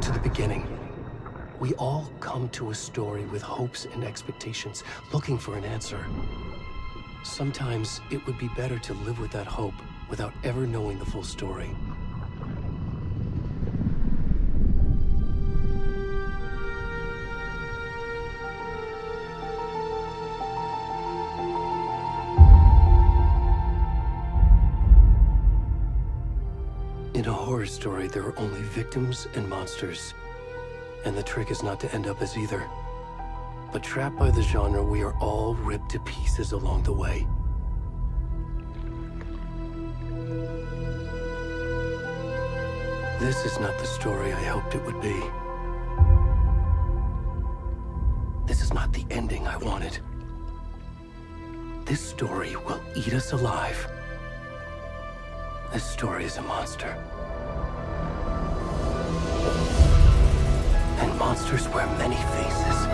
to the beginning. We all come to a story with hopes and expectations, looking for an answer. Sometimes it would be better to live with that hope without ever knowing the full story. In a horror story, there are only victims and monsters. And the trick is not to end up as either. But trapped by the genre, we are all ripped to pieces along the way. This is not the story I hoped it would be. This is not the ending I wanted. This story will eat us alive. This story is a monster. And monsters wear many faces.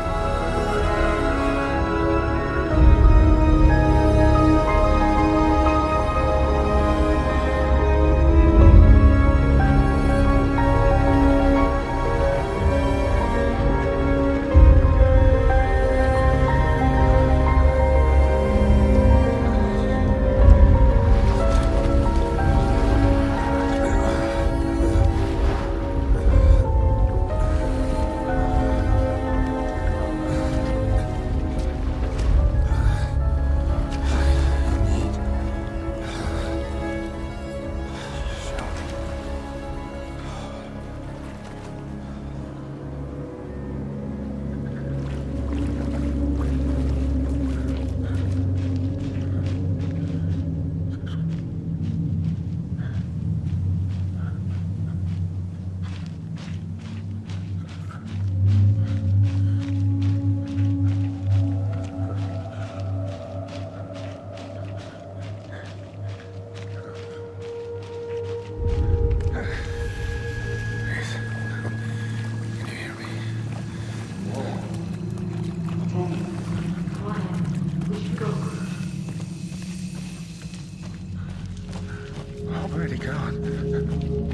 Where'd he gone?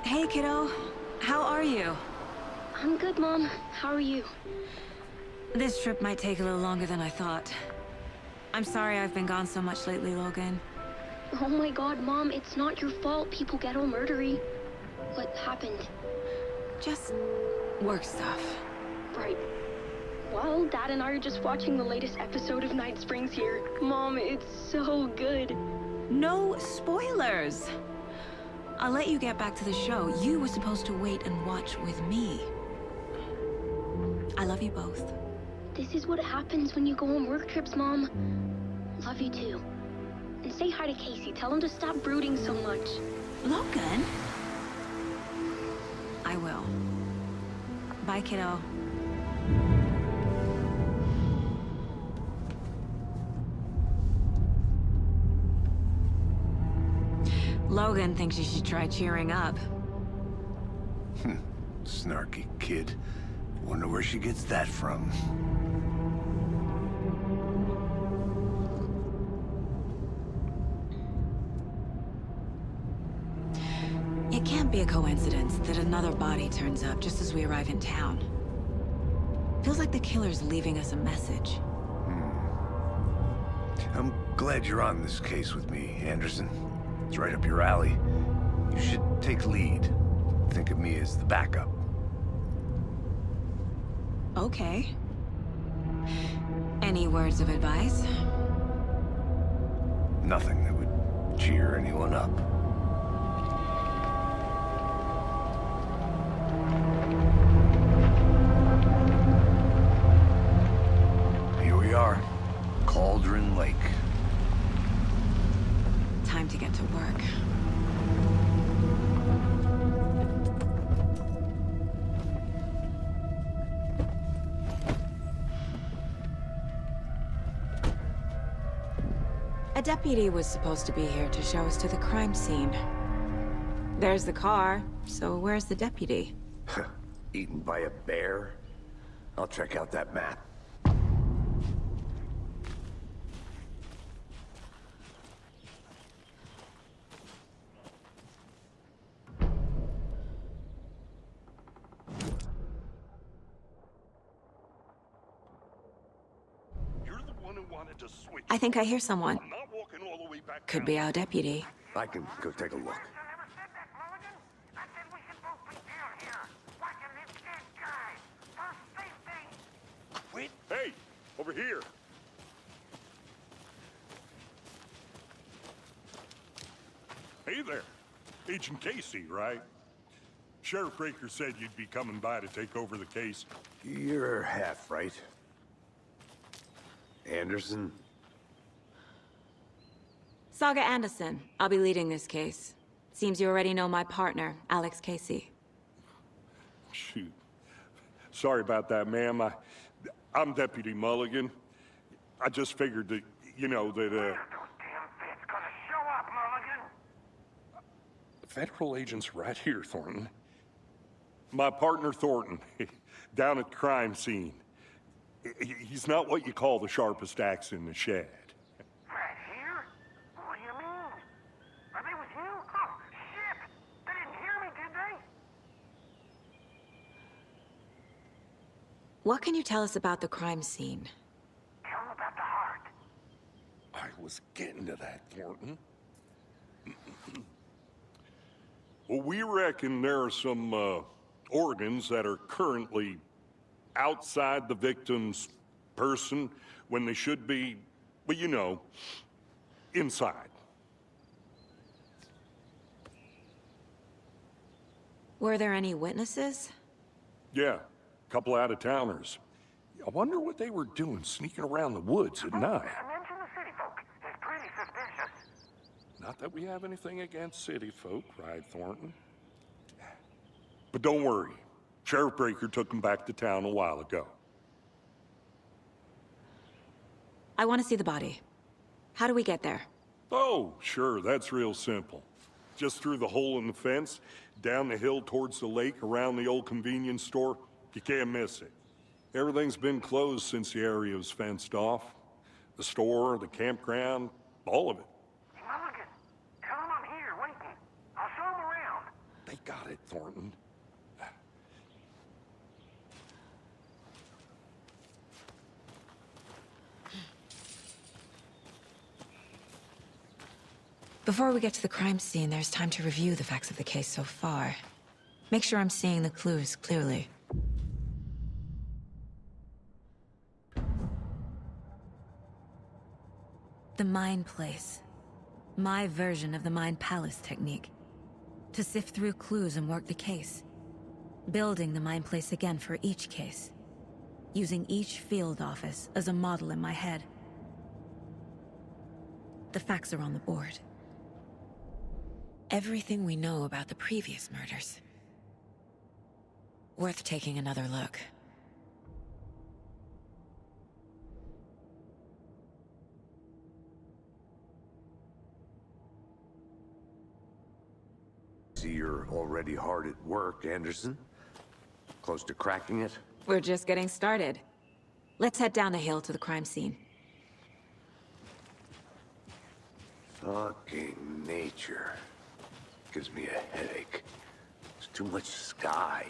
Hey, kiddo. How are you? I'm good, Mom. How are you? This trip might take a little longer than I thought. I'm sorry I've been gone so much lately, Logan. Oh my god, Mom, it's not your fault people get all murdery. What happened? Just work stuff. Right. Well, Dad and I are just watching the latest episode of Night Springs here. Mom, it's so good. No spoilers! I'll let you get back to the show. You were supposed to wait and watch with me. I love you both. This is what happens when you go on work trips, Mom. Love you too. And say hi to Casey. Tell him to stop brooding so much. Logan? I will. Bye, kiddo. Logan thinks you should try cheering up. Snarky kid. Wonder where she gets that from. It can't be a coincidence that another body turns up just as we arrive in town. Feels like the killer's leaving us a message. I'm glad you're on this case with me, Anderson. It's right up your alley. You should take lead. Think of me as the backup. Okay. Any words of advice? Nothing that would cheer anyone up. Here we are. Cauldron Lake. Time to get to work. A deputy was supposed to be here to show us to the crime scene. There's the car, so where's the deputy? Eaten by a bear? I'll check out that map. I think I hear someone. Could be our deputy. I can go take a look. Wait. Hey, over here. Hey there. Agent Casey, right? Sheriff Breaker said you'd be coming by to take over the case. You're half right. Anderson? Saga Anderson. I'll be leading this case. Seems you already know my partner, Alex Casey. Shoot. Sorry about that, ma'am. I'm Deputy Mulligan. I just figured that, you know, that, Those damn feds gonna show up, Mulligan. Federal agent's right here, Thornton. My partner, Thornton, down at the crime scene. He's not what you call the sharpest axe in the shed. Right here? What do you mean? Are they with you? Oh, shit! They didn't hear me, did they? What can you tell us about the crime scene? Tell them about the heart. I was getting to that, Thornton. Well, we reckon there are some, organs that are currently outside the victim's person when they should be, well, you know, inside. Were there any witnesses? Yeah, a couple out-of-towners. I wonder what they were doing sneaking around the woods at night. Mention the city folk. It's pretty suspicious. Not that we have anything against city folk, right, Thornton? But don't worry. Sheriff Breaker took them back to town a while ago. I want to see the body. How do we get there? Oh, sure, that's real simple. Just through the hole in the fence, down the hill towards the lake, around the old convenience store. You can't miss it. Everything's been closed since the area was fenced off. The store, the campground, all of it. Mulligan, tell them I'm here waiting. I'll show them around. They got it, Thornton. Before we get to the crime scene, there's time to review the facts of the case so far. Make sure I'm seeing the clues clearly. The Mind Place. My version of the Mind Palace technique. To sift through clues and work the case. Building the Mind Place again for each case. Using each field office as a model in my head. The facts are on the board. Everything we know about the previous murders. Worth taking another look. See, you're already hard at work, Anderson. Close to cracking it? We're just getting started. Let's head down the hill to the crime scene. Fucking nature. Gives me a headache. There's too much sky.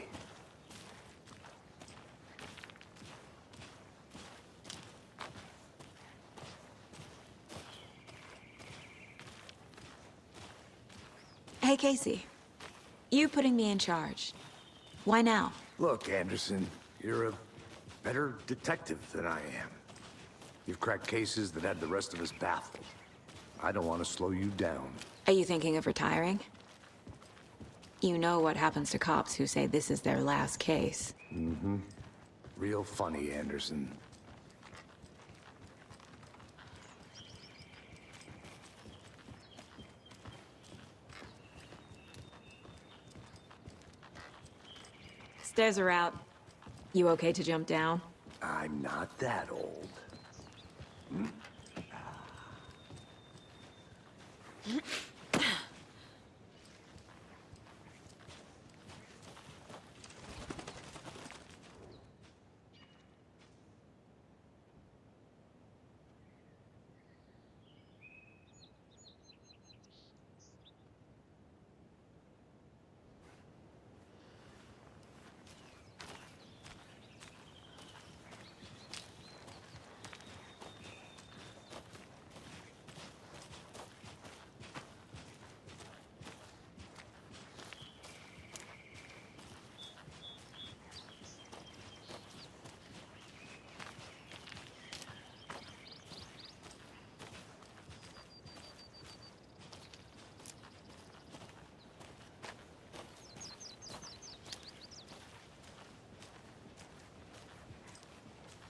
Hey, Casey. You putting me in charge. Why now? Look, Anderson, you're a better detective than I am. You've cracked cases that had the rest of us baffled. I don't want to slow you down. Are you thinking of retiring? You know what happens to cops who say this is their last case. Mm-hmm. Real funny, Anderson. Stairs are out. You okay to jump down? I'm not that old.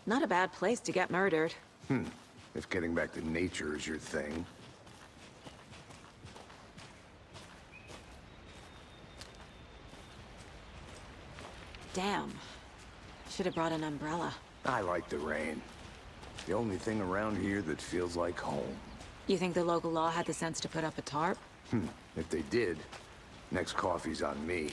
Not a bad place to get murdered. If getting back to nature is your thing. Damn. Should have brought an umbrella. I like the rain. The only thing around here that feels like home. You think the local law had the sense to put up a tarp? If they did, next coffee's on me.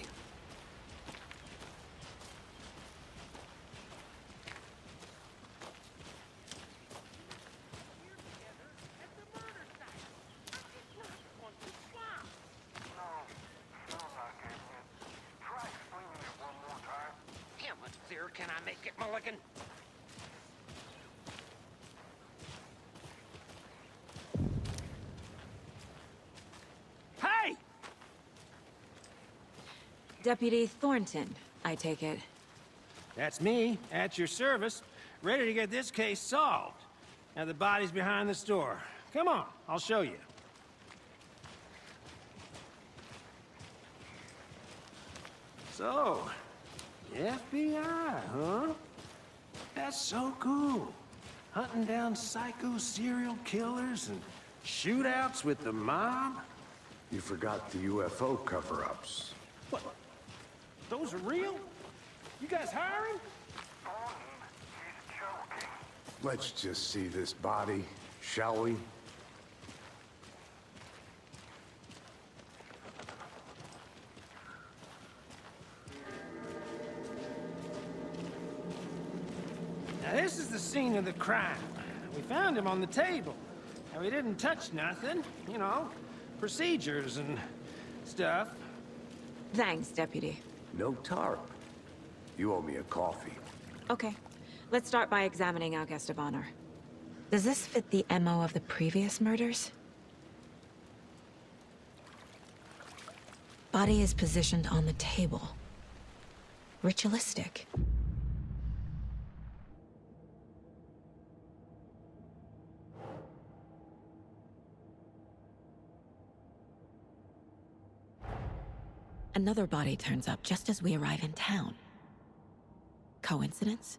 How much clearer can I make it, Mulligan? Hey! Deputy Thornton, I take it. That's me, at your service, ready to get this case solved. Now the body's behind the store. Come on, I'll show you. So, the FBI, huh? That's so cool. Hunting down psycho serial killers and shootouts with the mob. You forgot the UFO cover-ups. What? Those are real? You guys hiring? He's joking. Let's just see this body, shall we? Now this is the scene of the crime. We found him on the table. And we didn't touch nothing, you know, procedures and stuff. Thanks, Deputy. No tarp. You owe me a coffee. Okay. Let's start by examining our guest of honor. Does this fit the MO of the previous murders? Body is positioned on the table. Ritualistic. Another body turns up just as we arrive in town. Coincidence?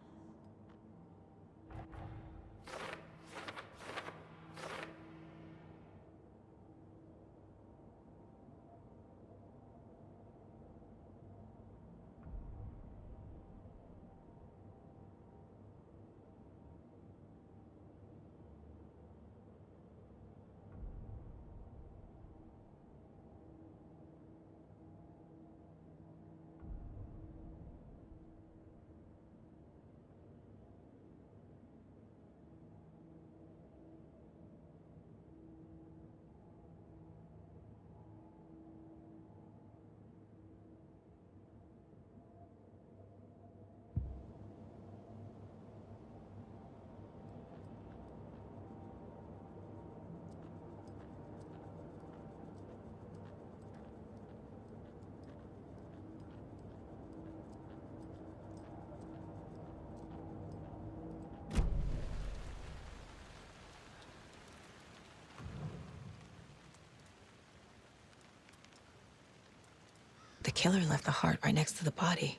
The killer left the heart right next to the body.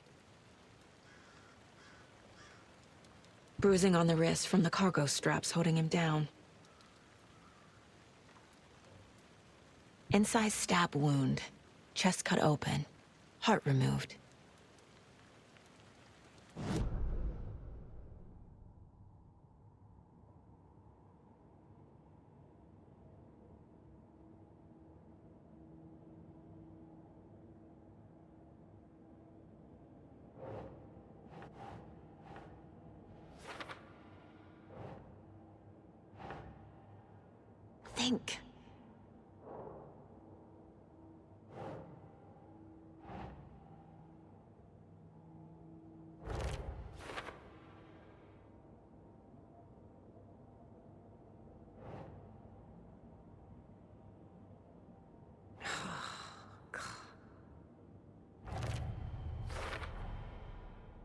Bruising on the wrist from the cargo straps holding him down. Incised stab wound. Chest cut open. Heart removed. Think.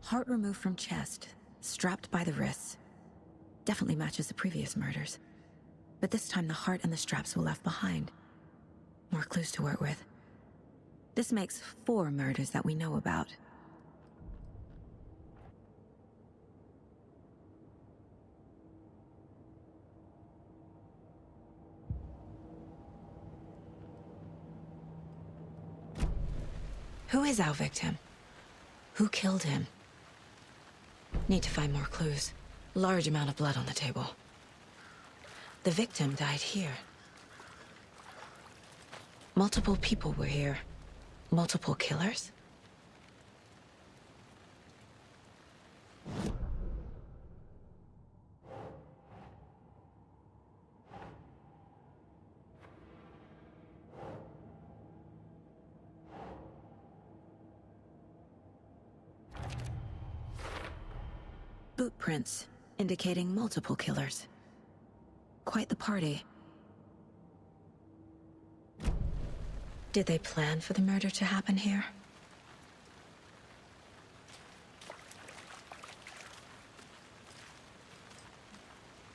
Heart removed from chest, strapped by the wrists. Definitely matches the previous murders. But this time the heart and the straps were left behind. More clues to work with. This makes 4 murders that we know about. Who is our victim? Who killed him? Need to find more clues. Large amount of blood on the table. The victim died here. Multiple people were here. Multiple killers? Boot prints, indicating multiple killers. Quite the party. Did they plan for the murder to happen here?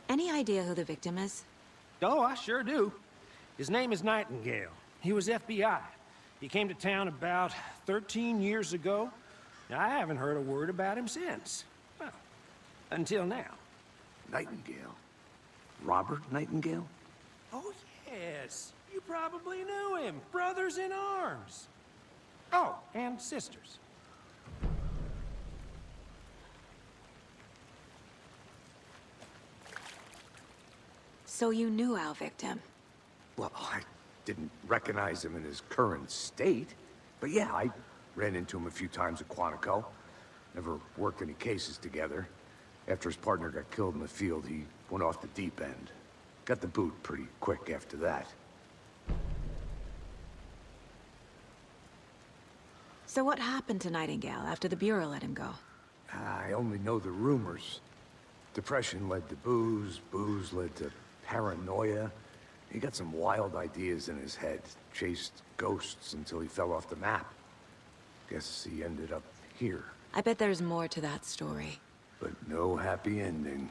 Any idea who the victim is? Oh, I sure do. His name is Nightingale. He was FBI. He came to town about 13 years ago. Now, I haven't heard a word about him since. Well, until now. Nightingale? Robert Nightingale? Oh, yes. You probably knew him. Brothers in arms. Oh, and sisters. So you knew our victim? Well, I didn't recognize him in his current state. But yeah, I ran into him a few times at Quantico. Never worked any cases together. After his partner got killed in the field, he went off the deep end. Got the boot pretty quick after that. So what happened to Nightingale after the Bureau let him go? I only know the rumors. Depression led to booze, booze led to paranoia. He got some wild ideas in his head, chased ghosts until he fell off the map. Guess he ended up here. I bet there's more to that story. But no happy ending.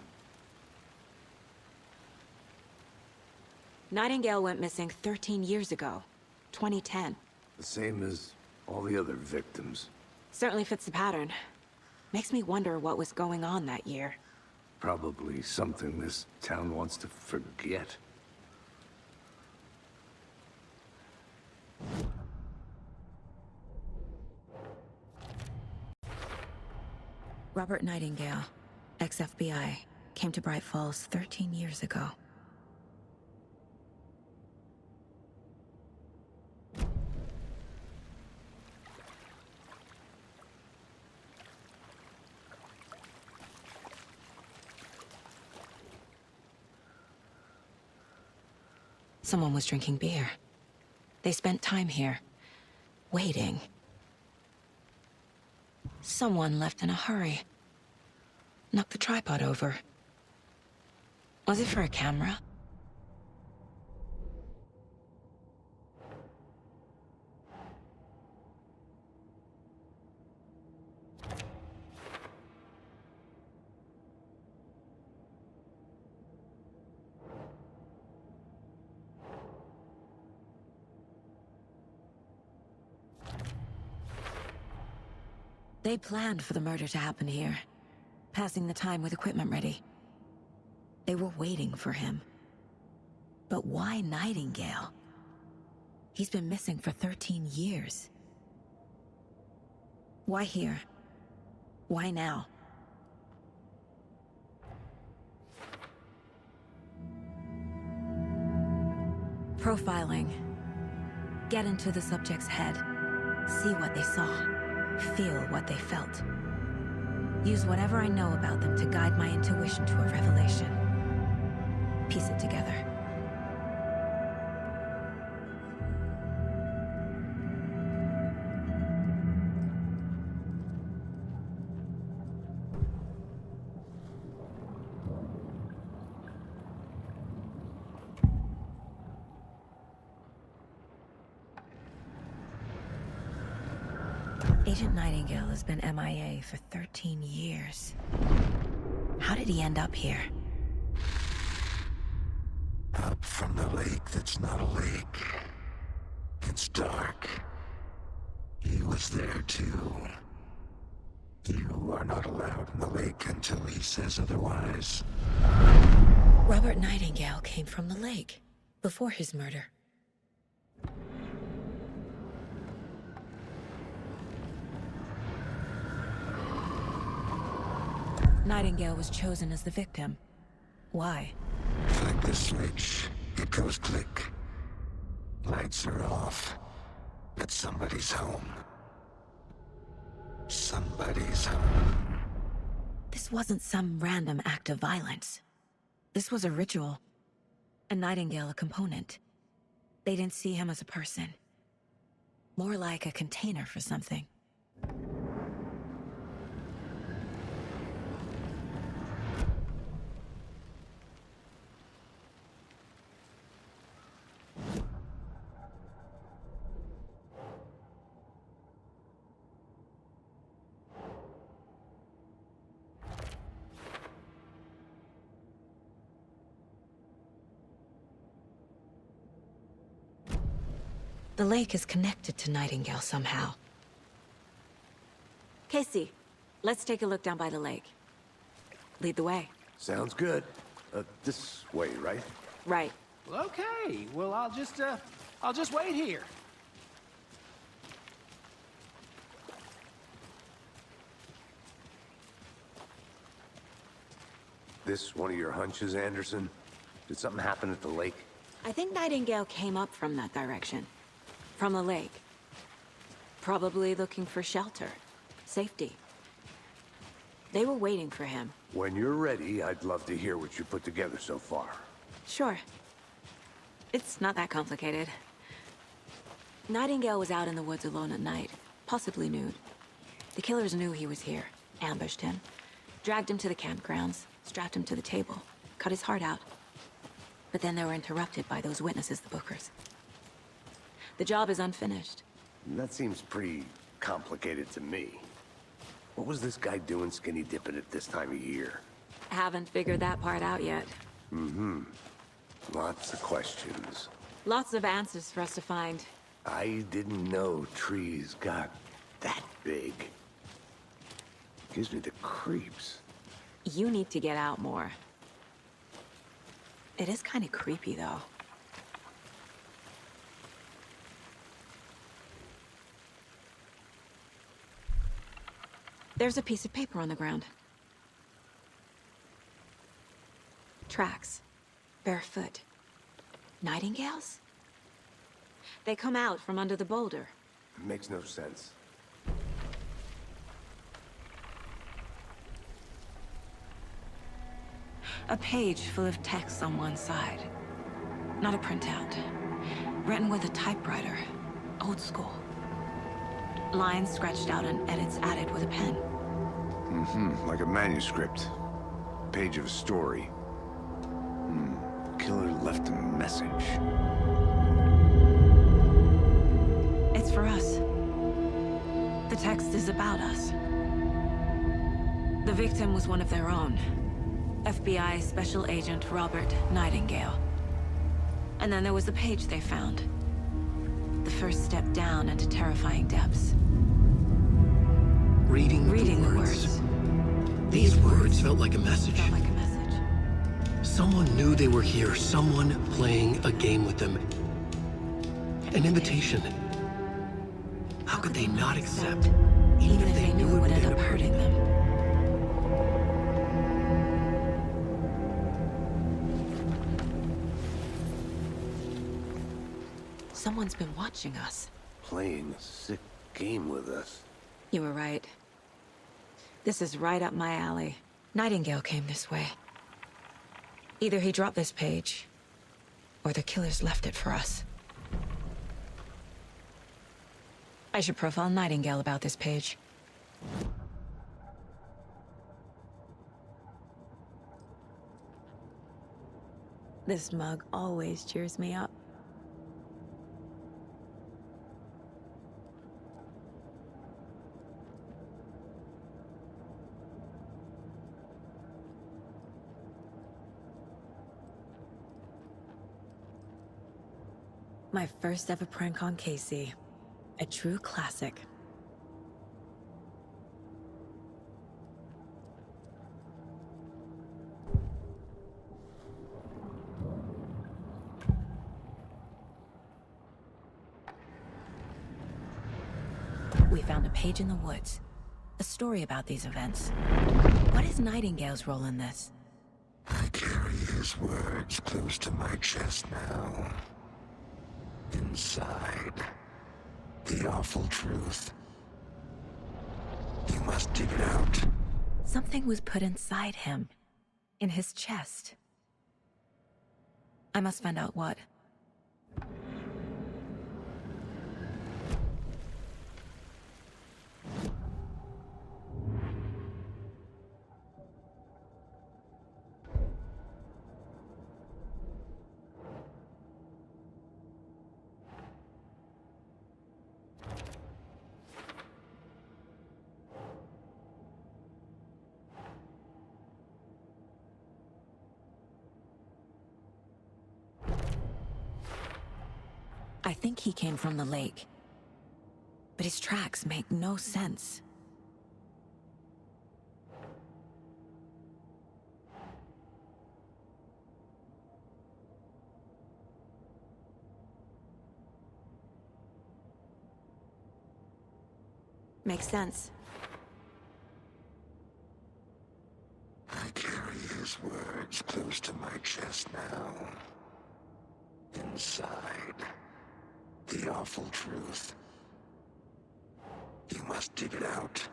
Nightingale went missing 13 years ago. 2010. The same as all the other victims. Certainly fits the pattern. Makes me wonder what was going on that year. Probably something this town wants to forget. Robert Nightingale, ex-FBI, came to Bright Falls 13 years ago. Someone was drinking beer. They spent time here, waiting. Someone left in a hurry. Knocked the tripod over. Was it for a camera? They planned for the murder to happen here, passing the time with equipment ready. They were waiting for him. But why Nightingale? He's been missing for 13 years. Why here? Why now? Profiling. Get into the subject's head. See what they saw. Feel what they felt. Use whatever I know about them to guide my intuition to a revelation. Piece it together. Agent Nightingale has been MIA for 13 years. How did he end up here? Up from the lake that's not a lake. It's dark. He was there too. You are not allowed in the lake until he says otherwise. Robert Nightingale came from the lake, before his murder. Nightingale was chosen as the victim. Why? Flick the switch, it goes click. Lights are off, but somebody's home. Somebody's home. This wasn't some random act of violence. This was a ritual. And Nightingale a component. They didn't see him as a person. More like a container for something. The lake is connected to Nightingale somehow. Casey, let's take a look down by the lake. Lead the way. Sounds good. This way, right? Right. Well, okay. Well, I'll just wait here. This one of your hunches, Anderson? Did something happen at the lake? I think Nightingale came up from that direction. From the lake. Probably looking for shelter. Safety. They were waiting for him. When you're ready, I'd love to hear what you put together so far. Sure. It's not that complicated. Nightingale was out in the woods alone at night. possibly nude. The killers knew he was here, ambushed him, dragged him to the campgrounds, strapped him to the table, cut his heart out. But then they were interrupted by those witnesses, the Bookers. The job is unfinished. That seems pretty complicated to me. What was this guy doing skinny dipping at this time of year? Haven't figured that part out yet. Lots of questions. Lots of answers for us to find. I didn't know trees got that big. Gives me the creeps. You need to get out more. It is kind of creepy, though. There's a piece of paper on the ground. Tracks. Barefoot. Nightingales? They come out from under the boulder. Makes no sense. A page full of text on one side. Not a printout. Written with a typewriter. Old school. Lines scratched out and edits added with a pen. Like a manuscript. Page of a story. Killer left a message. It's for us. The text is about us. The victim was one of their own. FBI Special Agent Robert Nightingale. And then there was the page they found. The first step down into terrifying depths. Reading the words. These words felt like a message. Felt like a message. Someone knew they were here, someone playing a game with them. An invitation. How could they not accept, even if they knew it would end up hurting them? Someone's been watching us. Playing a sick game with us. You were right. This is right up my alley. Nightingale came this way. Either he dropped this page, or the killers left it for us. I should profile Nightingale about this page. This mug always cheers me up. My first ever prank on Casey. A true classic. We found a page in the woods. A story about these events. What is Nightingale's role in this? I carry his words close to my chest now. Inside, the awful truth. You must dig it out. Something was put inside him. In his chest. I must find out what. I think he came from the lake. But his tracks make no sense. Makes sense. I carry his words close to my chest now. Inside, the awful truth. You must dig it out.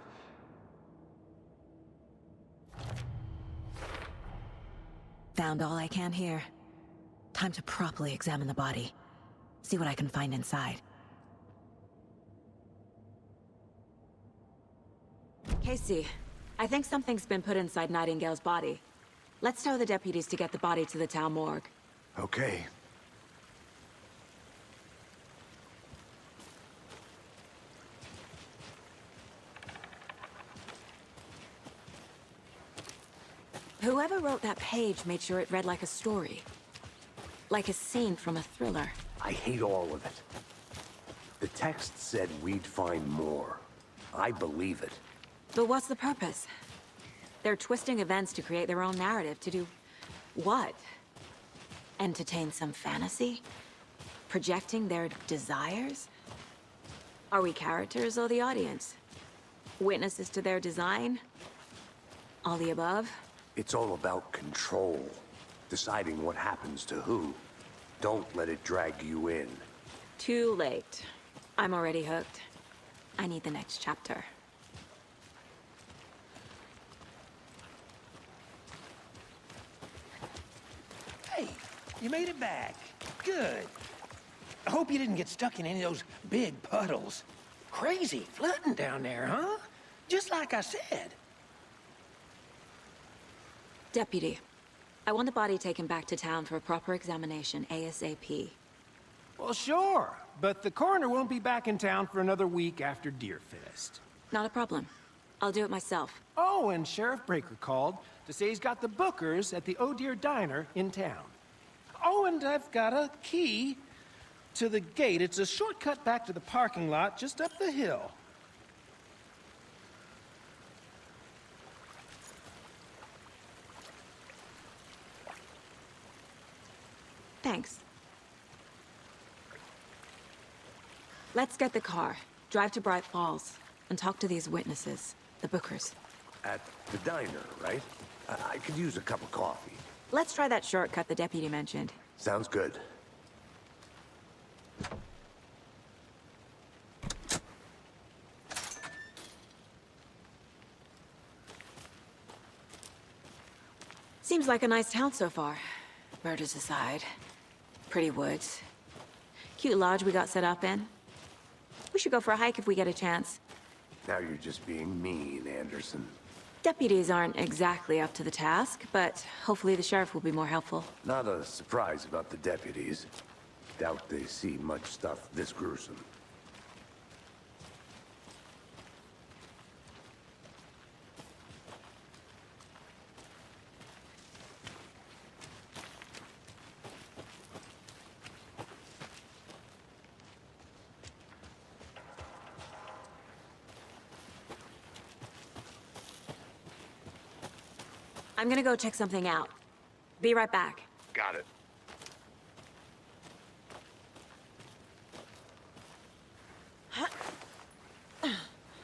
Found all I can here. Time to properly examine the body. See what I can find inside. Casey, I think something's been put inside Nightingale's body. Let's tell the deputies to get the body to the town morgue. Okay. Whoever wrote that page made sure it read like a story. Like a scene from a thriller. I hate all of it. The text said we'd find more. I believe it. But what's the purpose? They're twisting events to create their own narrative to do... what? Entertain some fantasy? Projecting their desires? Are we characters or the audience? Witnesses to their design? All the above? It's all about control. Deciding what happens to who. Don't let it drag you in. Too late. I'm already hooked. I need the next chapter. Hey, you made it back. Good. I hope you didn't get stuck in any of those big puddles. Crazy flooding down there, huh? Just like I said. Deputy, I want the body taken back to town for a proper examination, ASAP. Well, sure, but the coroner won't be back in town for another week after Deerfest. Not a problem. I'll do it myself. Oh, and Sheriff Breaker called to say he's got the bookers at the Oh Dear Diner in town. Oh, and I've got a key to the gate. It's a shortcut back to the parking lot just up the hill. Thanks. Let's get the car, drive to Bright Falls, and talk to these witnesses, the bookers. At the diner, right? I could use a cup of coffee. Let's try that shortcut the deputy mentioned. Sounds good. Seems like a nice town so far. Murders aside. Pretty woods. Cute lodge we got set up in. We should go for a hike if we get a chance. Now you're just being mean, Anderson. Deputies aren't exactly up to the task, but hopefully the sheriff will be more helpful. Not a surprise about the deputies. Doubt they see much stuff this gruesome. I'm gonna go check something out. Be right back. Got it.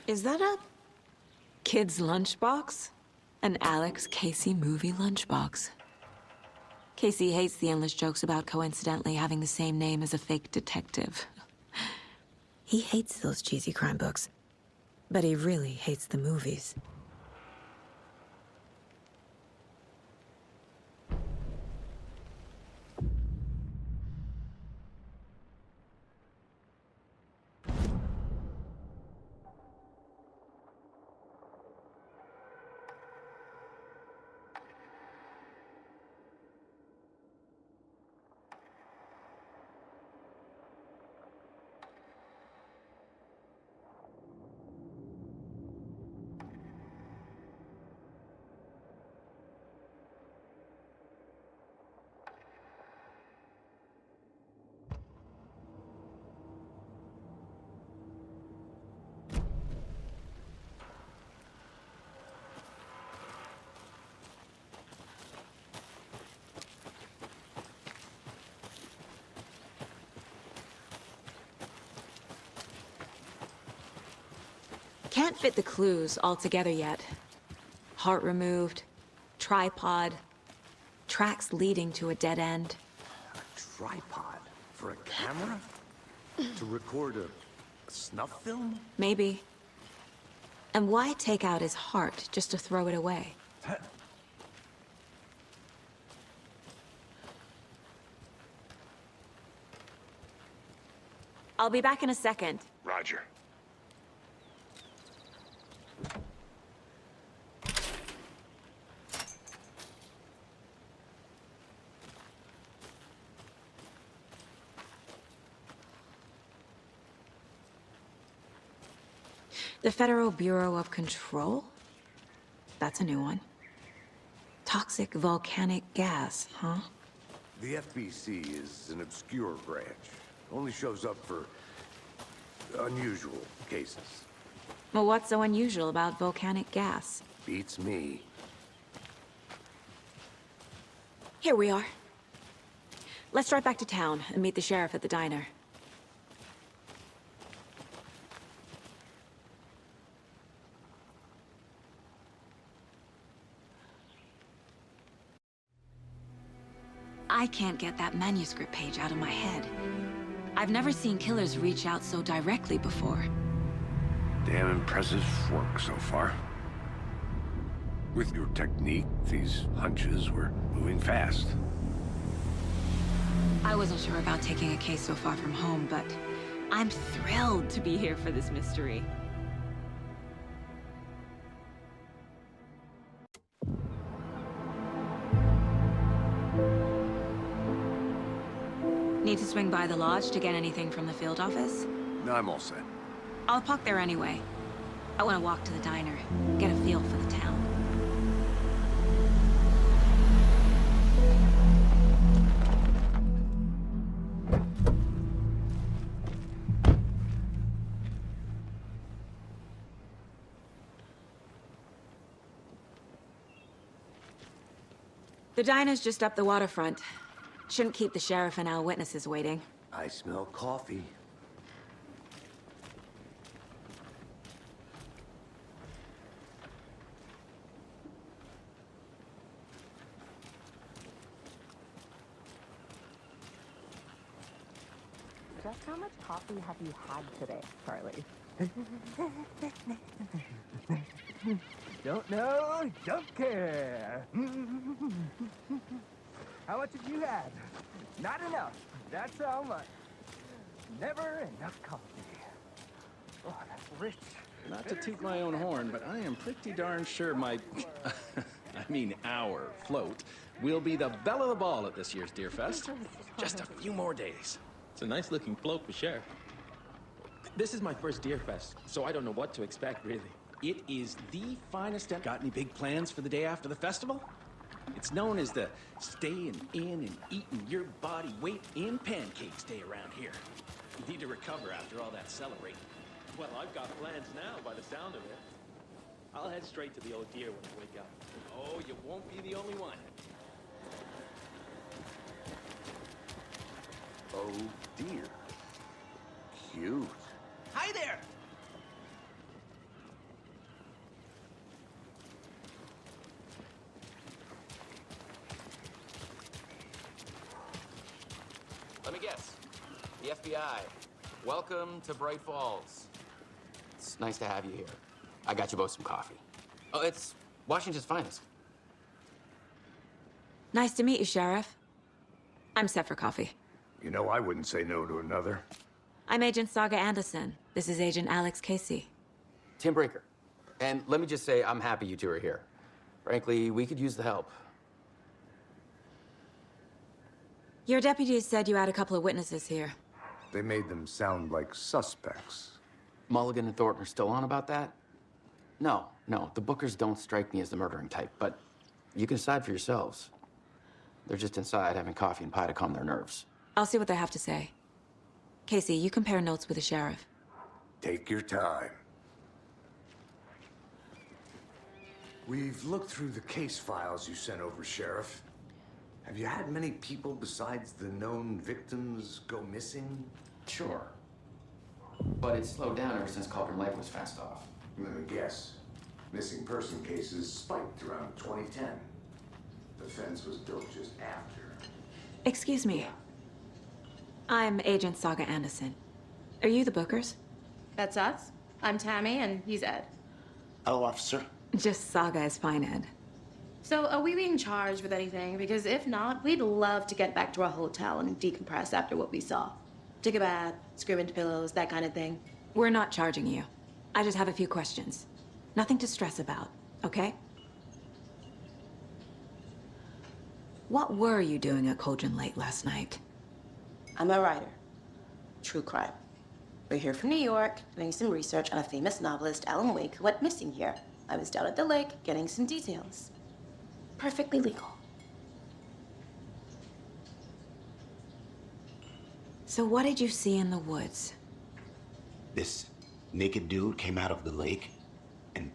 Is that a kid's lunchbox? An Alex Casey movie lunchbox. Casey hates the endless jokes about coincidentally having the same name as a fake detective. He hates those cheesy crime books, but he really hates the movies. Can't fit the clues all together yet. Heart removed, tripod, tracks leading to a dead end. A tripod? For a camera? To record a snuff film? Maybe. And why take out his heart just to throw it away? I'll be back in a second. Roger. The Federal Bureau of Control? That's a new one. Toxic volcanic gas, huh? The FBC is an obscure branch. Only shows up for unusual cases. Well, what's so unusual about volcanic gas? Beats me. Here we are. Let's drive back to town and meet the sheriff at the diner. I can't get that manuscript page out of my head. I've never seen killers reach out so directly before. Damn impressive work so far. With your technique, these hunches were moving fast. I wasn't sure about taking a case so far from home, but I'm thrilled to be here for this mystery. Need to swing by the lodge to get anything from the field office? No, I'm all set. I'll park there anyway. I want to walk to the diner, get a feel for the town. The diner's just up the waterfront. Shouldn't keep the sheriff and our witnesses waiting. I smell coffee. Just how much coffee have you had today, Charlie? Don't know, don't care. How much have you had? Not enough. That's how much. Never enough coffee. Oh, that's rich. Not to toot my own horn, but I am pretty darn sure my, our float will be the belle of the ball at this year's Deer Fest. Just a few more days. It's a nice looking float for sure. This is my first Deer Fest, so I don't know what to expect, really. It is the finest. Got any big plans for the day after the festival? It's known as the staying in and eating your body weight in pancakes day around here. You need to recover after all that celebrating. Well, I've got plans now, by the sound of it. I'll head straight to the old deer when I wake up. Oh, you won't be the only one. Oh, dear. Cute. Hi there! Let me guess. The FBI. Welcome to Bright Falls. It's nice to have you here. I got you both some coffee. Oh, it's Washington's finest. Nice to meet you, Sheriff. I'm set for coffee. You know, I wouldn't say no to another. I'm Agent Saga Anderson. This is Agent Alex Casey. Tim Breaker. And let me just say, I'm happy you two are here. Frankly, we could use the help. Your deputies said you had a couple of witnesses here. They made them sound like suspects. Mulligan and Thornton are still on about that? No, the Bookers don't strike me as the murdering type, but you can decide for yourselves. They're just inside having coffee and pie to calm their nerves. I'll see what they have to say. Casey, you compare notes with the sheriff. Take your time. We've looked through the case files you sent over, Sheriff. Have you had many people besides the known victims go missing? Sure. But it's slowed down ever since Cauldron Lake was fenced off. Let me guess. Missing person cases spiked around 2010. The fence was built just after. Excuse me. I'm Agent Saga Anderson. Are you the Bookers? That's us. I'm Tammy, and he's Ed. Hello, officer. Just Saga is fine, Ed. So, are we being charged with anything? Because if not, we'd love to get back to our hotel and decompress after what we saw. Take a bath, scream into pillows, that kind of thing. We're not charging you. I just have a few questions. Nothing to stress about, okay? What were you doing at Cauldron Lake last night? I'm a writer. True crime. We're here from New York, doing some research on a famous novelist, Alan Wake, who went missing here. I was down at the lake, getting some details. Perfectly legal. So what did you see in the woods? This naked dude came out of the lake, and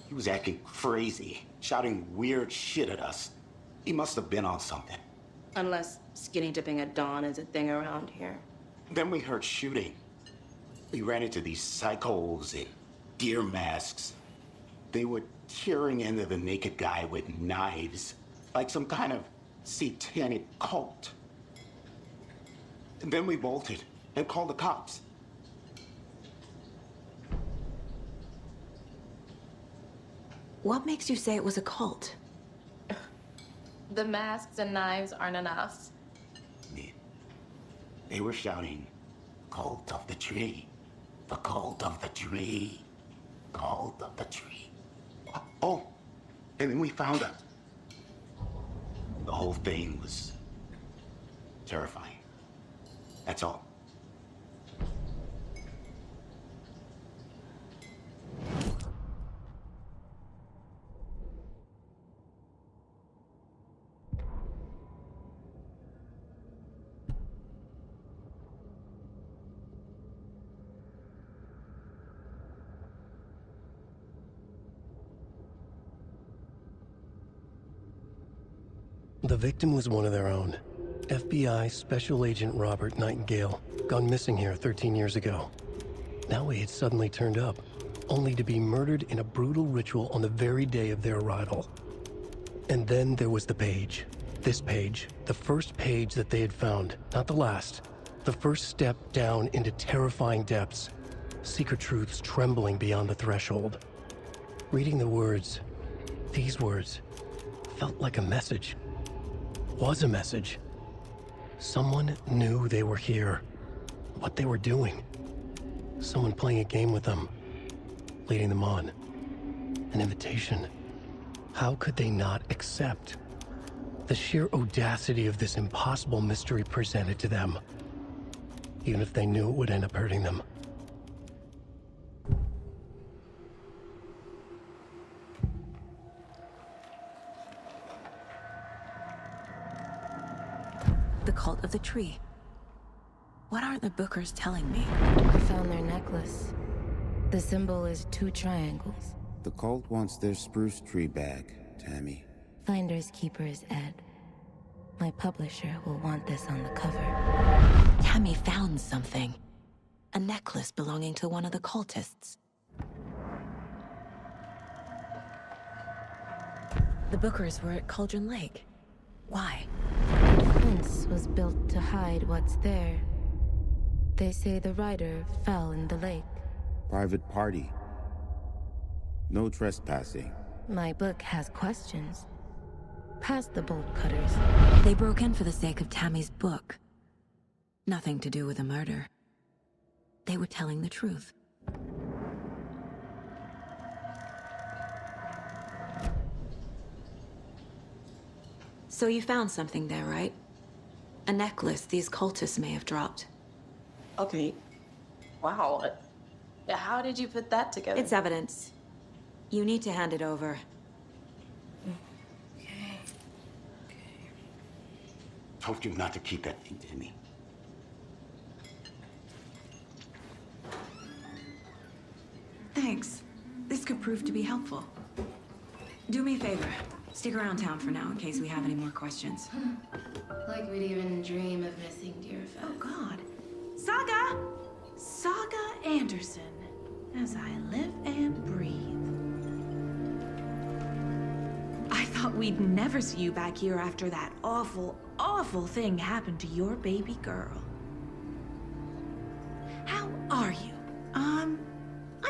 he was acting crazy, shouting weird shit at us. He must have been on something. Unless skinny dipping at dawn is a thing around here. Then we heard shooting. We ran into these psychos in deer masks. They were tearing into the naked guy with knives, like some kind of satanic cult. And then we bolted and called the cops. What makes you say it was a cult? The masks and knives aren't enough. They were shouting, "Cult of the tree, the cult of the tree, cult of the tree." Oh, and then we found out. The whole thing was terrifying. That's all. The victim was one of their own. FBI Special Agent Robert Nightingale, gone missing here 13 years ago. Now he had suddenly turned up, only to be murdered in a brutal ritual on the very day of their arrival. And then there was the page. This page, the first page that they had found, not the last. The first step down into terrifying depths. Secret truths trembling beyond the threshold. Reading the words, these words, felt like a message. Was a message. Someone knew they were here, what they were doing. Someone playing a game with them, leading them on. An invitation. How could they not accept? The sheer audacity of this impossible mystery presented to them, even if they knew it would end up hurting them. The cult of the tree. What are the Bookers telling me? I found their necklace. The symbol is 2 triangles. The cult wants their spruce tree back, Tammy. Finders keepers, Ed. My publisher will want this on the cover. Tammy found something. A necklace belonging to one of the cultists. The Bookers were at Cauldron Lake. Why? The fence was built to hide what's there. They say the rider fell in the lake. Private party. No trespassing. My book has questions. Past the bolt cutters. They broke in for the sake of Tammy's book. Nothing to do with a murder. They were telling the truth. So you found something there, right? A necklace these cultists may have dropped. Okay. Wow. How did you put that together? It's evidence. You need to hand it over. Told you not to keep that thing to me. Thanks. This could prove to be helpful. Do me a favor. Stick around town for now in case we have any more questions. Like we'd even dream of missing dear Fez. Oh, God. Saga! Saga Anderson. As I live and breathe. I thought we'd never see you back here after that awful, awful thing happened to your baby girl. How are you? I'm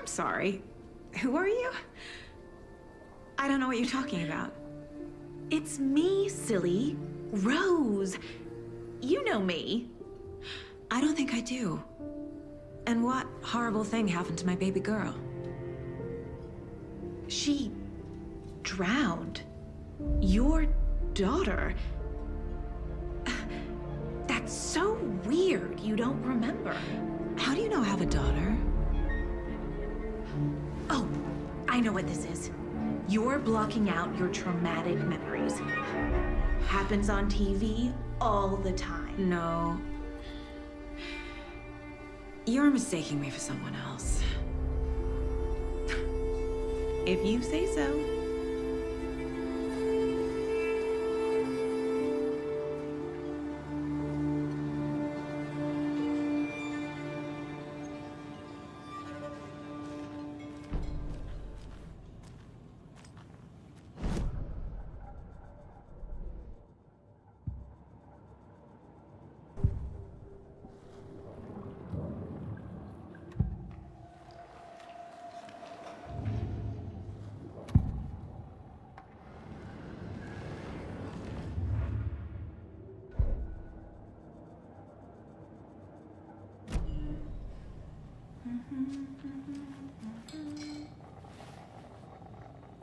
sorry. Who are you? I don't know what you're talking about. It's me, silly. Rose. You know me. I don't think I do. And what horrible thing happened to my baby girl? She drowned. Your daughter. That's So weird you don't remember. How do you know I have a daughter? Oh, I know what this is. You're blocking out your traumatic memories. Happens on TV all the time. No. You're mistaking me for someone else. If you say so.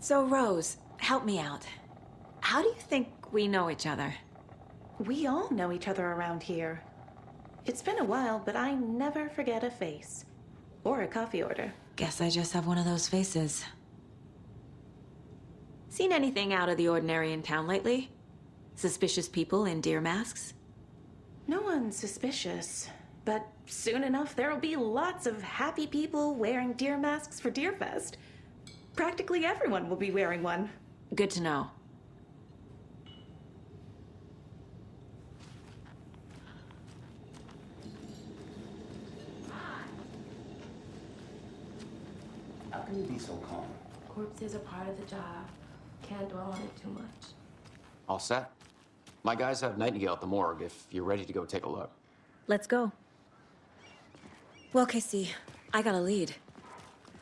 So, Rose, help me out. How do you think we know each other? We all know each other around here. It's been a while, but I never forget a face. Or a coffee order. Guess I just have one of those faces. Seen anything out of the ordinary in town lately? Suspicious people in deer masks? No one's suspicious. But soon enough, there'll be lots of happy people wearing deer masks for Deerfest. Practically everyone will be wearing one. Good to know. How can you be so calm? Corpses are part of the job. Can't dwell on it too much. All set? My guys have Nightingale at the morgue if you're ready to go take a look. Let's go. Well, Casey, I got a lead.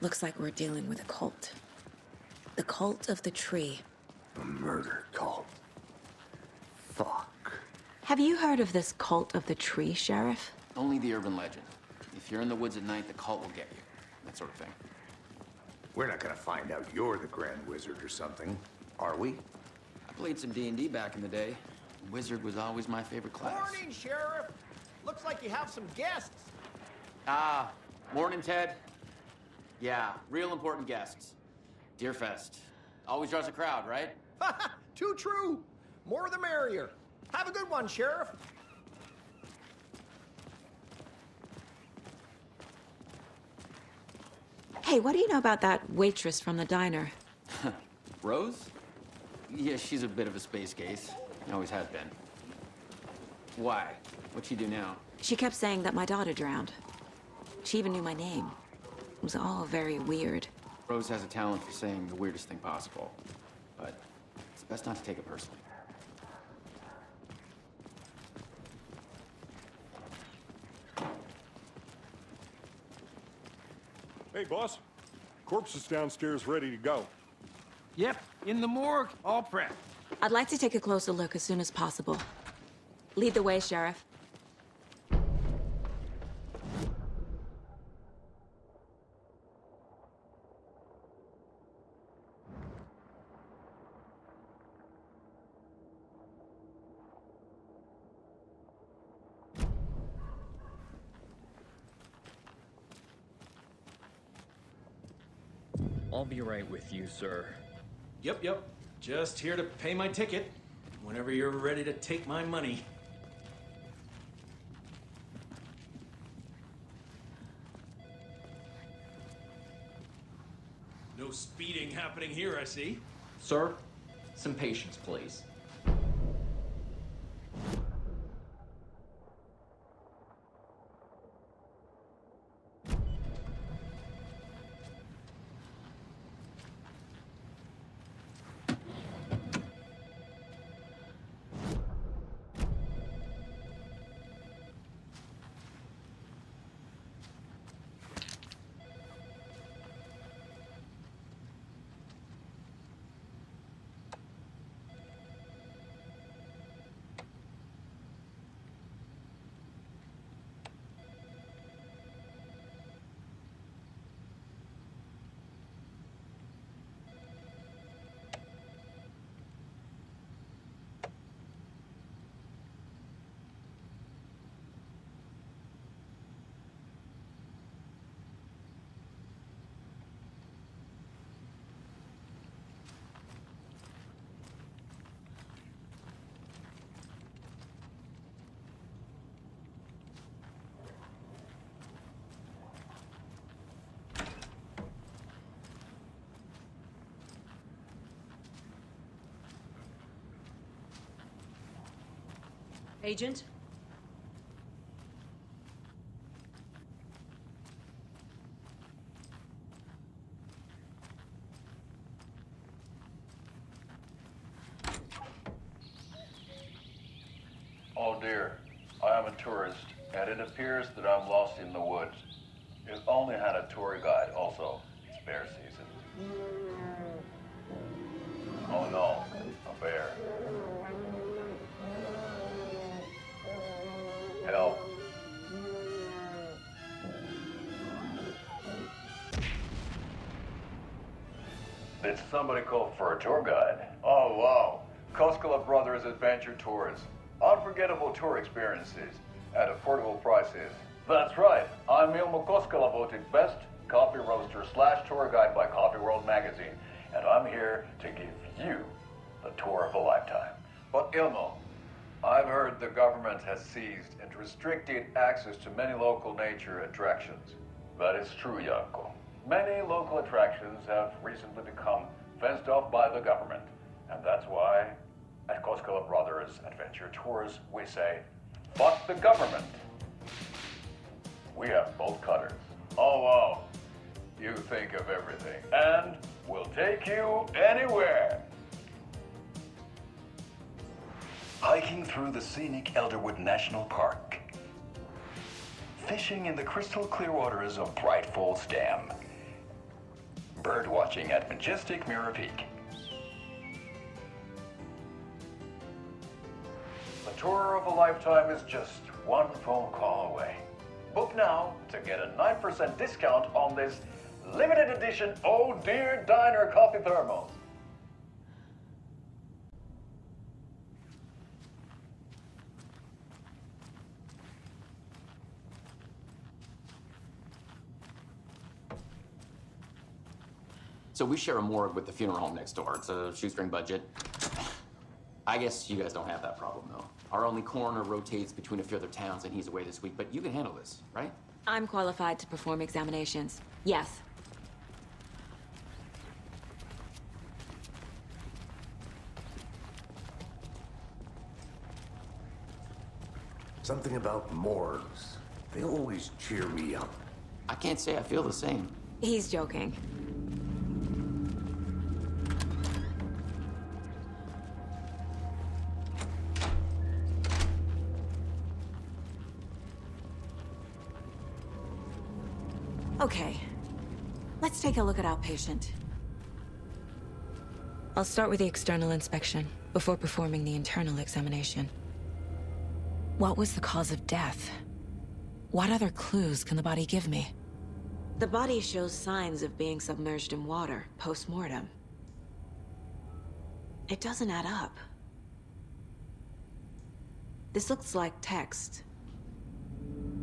Looks like we're dealing with a cult. The cult of the tree. A murder cult. Fuck. Have you heard of this cult of the tree, Sheriff? Only the urban legend. If you're in the woods at night, the cult will get you. That sort of thing. We're not gonna find out you're the Grand Wizard or something, are we? I played some D&D back in the day. Wizard was always my favorite class. Morning, Sheriff. Looks like you have some guests. Ah, morning, Ted. Yeah, real important guests. Deerfest. Always draws a crowd, right? Too true. More the merrier. Have a good one, Sheriff. Hey, what do you know about that waitress from the diner? Rose? Yeah, she's a bit of a space case. Always has been. Why? What'd she do now? She kept saying that my daughter drowned. She even knew my name. It was all very weird. Rose has a talent for saying the weirdest thing possible. But it's best not to take it personally. Hey, boss. Corpse is downstairs ready to go. Yep, in the morgue, all prepped. I'd like to take a closer look as soon as possible. Lead the way, Sheriff. I'll be right with you, sir. Yep. Just here to pay my ticket. Whenever you're ready to take my money. No speeding happening here, I see. Sir, some patience, please. Agent? Oh dear, I am a tourist, and it appears that I'm lost in the woods. If only had a tour guide also. It's bear season. Oh no, a bear. Help. Did somebody call for a tour guide? Oh wow, Koskela Brothers Adventure Tours. Unforgettable tour experiences at affordable prices. That's right, I'm Ilmo Koskela, voted best coffee roaster / tour guide by Coffee World magazine, and I'm here to give you the tour of a lifetime. But Ilmo, I've heard the government has seized and restricted access to many local nature attractions. That is true, Janko. Many local attractions have recently become fenced off by the government, and that's why at Koskela Brothers Adventure Tours, we say, fuck the government. We have bolt cutters. Oh wow, you think of everything, and we'll take you anywhere. Hiking through the scenic Elderwood National Park. Fishing in the crystal clear waters of Bright Falls Dam. Bird watching at majestic Mirror Peak. The tour of a lifetime is just one phone call away. Book now to get a 9% discount on this limited edition Oh Dear Diner coffee thermos. So we share a morgue with the funeral home next door. It's a shoestring budget. I guess you guys don't have that problem, though. Our only coroner rotates between a few other towns, and he's away this week, but you can handle this, right? I'm qualified to perform examinations. Yes. Something about morgues. They always cheer me up. I can't say I feel the same. He's joking. Okay, let's take a look at our patient. I'll start with the external inspection before performing the internal examination. What was the cause of death? What other clues can the body give me? The body shows signs of being submerged in water post-mortem. It doesn't add up. This looks like text.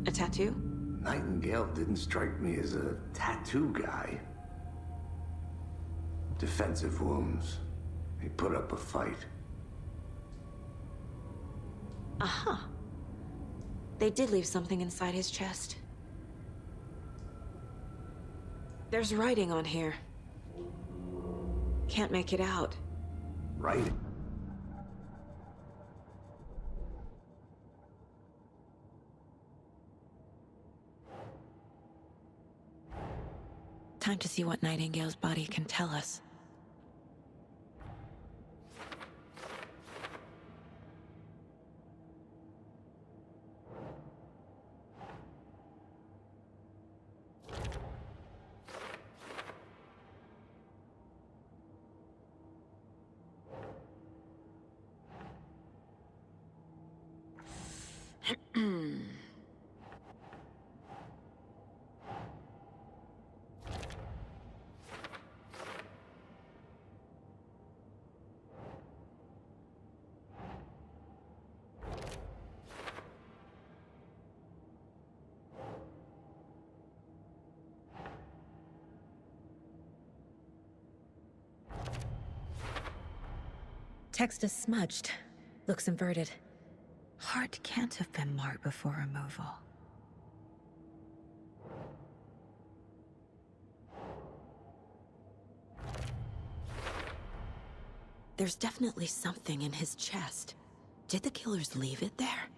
A tattoo? Nightingale didn't strike me as a tattoo guy. Defensive wounds. He put up a fight. Uh-huh. They did leave something inside his chest. There's writing on here. Can't make it out. Writing? Time to see what Nightingale's body can tell us. Text is smudged. Looks inverted. Heart can't have been marked before removal. There's definitely something in his chest. Did the killers leave it there?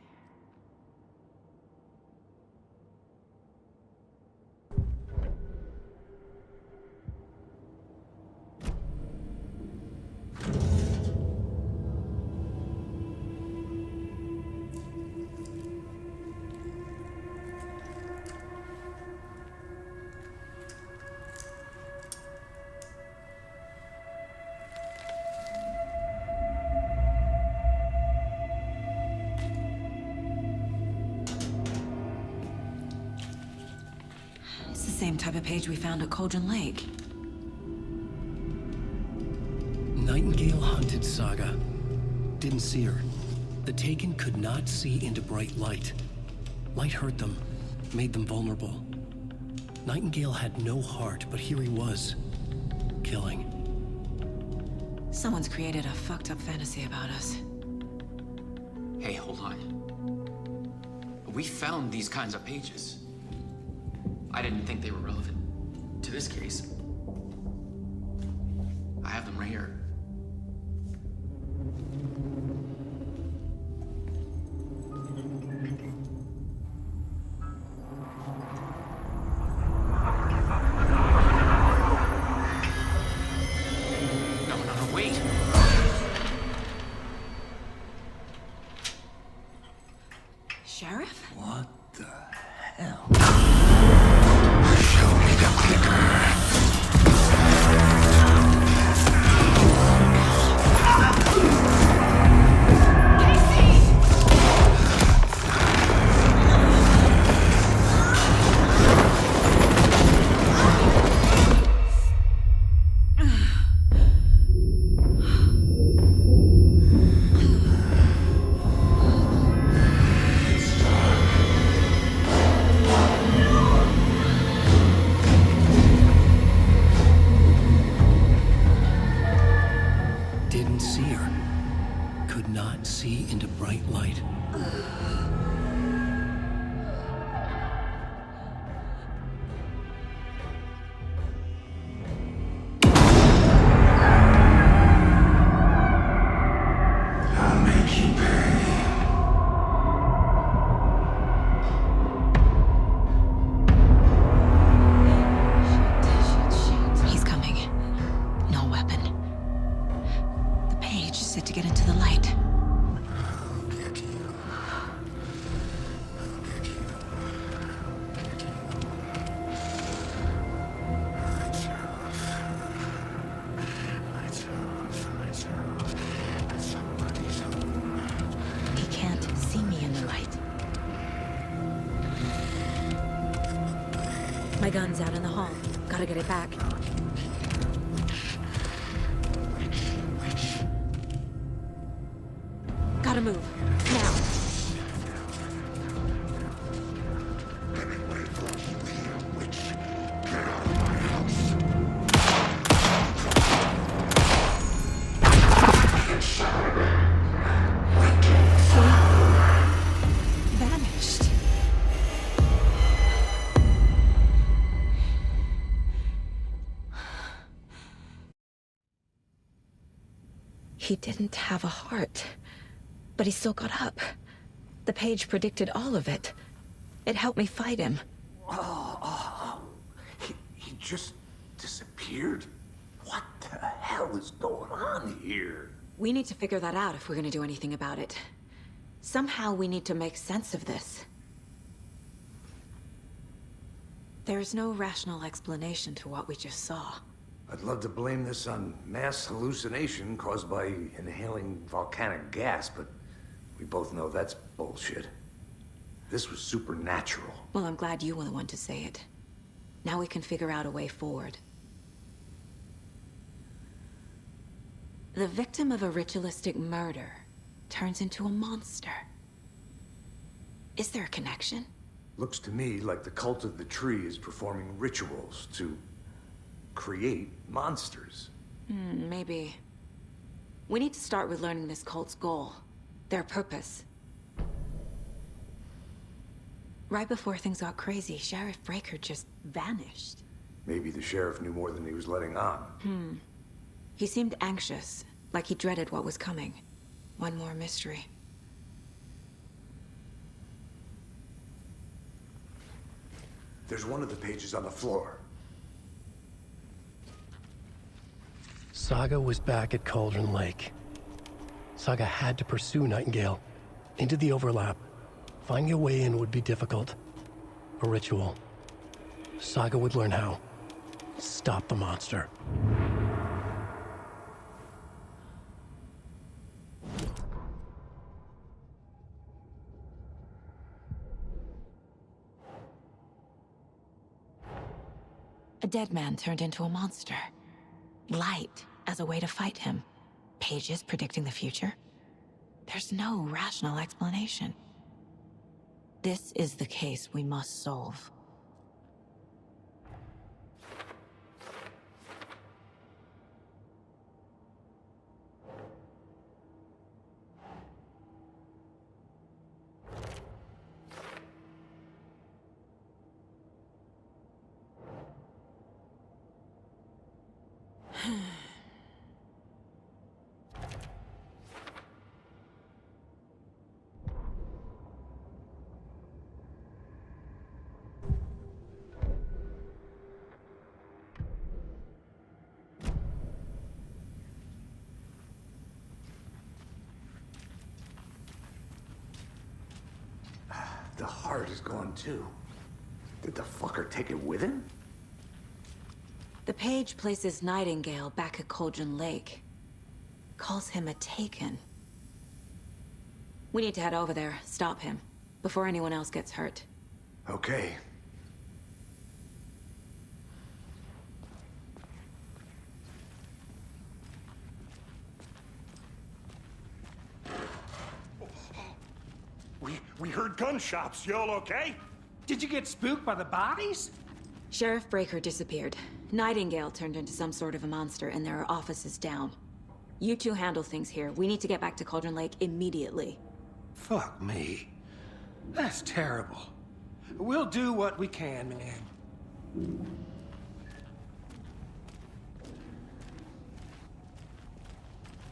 same type of page we found at Cauldron Lake. Nightingale hunted Saga. Didn't see her. The Taken could not see into bright light. Light hurt them, made them vulnerable. Nightingale had no heart, but here he was, killing. Someone's created a fucked up fantasy about us. Hey, hold on. We found these kinds of pages. I didn't think they were relevant to this case. I have them right here. No, wait. Sheriff? What the hell? Didn't see her. Could not see into bright light. I'll make you pay. He's coming. No weapon. The page set to get into the light. I'll get you. I'll get you. Get you. Lights off. Lights off. Lights off. Somebody's home. He can't see me in the light. My gun's out in the hall. Gotta get it back. Gotta move. Now. Vanished. He didn't have a heart, but he still got up. The page predicted all of it. It helped me fight him. He just disappeared? What the hell is going on here? We need to figure that out if we're gonna do anything about it. Somehow we need to make sense of this. There's no rational explanation to what we just saw. I'd love to blame this on mass hallucination caused by inhaling volcanic gas, but we both know that's bullshit. This was supernatural. Well, I'm glad you were the one to say it. Now we can figure out a way forward. The victim of a ritualistic murder turns into a monster. Is there a connection? Looks to me like the cult of the tree is performing rituals to create monsters. Maybe. We need to start with learning this cult's goal. Their purpose. Right before things got crazy, Sheriff Breaker just vanished. Maybe the sheriff knew more than he was letting on. He seemed anxious, like he dreaded what was coming. One more mystery. There's one of the pages on the floor. Saga was back at Cauldron Lake. Saga had to pursue Nightingale. Into the overlap. Finding a way in would be difficult. A ritual. Saga would learn how. Stop the monster. A dead man turned into a monster. Light as a way to fight him. Pages predicting the future. There's no rational explanation. This is the case we must solve. The heart is gone too. Did the fucker take it with him? The page places Nightingale back at Cauldron Lake. Calls him a Taken. We need to head over there, stop him, before anyone else gets hurt. Okay. We heard gunshots. Y'all okay? Did you get spooked by the bodies? Sheriff Breaker disappeared. Nightingale turned into some sort of a monster, and there are offices down. You two handle things here. We need to get back to Cauldron Lake immediately. Fuck me. That's terrible. We'll do what we can, man.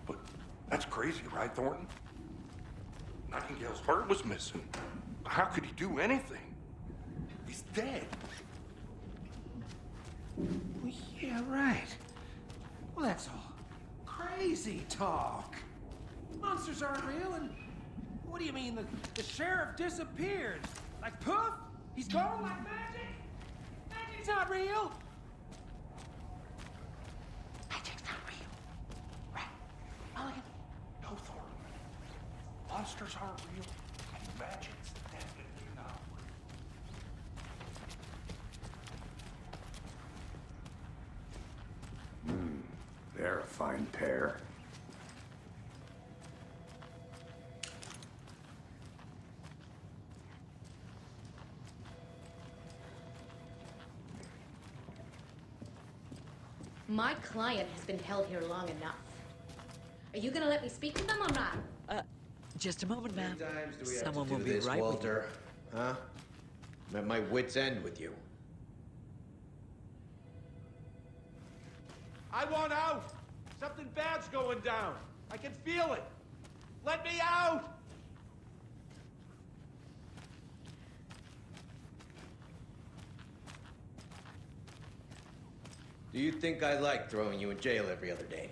But that's crazy, right, Thornton? Nightingale's heart was missing. How could he do anything? He's dead. Well, yeah, right. Well, that's all crazy talk. Monsters aren't real, and what do you mean the sheriff disappeared? Like poof? He's gone like magic? Magic's not real. Magic's not real. Right? Mulligan? No, Thornton. Monsters aren't real, and magic's definitely not real. They're a fine pair. My client has been held here long enough. Are you gonna let me speak with them or not? Just a moment, ma'am. How many times do we Someone have will to do be this, right with you. Walter? Huh? I'm at my wit's end with you. I want out! Something bad's going down. I can feel it. Let me out! Do you think I like throwing you in jail every other day?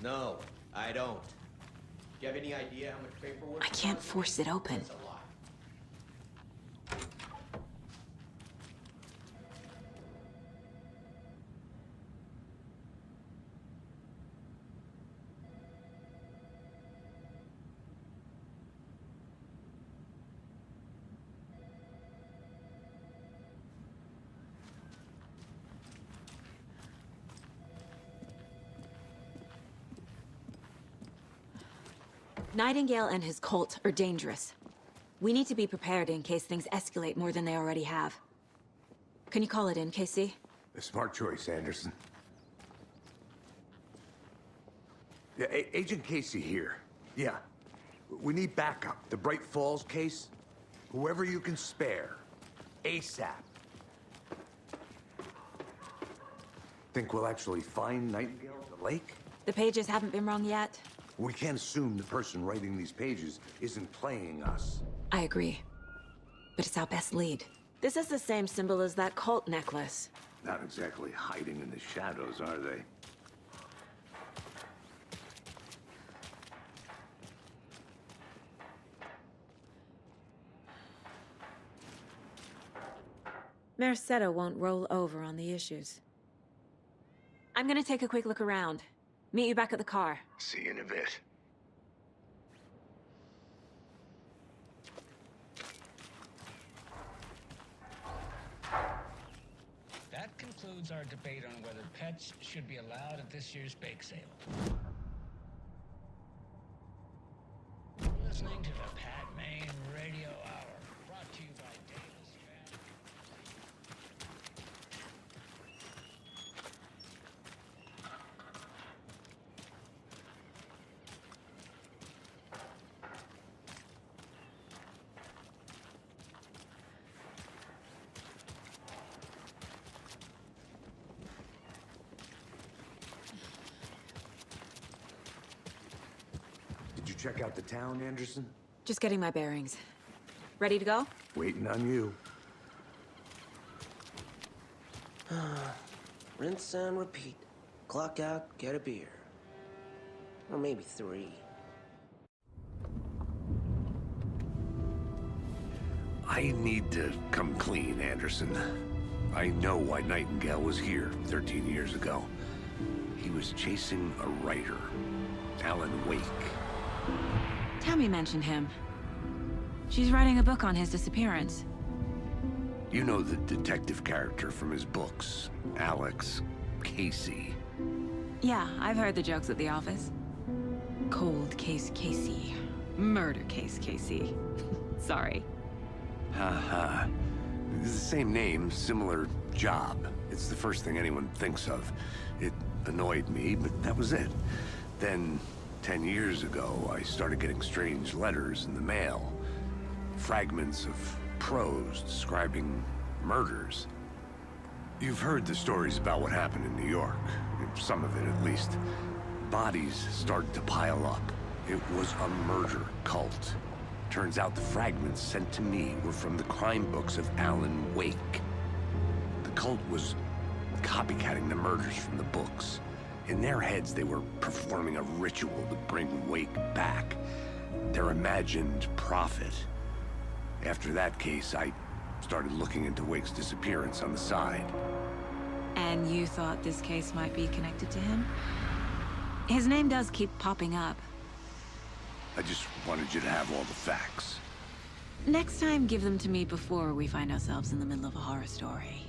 No, I don't. Do you have any idea how much paperwork? I can't force it open. That's a lot. Nightingale and his cult are dangerous. We need to be prepared in case things escalate more than they already have. Can you call it in, Casey? A smart choice, Anderson. Yeah, Agent Casey here. Yeah. We need backup. The Bright Falls case. Whoever you can spare. ASAP. Think we'll actually find Nightingale at the lake? The pages haven't been wrong yet. We can't assume the person writing these pages isn't playing us. I agree. But it's our best lead. This is the same symbol as that cult necklace. Not exactly hiding in the shadows, are they? Mercado won't roll over on the issues. I'm gonna take a quick look around. Meet you back at the car. See you in a bit. That concludes our debate on whether pets should be allowed at this year's bake sale. You're listening to the Pat Maine Radio Hour, brought to you by Davis Family. Did you check out the town, Anderson? Just getting my bearings. Ready to go? Waiting on you. Rinse and repeat. Clock out, get a beer. Or maybe 3. I need to come clean, Anderson. I know why Nightingale was here 13 years ago. He was chasing a writer, Alan Wake. Tammy mentioned him. She's writing a book on his disappearance. You know the detective character from his books, Alex Casey. Yeah, I've heard the jokes at the office. Cold case Casey. Murder case Casey. Sorry. Haha. It's the same name, similar job. It's the first thing anyone thinks of. It annoyed me, but that was it. Then, 10 years ago, I started getting strange letters in the mail. Fragments of prose describing murders. You've heard the stories about what happened in New York. Some of it, at least. Bodies started to pile up. It was a murder cult. Turns out the fragments sent to me were from the crime books of Alan Wake. The cult was copycatting the murders from the books. In their heads, they were performing a ritual to bring Wake back. Their imagined prophet. After that case, I started looking into Wake's disappearance on the side. And you thought this case might be connected to him? His name does keep popping up. I just wanted you to have all the facts. Next time, give them to me before we find ourselves in the middle of a horror story.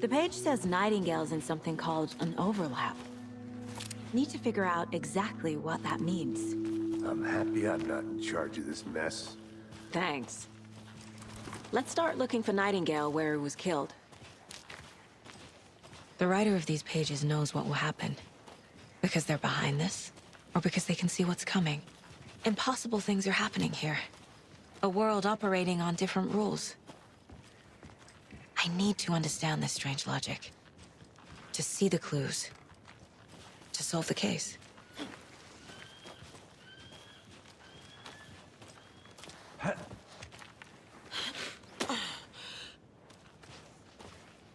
The page says Nightingale's in something called an overlap. Need to figure out exactly what that means. I'm happy I'm not in charge of this mess. Thanks. Let's start looking for Nightingale where he was killed. The writer of these pages knows what will happen. Because they're behind this, or because they can see what's coming. Impossible things are happening here. A world operating on different rules. I need to understand this strange logic. To see the clues. To solve the case.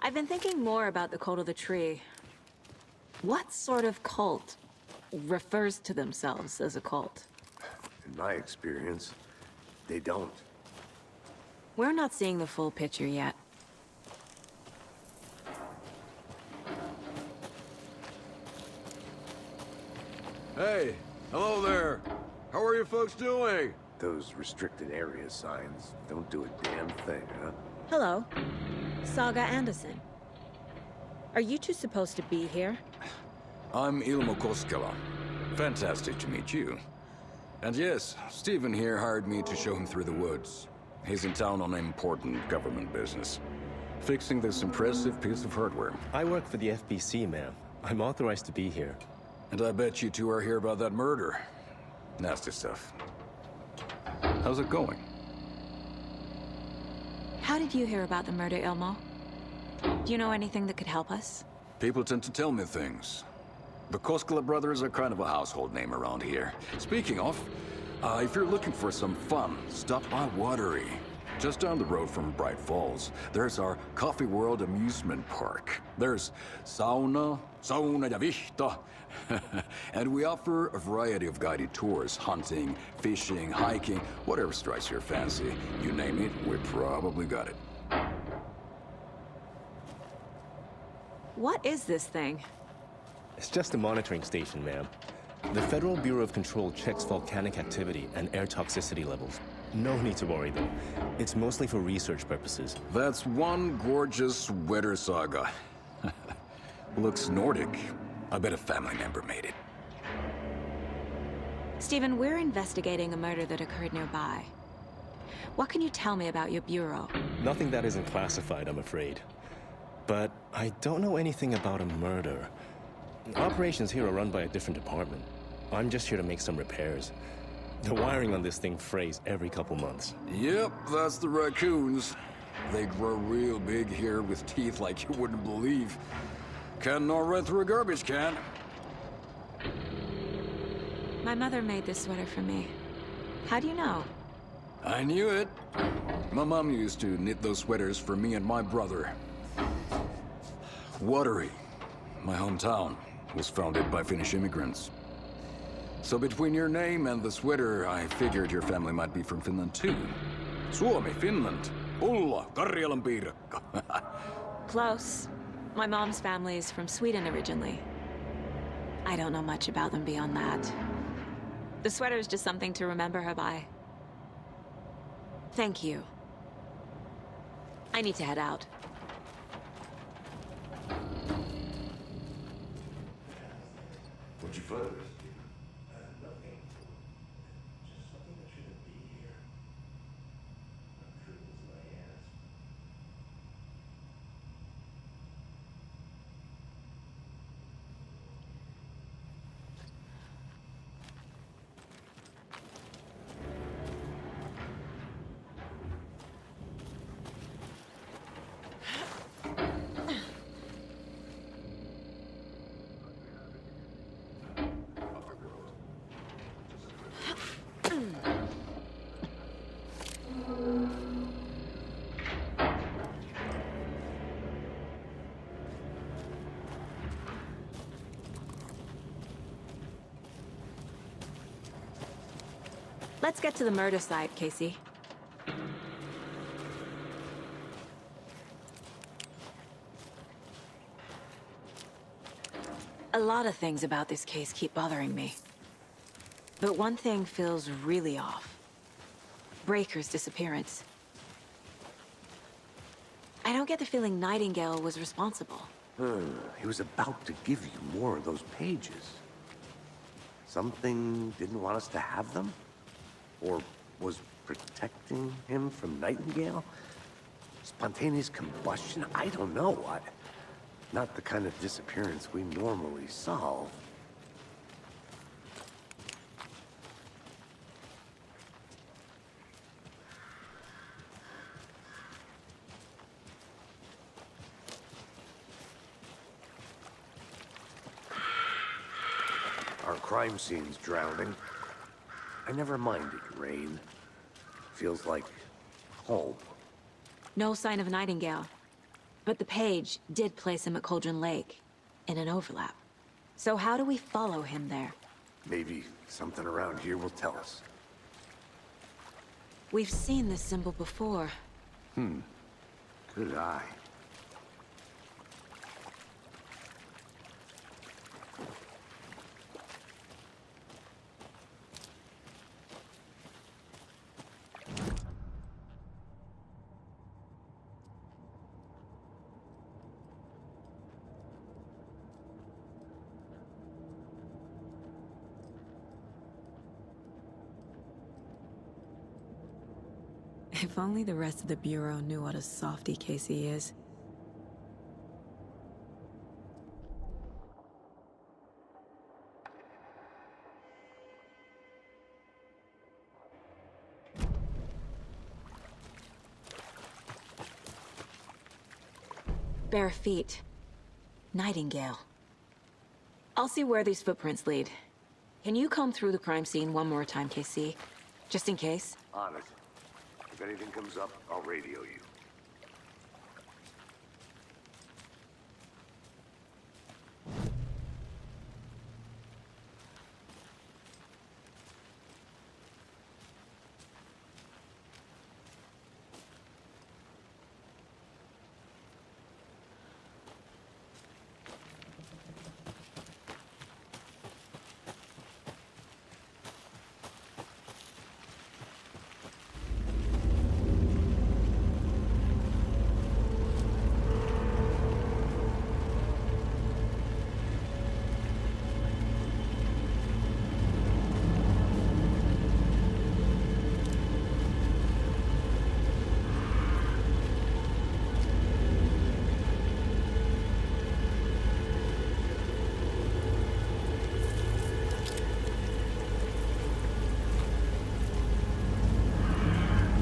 I've been thinking more about the cult of the tree. What sort of cult refers to themselves as a cult? In my experience, they don't. We're not seeing the full picture yet. Hey, hello there. How are you folks doing? Those restricted area signs don't do a damn thing, huh? Hello. Saga Anderson. Are you two supposed to be here? I'm Ilmo Koskela. Fantastic to meet you. And yes, Stephen here hired me to show him through the woods. He's in town on important government business. Fixing this impressive piece of hardware. I work for the FBC, ma'am. I'm authorized to be here. And I bet you two are here about that murder. Nasty stuff. How's it going? How did you hear about the murder, Ilmo? Do you know anything that could help us? People tend to tell me things. The Koskela brothers are kind of a household name around here. Speaking of, if you're looking for some fun, stop by Watery. Just down the road from Bright Falls, there's our Coffee World amusement park. There's sauna ja vihta. And we offer a variety of guided tours, hunting, fishing, hiking, whatever strikes your fancy. You name it, we probably got it. What is this thing? It's just a monitoring station, ma'am. The Federal Bureau of Control checks volcanic activity and air toxicity levels. No need to worry, though. It's mostly for research purposes. That's one gorgeous weather saga. Looks Nordic. I bet a family member made it. Stephen, we're investigating a murder that occurred nearby. What can you tell me about your bureau? Nothing that isn't classified, I'm afraid. But I don't know anything about a murder. Operations here are run by a different department. I'm just here to make some repairs. The wiring on this thing frays every couple months. Yep, that's the raccoons. They grow real big here with teeth like you wouldn't believe. Can nor run through a garbage can. My mother made this sweater for me. How do you know? I knew it. My mom used to knit those sweaters for me and my brother. Watery, my hometown, was founded by Finnish immigrants. So between your name and the sweater, I figured your family might be from Finland too. Suomi, Finland. Ulla, Karjalan piirakka. Close. My mom's family is from Sweden originally. I don't know much about them beyond that. The sweater is just something to remember her by. Thank you. I need to head out. What'd you find? Let's get to the murder site, Casey. A lot of things about this case keep bothering me. But one thing feels really off. Breaker's disappearance. I don't get the feeling Nightingale was responsible. He was about to give you more of those pages. Something didn't want us to have them? Or was protecting him from Nightingale? Spontaneous combustion? I don't know. Not the kind of disappearance we normally solve. Our crime scene's drowning. I never minded rain. Feels like home. No sign of Nightingale. But the page did place him at Cauldron Lake, in an overlap. So how do we follow him there? Maybe something around here will tell us. We've seen this symbol before. Good eye. If only the rest of the Bureau knew what a softy Casey is. Bare feet. Nightingale. I'll see where these footprints lead. Can you comb through the crime scene one more time, Casey? Just in case? On it. If anything comes up, I'll radio you.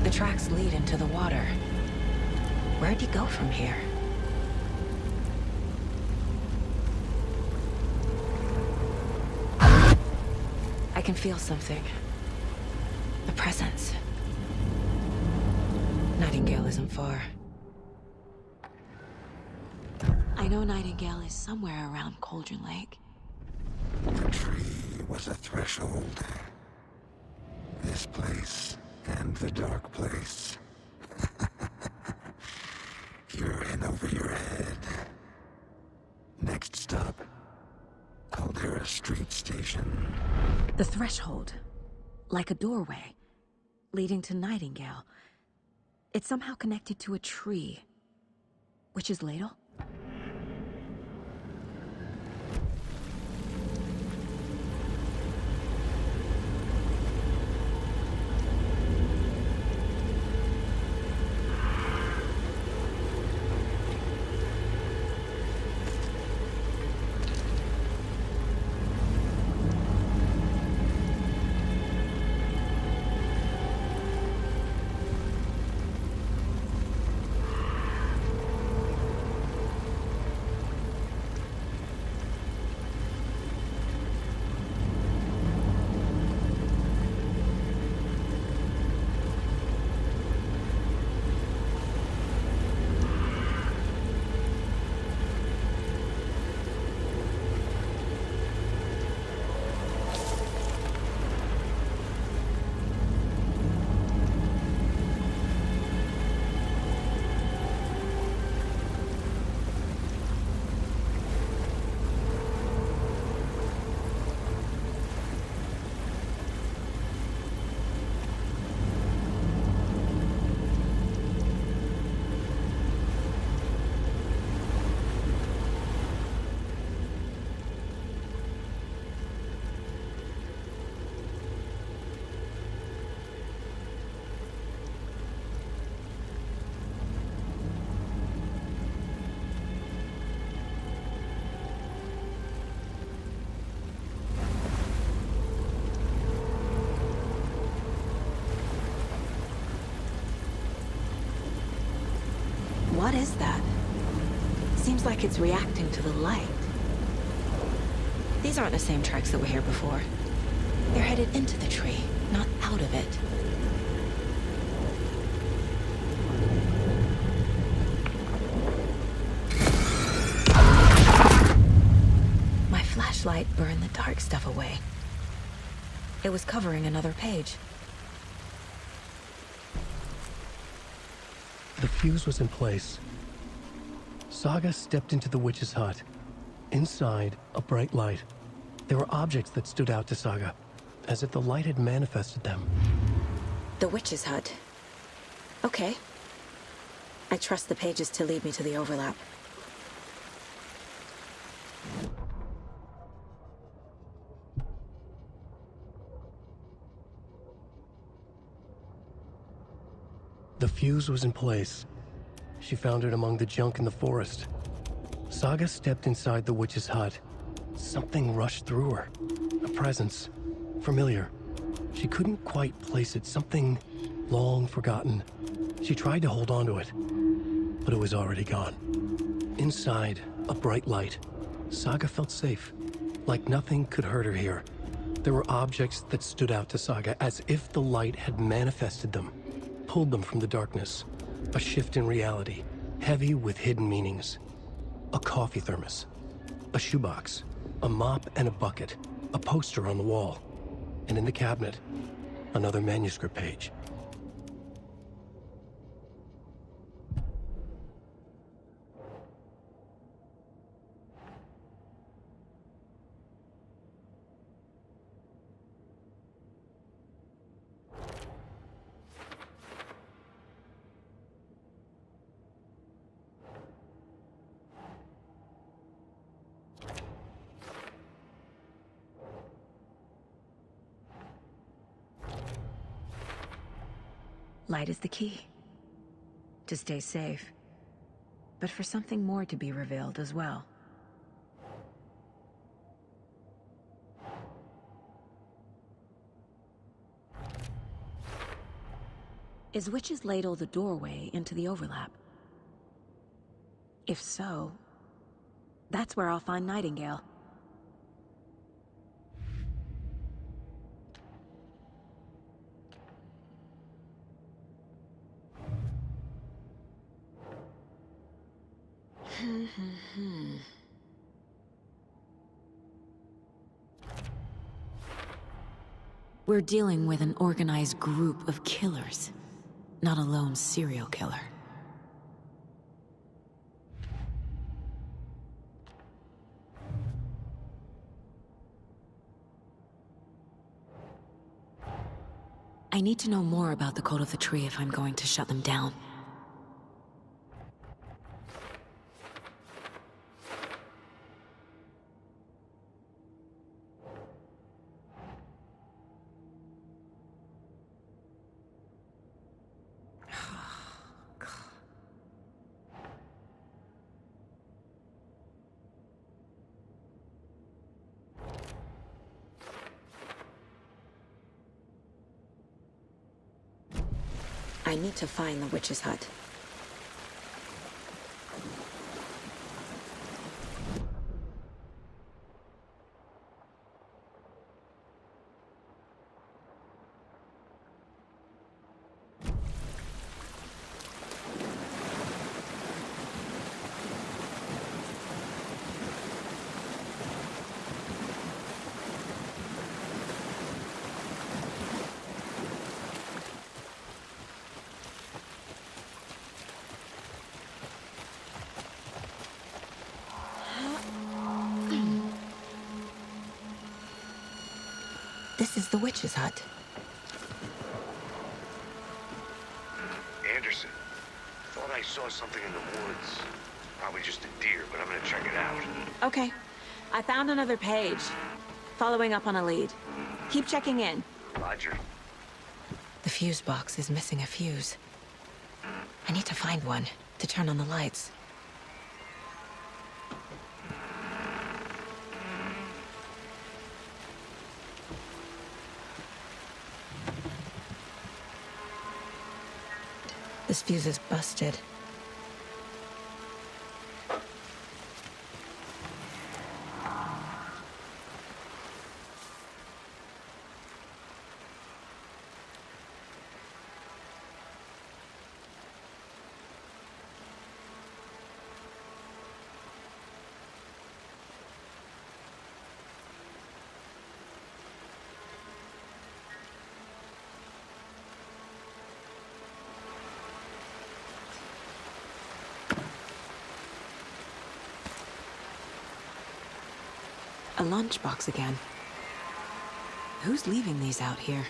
The tracks lead into the water. Where'd you go from here? I can feel something. A presence. Nightingale isn't far. I know Nightingale is somewhere around Cauldron Lake. The tree was a threshold. This place and the dark place. You're in over your head. Next stop, Caldera Street Station. The threshold. Like a doorway. Leading to Nightingale. It's somehow connected to a tree. Witch's Ladle? What is that? Seems like it's reacting to the light. These aren't the same tracks that were here before. They're headed into the tree, not out of it. My flashlight burned the dark stuff away. It was covering another page. The fuse was in place. Saga stepped into the witch's hut. Inside, a bright light. There were objects that stood out to Saga, as if the light had manifested them. The witch's hut. Okay. I trust the pages to lead me to the overlap. The fuse was in place. She found it among the junk in the forest. Saga stepped inside the witch's hut. Something rushed through her. A presence. Familiar. She couldn't quite place it. Something long forgotten. She tried to hold on to it, but it was already gone. Inside, a bright light. Saga felt safe. Like nothing could hurt her here. There were objects that stood out to Saga, as if the light had manifested them. pulled them from the darkness. A shift in reality, heavy with hidden meanings. A coffee thermos, a shoebox, a mop and a bucket, a poster on the wall, and in the cabinet, another manuscript page. Light is the key. To stay safe. But for something more to be revealed as well. Is Witch's Ladle the doorway into the overlap? If so, that's where I'll find Nightingale. We're dealing with an organized group of killers, not a lone serial killer. I need to know more about the Code of the Tree if I'm going to shut them down. I need to find the witch's hut. This is the witch's hut. Anderson, thought I saw something in the woods. Probably just a deer, but I'm gonna check it out. Okay. I found another page. Following up on a lead. Keep checking in. Roger. The fuse box is missing a fuse. I need to find one to turn on the lights. This fuse is busted. A lunchbox again. Who's leaving these out here?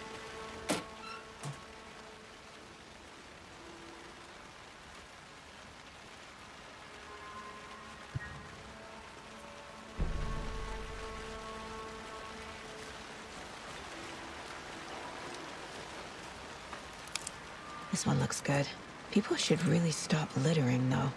This one looks good. People should really stop littering, though.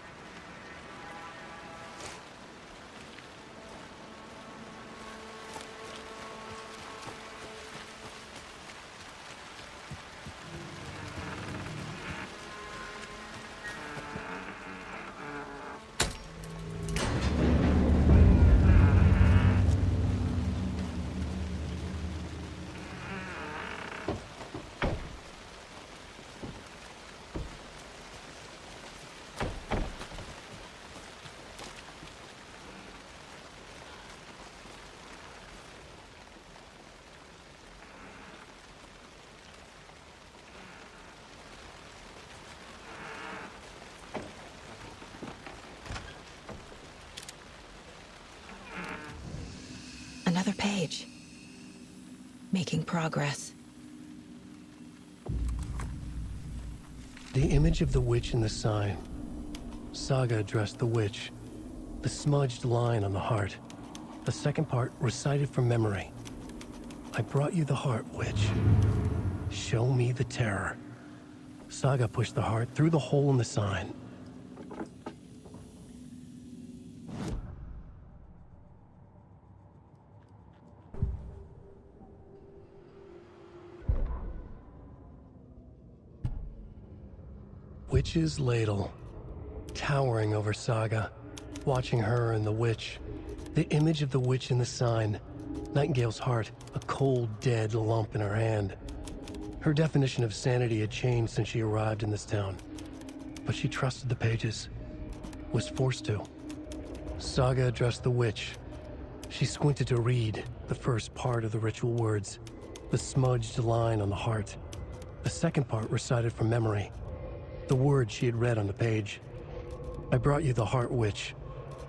Another page. Making progress. The image of the witch in the sign. Saga addressed the witch. The smudged line on the heart. The second part recited from memory. I brought you the heart, witch. Show me the terror. Saga pushed the heart through the hole in the sign. Witch's ladle, towering over Saga, watching her and the witch. The image of the witch in the sign. Nightingale's heart, a cold, dead lump in her hand. Her definition of sanity had changed since she arrived in this town. But she trusted the pages. Was forced to. Saga addressed the witch. She squinted to read the first part of the ritual words. The smudged line on the heart. The second part recited from memory. The words she had read on the page. I brought you the heart, witch.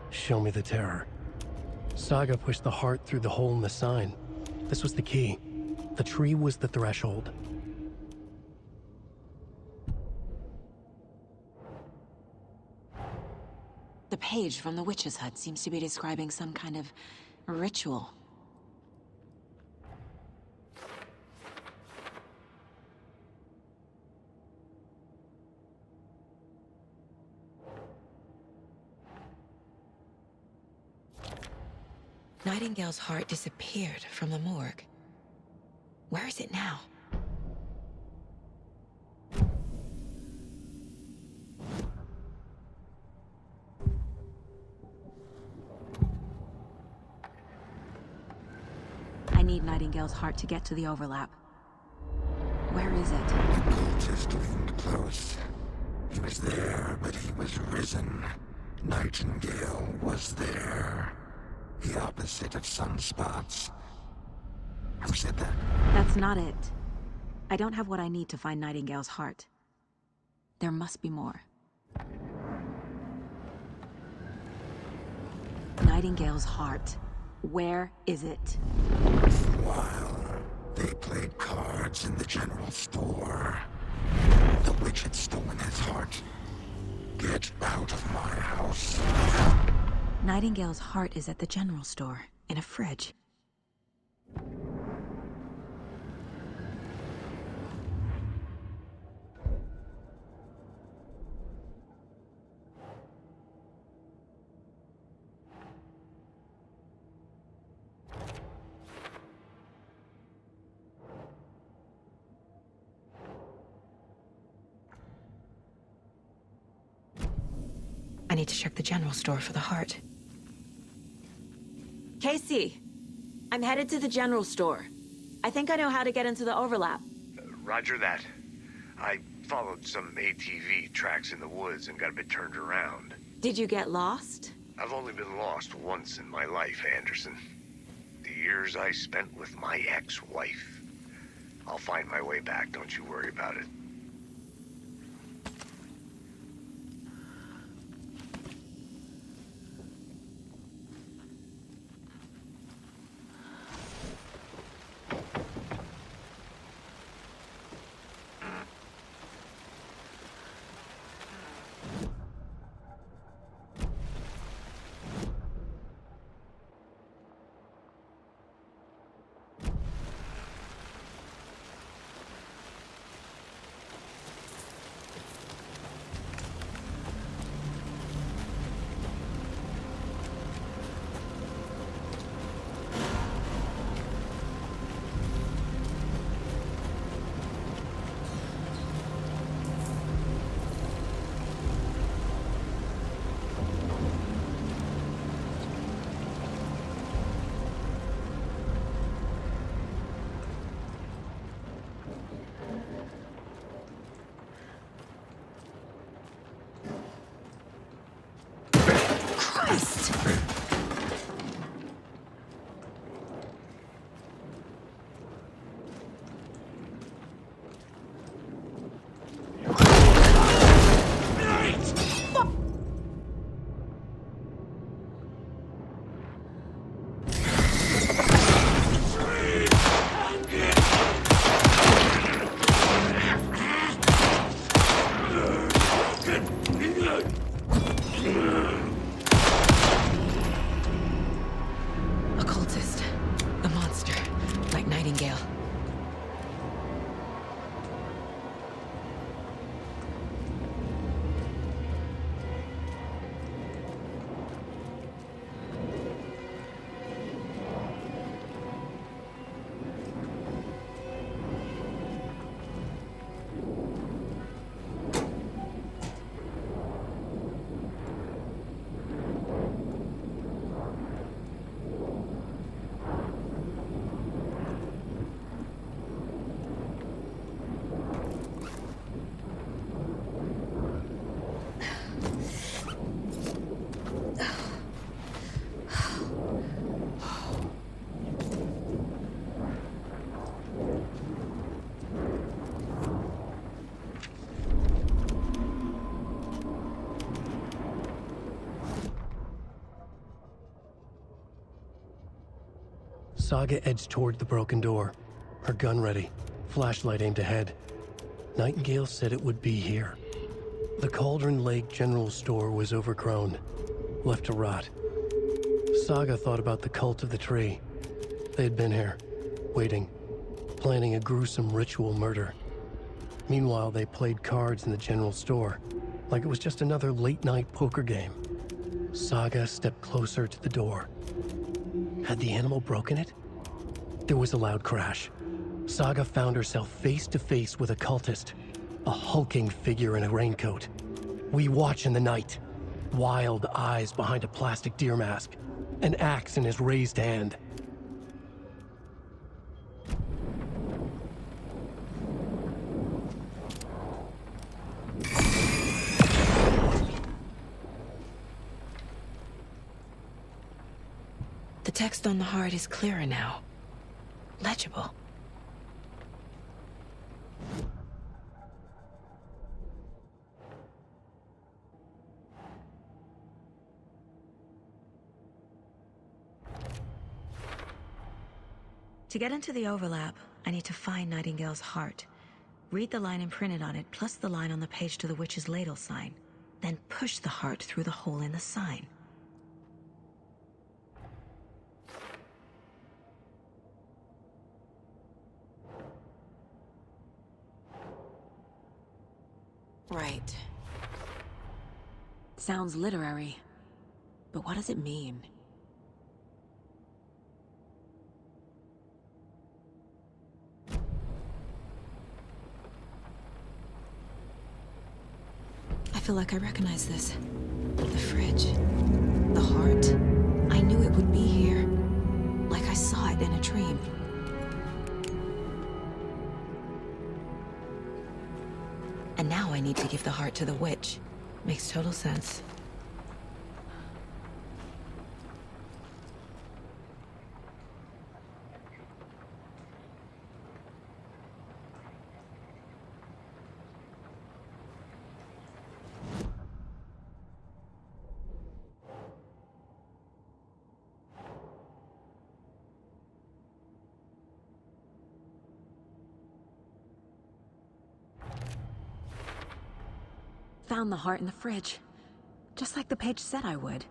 Show me the terror. Saga pushed the heart through the hole in the sign. This was the key. The tree was the threshold. The page from the witch's hut seems to be describing some kind of ritual. Nightingale's heart disappeared from the morgue. Where is it now? I need Nightingale's heart to get to the overlap. Where is it? The cultist leaned close. He was there, but he was risen. Nightingale was there. The opposite of sunspots. Who said that? That's not it. I don't have what I need to find Nightingale's heart. There must be more. Nightingale's heart. Where is it? While they played cards in the general store, the witch had stolen his heart. Get out of my house. Nightingale's heart is at the general store, in a fridge. I need to check the general store for the heart. Casey, I'm headed to the general store. I think I know how to get into the overlap. Roger that. I followed some ATV tracks in the woods and got a bit turned around. Did you get lost? I've only been lost once in my life, Anderson. The years I spent with my ex-wife. I'll find my way back, don't you worry about it. Saga edged toward the broken door, her gun ready, flashlight aimed ahead. Nightingale said it would be here. The Cauldron Lake General Store was overgrown, left to rot. Saga thought about the cult of the tree. They had been here, waiting, planning a gruesome ritual murder. Meanwhile, they played cards in the general store, like it was just another late-night poker game. Saga stepped closer to the door. Had the animal broken it? There was a loud crash. Saga found herself face to face with a cultist, a hulking figure in a raincoat. We watch in the night. Wild eyes behind a plastic deer mask, an axe in his raised hand. The text on the heart is clearer now. Legible. To get into the overlap, I need to find Nightingale's heart. Read the line imprinted on it, plus the line on the page to the witch's ladle sign. Then push the heart through the hole in the sign. Right. Sounds literary. But what does it mean? I feel like I recognize this. The fridge. The heart. I knew it would be here. Like I saw it in a dream. And now I need to give the heart to the witch. Makes total sense. Found the heart in the fridge. Just like the page said I would.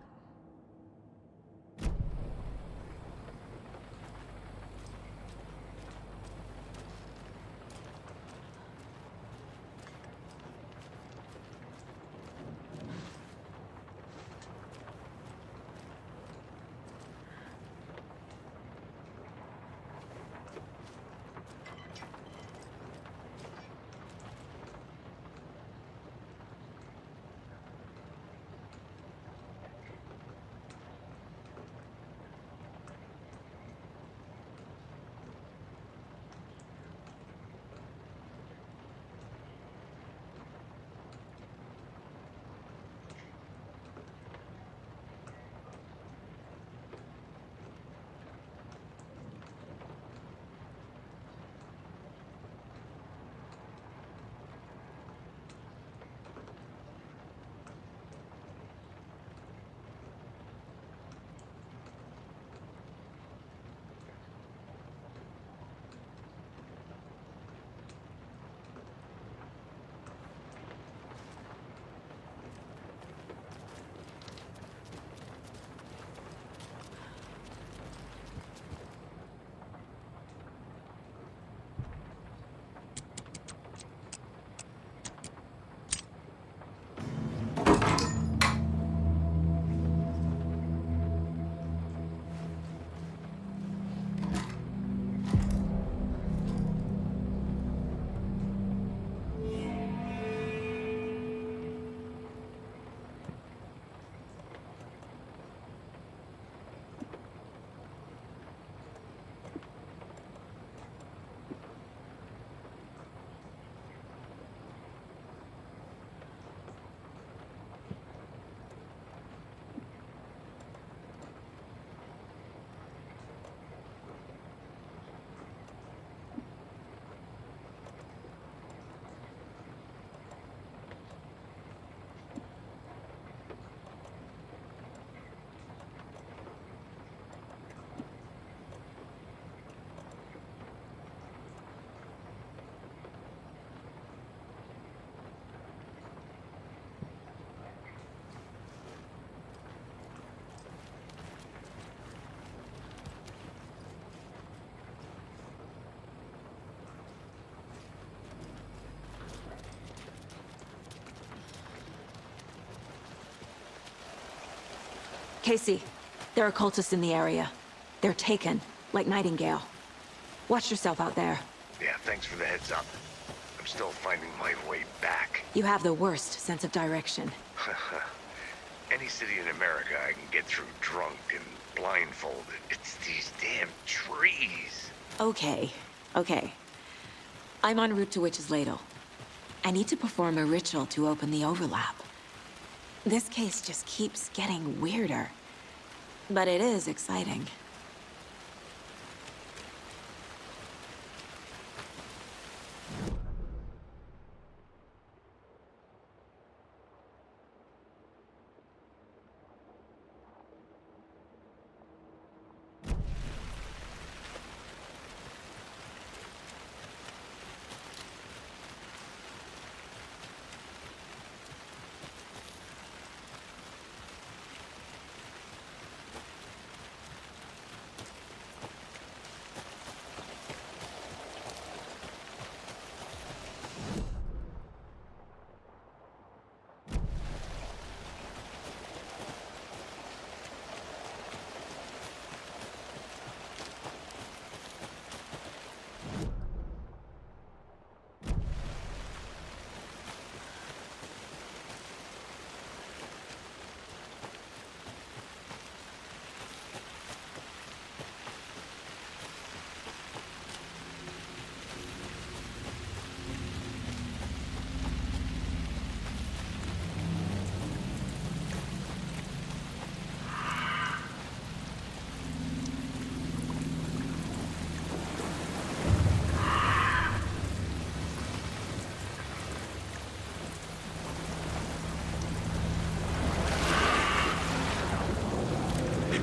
Casey, there are cultists in the area. They're taken, like Nightingale. Watch yourself out there. Yeah, thanks for the heads up. I'm still finding my way back. You have the worst sense of direction. Any city in America I can get through drunk and blindfolded. It's these damn trees. Okay. I'm en route to Witch's Ladle. I need to perform a ritual to open the overlap. This case just keeps getting weirder. But it is exciting.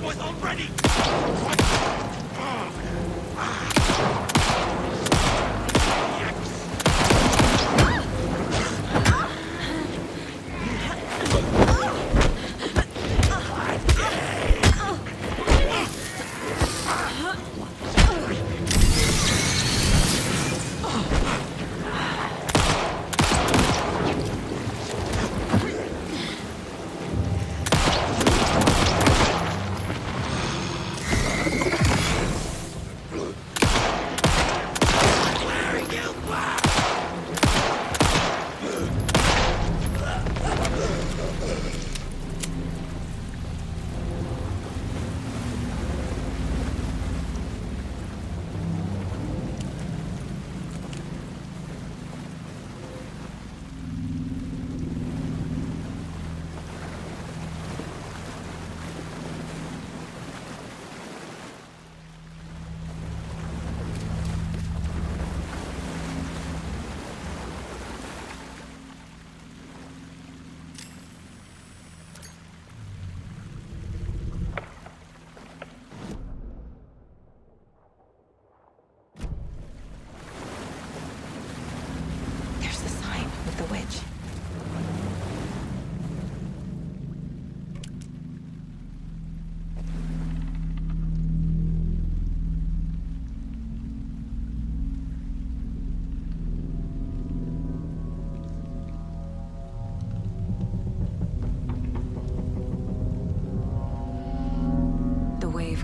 Was already!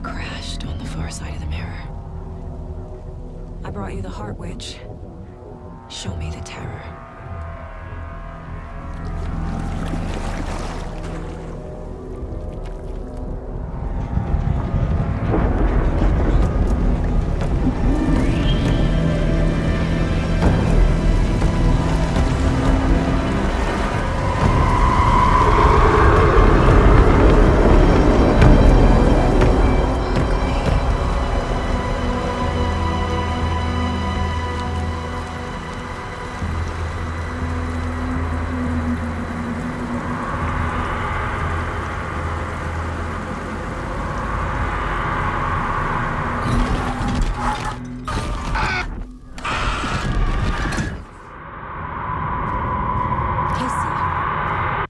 Crashed on the far side of the mirror. I brought you the Heart Witch. Show me the terror.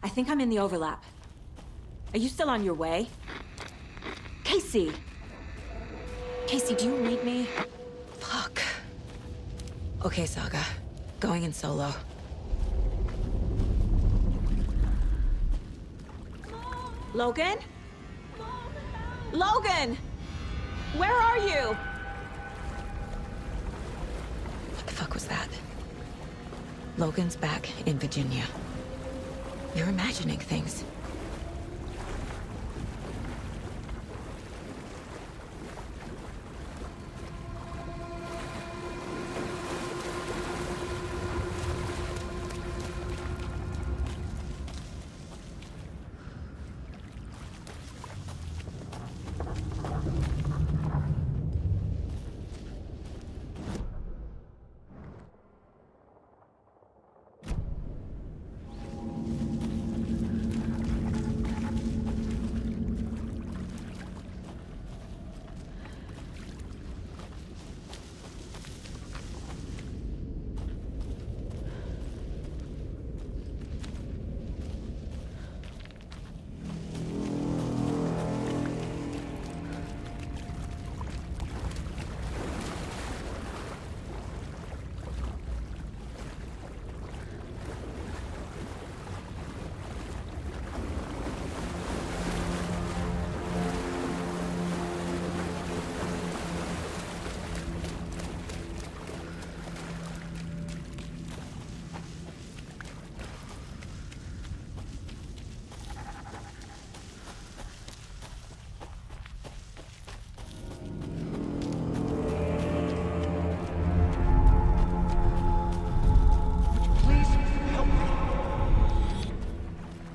I think I'm in the overlap. Are you still on your way? Casey! Casey, do you read me? Fuck. Okay, Saga. Going in solo. Logan? Logan! Where are you? What the fuck was that? Logan's back in Virginia. You're imagining things.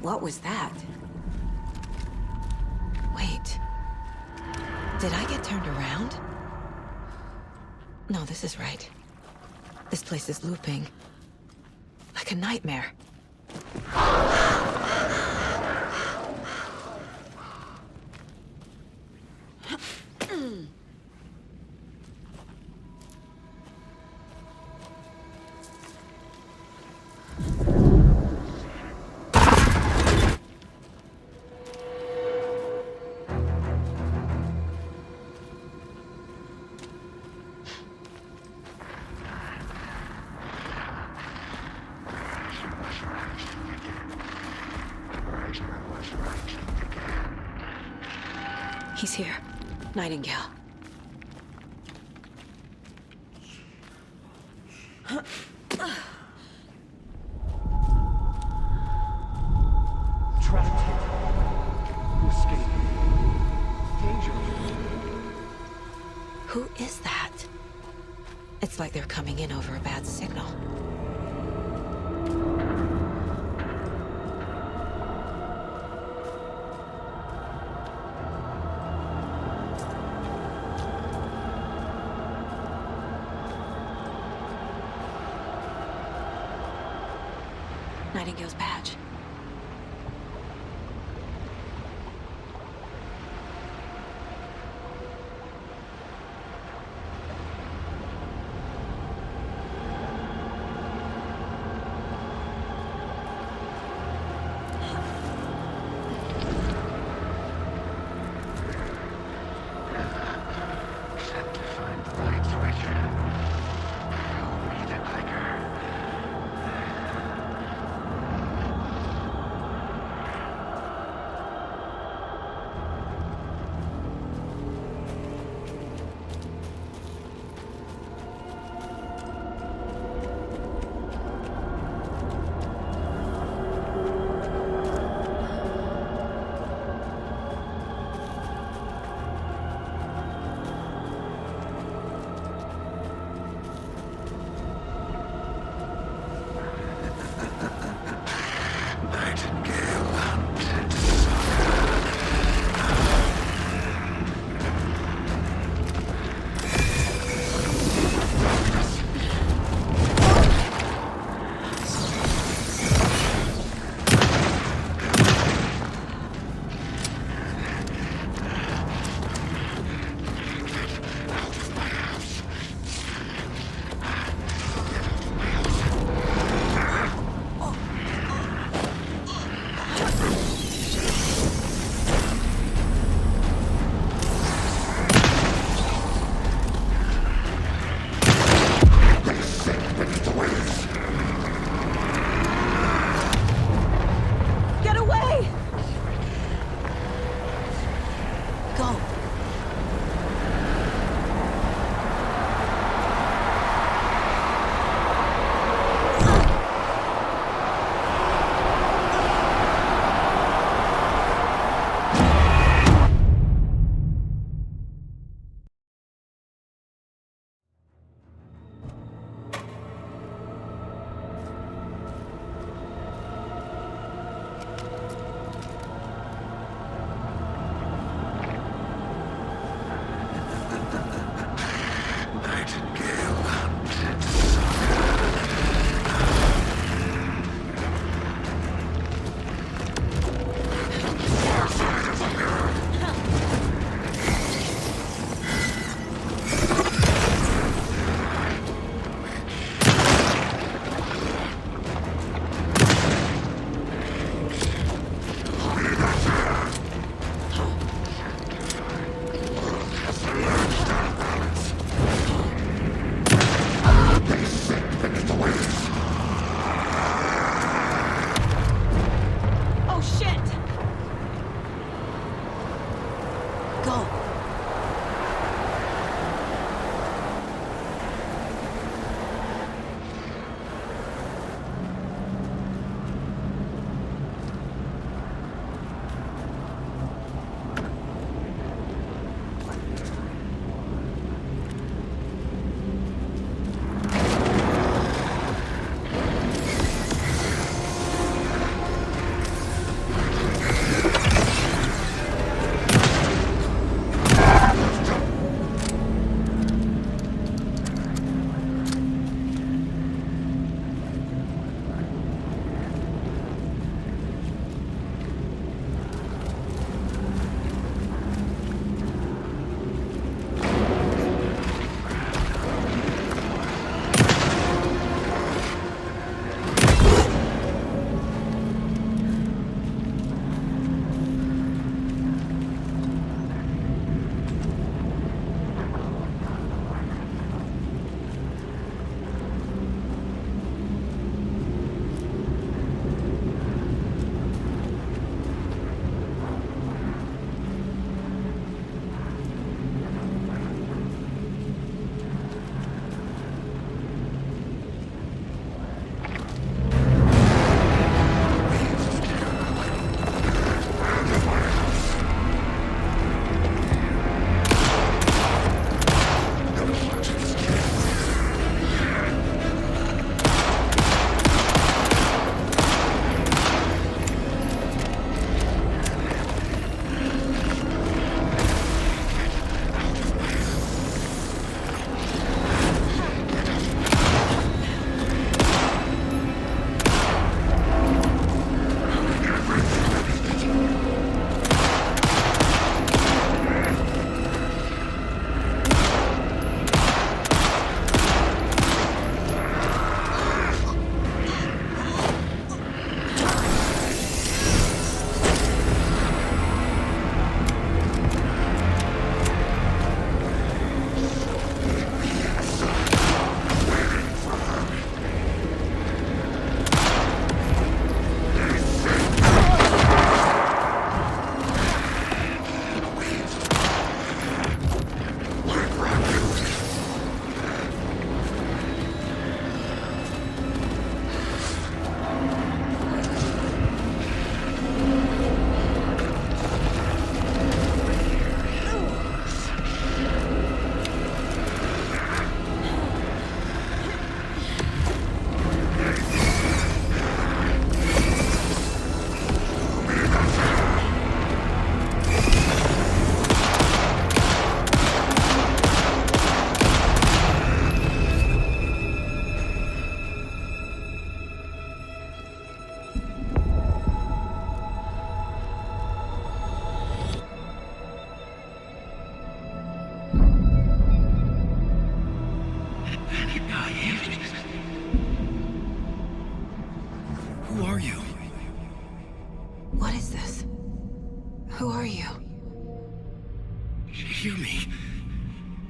What was that? Wait. Did I get turned around? No, this is right. This place is looping. Like a nightmare. He's here. Nightingale. Trapped here. To escape. Danger. Who is that? It's like they're coming in over a bad signal. Nightingale's badge.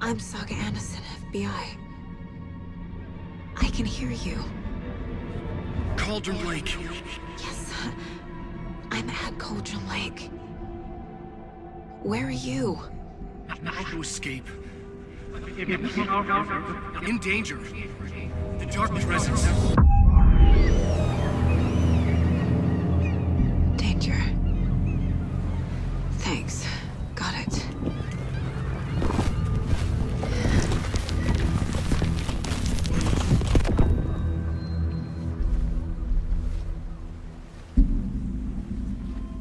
I'm Saga Anderson, FBI. I can hear you. Cauldron Lake. Yes, I'm at Cauldron Lake. Where are you? How to escape. In danger. The Dark Presence. Danger. Thanks. Got it.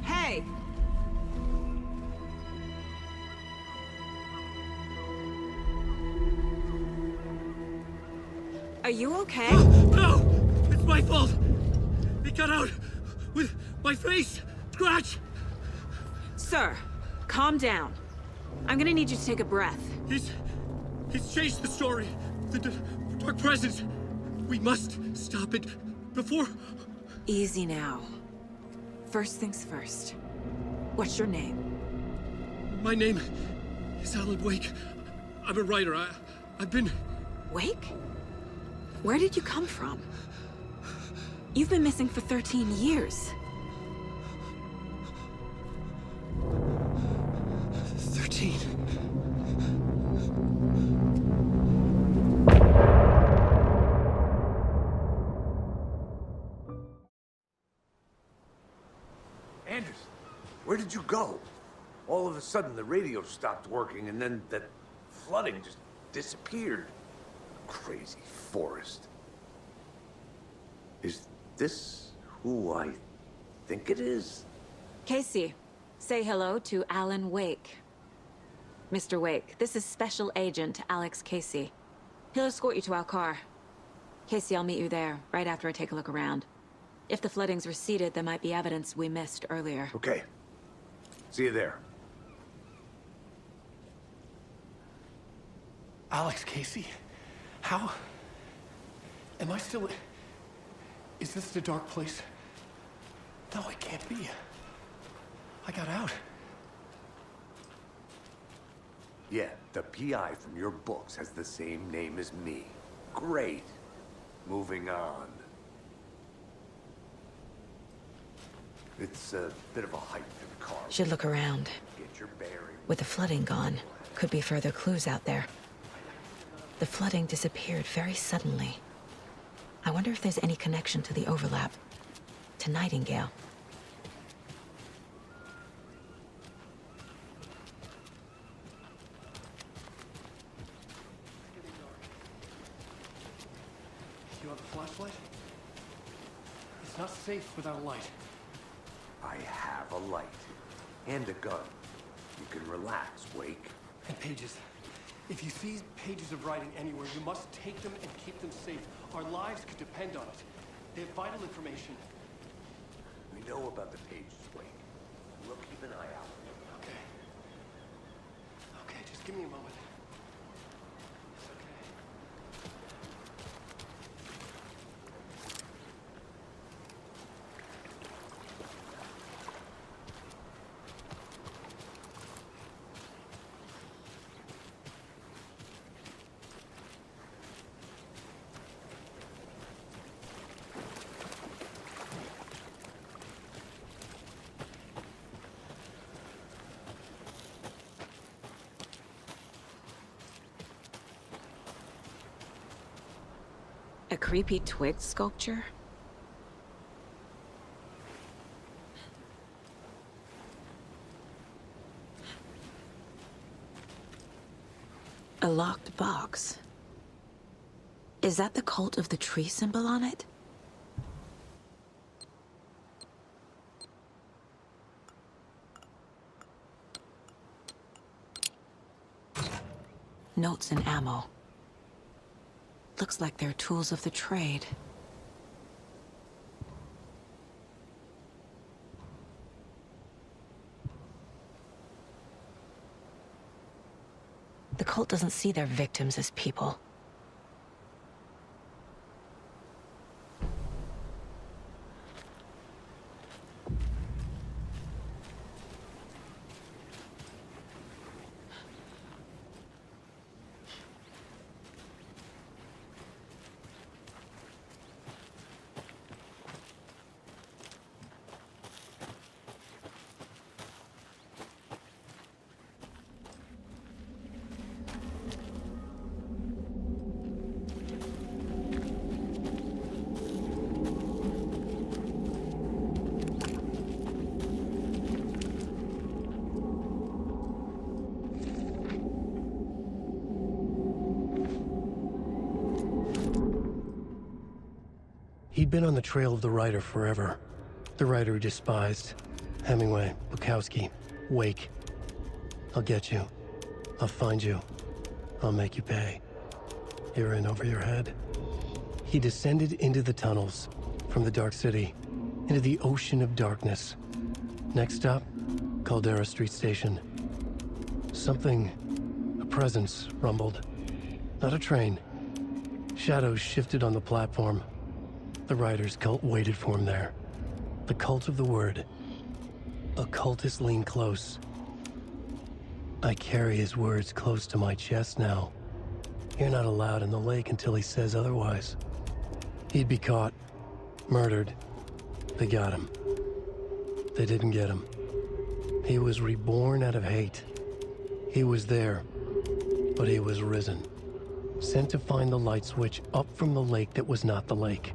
Hey! Are you okay? No! It's my fault! It got out with my face! Scratch! Sir, calm down. I'm gonna need you to take a breath. He's changed the story. The Dark Presence. We must stop it before... Easy now. First things first. What's your name? My name is Alan Wake. I'm a writer. I've been... Wake? Where did you come from? You've been missing for 13 years. 13. Anderson, where did you go? All of a sudden, the radio stopped working, and then that flooding just disappeared. Crazy forest. Is this who I think it is? Casey, say hello to Alan Wake. Mr. Wake, this is Special Agent Alex Casey. He'll escort you to our car. Casey, I'll meet you there, right after I take a look around. If the flooding's receded, there might be evidence we missed earlier. Okay. See you there. Alex Casey? How? Am I still... Is this the dark place? No, it can't be. I got out. Yeah, the PI from your books has the same name as me. Great. Moving on. It's a bit of a hike to the car. Should look around. Get your bearings. With the flooding gone, could be further clues out there. The flooding disappeared very suddenly. I wonder if there's any connection to the overlap. To Nightingale. You have a flashlight? It's not safe without a light. I have a light. And a gun. You can relax, Wake. And pages. If you see pages of writing anywhere, you must take them and keep them safe. Our lives could depend on it. They have vital information. We know about the pages, Wake. We'll keep an eye out. Okay. Okay, just give me a moment. It's okay. A creepy twig sculpture? A locked box. Is that the cult of the tree symbol on it? Notes and ammo. Looks like they're tools of the trade. The cult doesn't see their victims as people. He'd been on the trail of the writer forever. The writer he despised. Hemingway, Bukowski, Wake. I'll get you. I'll find you. I'll make you pay. You're in over your head. He descended into the tunnels, from the Dark City, into the ocean of darkness. Next stop, Caldera Street Station. Something, a presence, rumbled. Not a train. Shadows shifted on the platform. The writer's cult waited for him there. The cult of the word. Occultists lean close. I carry his words close to my chest now. You're not allowed in the lake until he says otherwise. He'd be caught, murdered. They got him. They didn't get him. He was reborn out of hate. He was there, but he was risen. Sent to find the light switch up from the lake that was not the lake.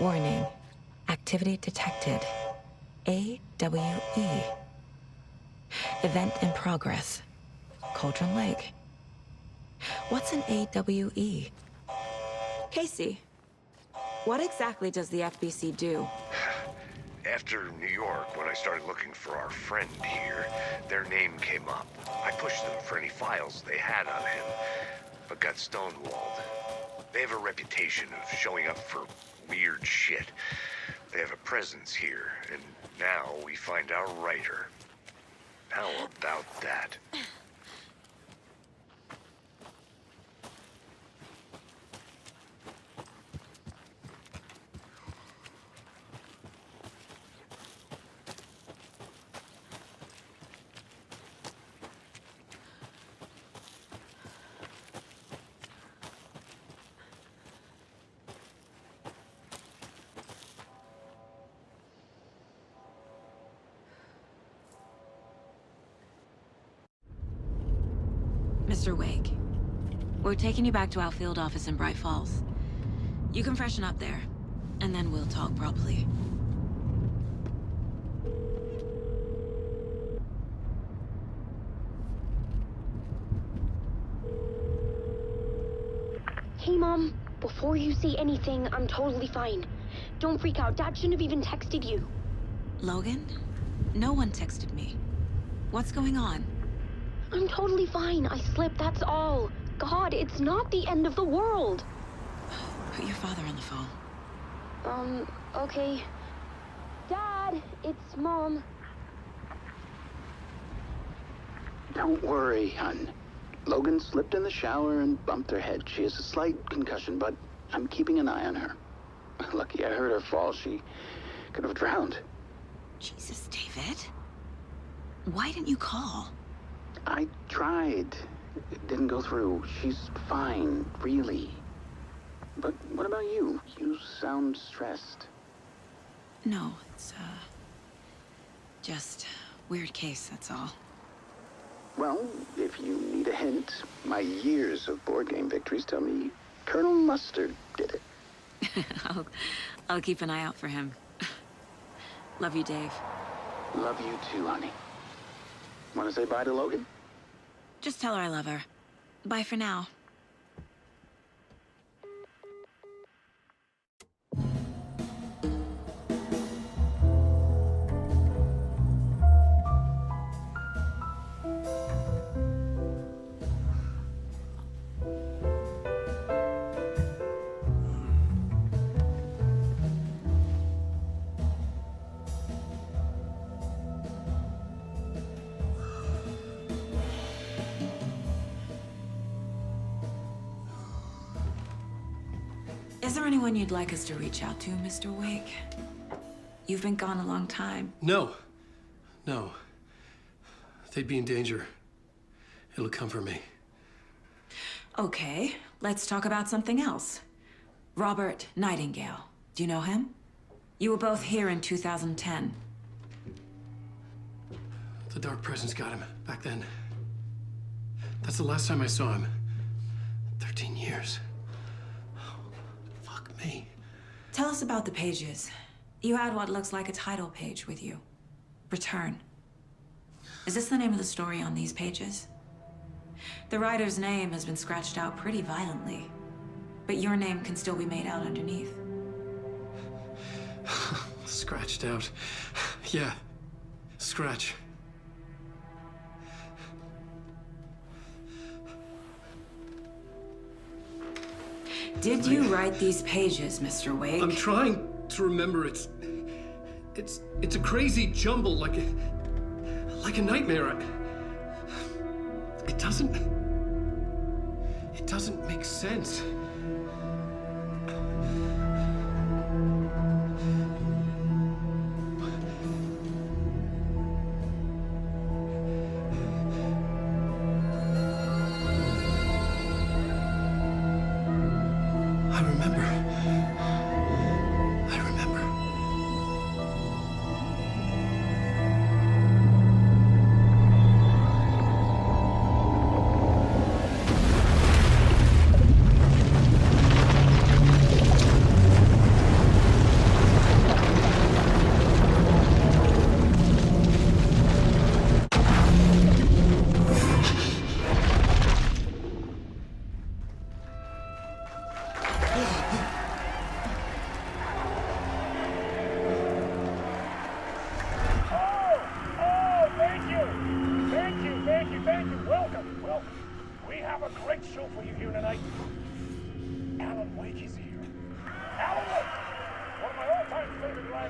Warning. Activity detected. AWE. Event in progress. Cauldron Lake. What's an AWE? Casey, what exactly does the FBC do? After New York, when I started looking for our friend here, their name came up. I pushed them for any files they had on him, but got stonewalled. They have a reputation of showing up for weird shit. They have a presence here, and now we find our writer. How about that? Mr. Wake, we're taking you back to our field office in Bright Falls. You can freshen up there, and then we'll talk properly. Hey, Mom. Before you say anything, I'm totally fine. Don't freak out. Dad shouldn't have even texted you. Logan? No one texted me. What's going on? I'm totally fine. I slipped, that's all. God, it's not the end of the world. Put your father on the phone. Okay. Dad, it's Mom. Don't worry, hon. Logan slipped in the shower and bumped her head. She has a slight concussion, but I'm keeping an eye on her. Lucky I heard her fall. She could have drowned. Jesus, David. Why didn't you call? I tried. It didn't go through. She's fine, really. But what about you? You sound stressed. No, it's, just weird case, that's all. Well, if you need a hint, my years of board game victories tell me Colonel Mustard did it. I'll keep an eye out for him. Love you, Dave. Love you too, honey. Want to say bye to Logan? Just tell her I love her. Bye for now. Is there anyone you'd like us to reach out to, Mr. Wake? You've been gone a long time. No. No. They'd be in danger. It'll come for me. Okay, let's talk about something else. Robert Nightingale. Do you know him? You were both here in 2010. The Dark Presence got him back then. That's the last time I saw him. 13 years. Fuck me. Tell us about the pages. You had what looks like a title page with you. Return. Is this the name of the story on these pages? The writer's name has been scratched out pretty violently, but your name can still be made out underneath. Scratched out. Yeah. Scratch. Did you write these pages, Mr. Wake? I'm trying to remember. It's a crazy jumble, like a nightmare. It doesn't make sense.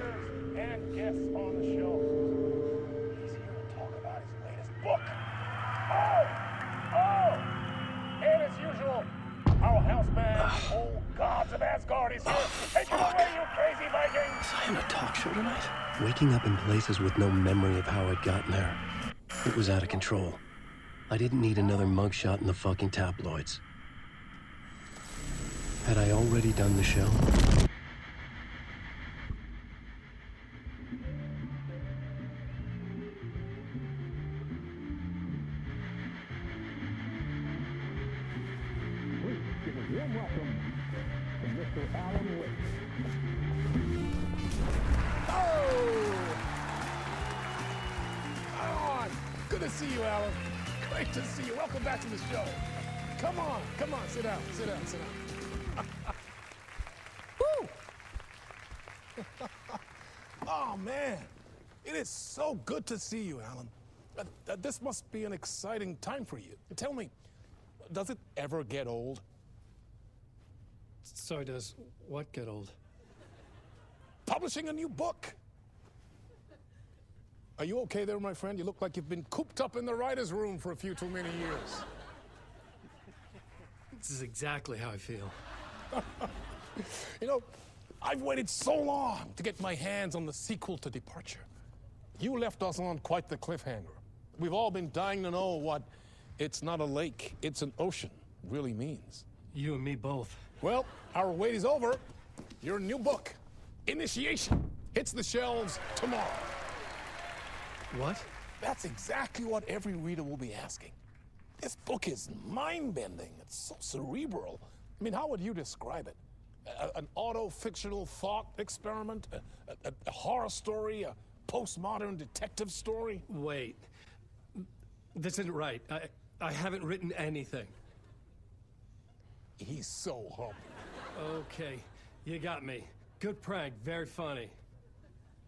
writers and guests on the show. He's here to talk about his latest book. And as usual, our house band, the old gods of Asgard, is here. Take it away, you crazy Vikings! Was I on a talk show tonight? Waking up in places with no memory of how I'd gotten there. It was out of control. I didn't need another mugshot in the fucking tabloids. Had I already done the show? Give a warm welcome to Mr. Alan Wake. Alan! Good to see you, Alan. Great to see you. Welcome back to the show. Come on, sit down. Woo! Oh, man. It is so good to see you, Alan. This must be an exciting time for you. Tell me, does it ever get old? Sorry, does what get old? Publishing a new book. Are you okay there, my friend? You look like you've been cooped up in the writer's room for a few too many years. This is exactly how I feel. You know, I've waited so long to get my hands on the sequel to Departure. You left us on quite the cliffhanger. We've all been dying to know what "it's not a lake, it's an ocean" really means. You and me both. Well, our wait is over. Your new book, Initiation, hits the shelves tomorrow. What? That's exactly what every reader will be asking. This book is mind-bending. It's so cerebral. I mean, how would you describe it? An auto-fictional thought experiment? A horror story? A postmodern detective story? Wait. This isn't right. I haven't written anything. He's so humble. Okay, you got me. Good prank, very funny.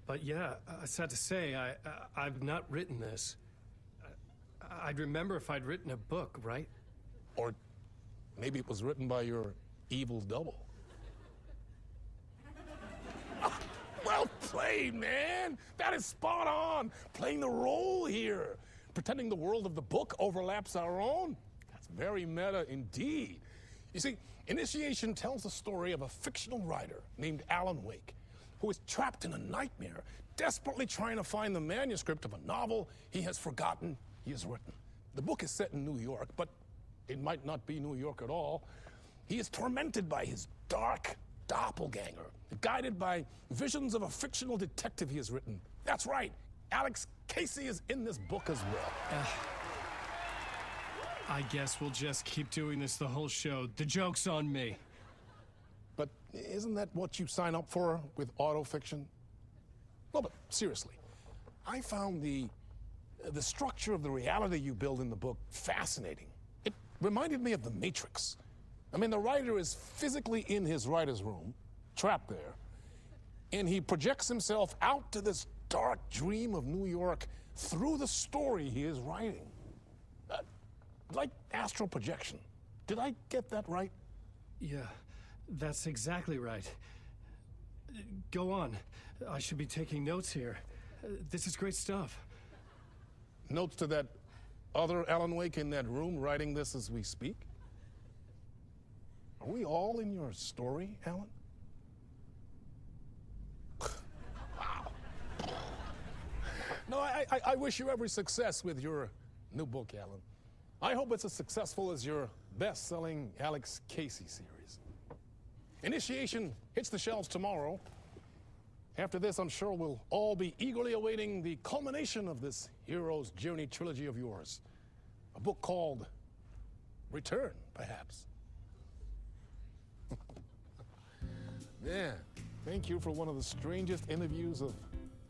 But yeah, sad to say, I've not written this. I'd remember if I'd written a book, right? Or maybe it was written by your evil double. Well played, man! That is spot on! Playing the role here. Pretending the world of the book overlaps our own. That's very meta indeed. You see, Initiation tells the story of a fictional writer named Alan Wake, who is trapped in a nightmare, desperately trying to find the manuscript of a novel he has forgotten he has written. The book is set in New York, but it might not be New York at all. He is tormented by his dark doppelganger, guided by visions of a fictional detective he has written. That's right, Alex Casey is in this book as well. I guess we'll just keep doing this the whole show. The joke's on me. But isn't that what you sign up for with autofiction? No, but seriously, I found the structure of the reality you build in the book fascinating. It reminded me of The Matrix. I mean, the writer is physically in his writer's room, trapped there, and he projects himself out to this dark dream of New York through the story he is writing. Like astral projection. Did I get that right? Yeah, that's exactly right. Go on. I should be taking notes here. This is great stuff. Notes to that other Alan Wake in that room writing this as we speak? Are we all in your story, Alan? Wow. No, I wish you every success with your new book, Alan. I hope it's as successful as your best-selling Alex Casey series. Initiation hits the shelves tomorrow. After this, I'm sure we'll all be eagerly awaiting the culmination of this hero's journey trilogy of yours. A book called Return, perhaps. Man, thank you for one of the strangest interviews of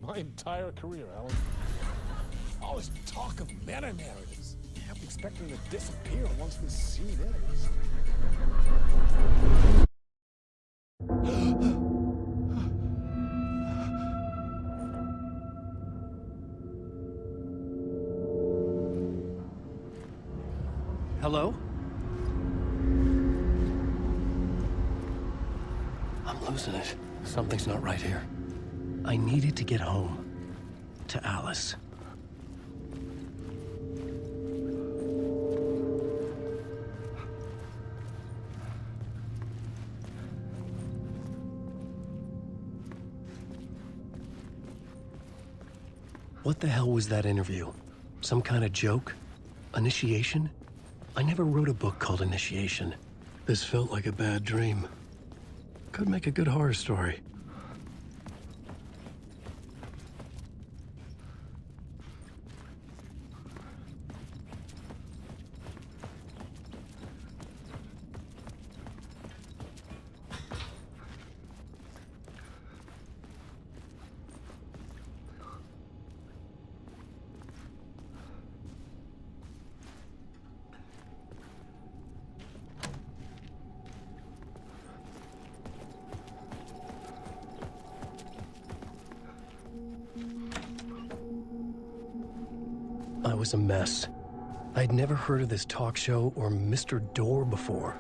my entire career, Alan. All this talk of meta-narratives. I'm expecting to disappear once this scene ends. Hello? I'm losing it. Something's not right here. I needed to get home. To Alice. What the hell was that interview? Some kind of joke? Initiation? I never wrote a book called Initiation. This felt like a bad dream. Could make a good horror story. I was a mess. I'd never heard of this talk show or Mr. Door before.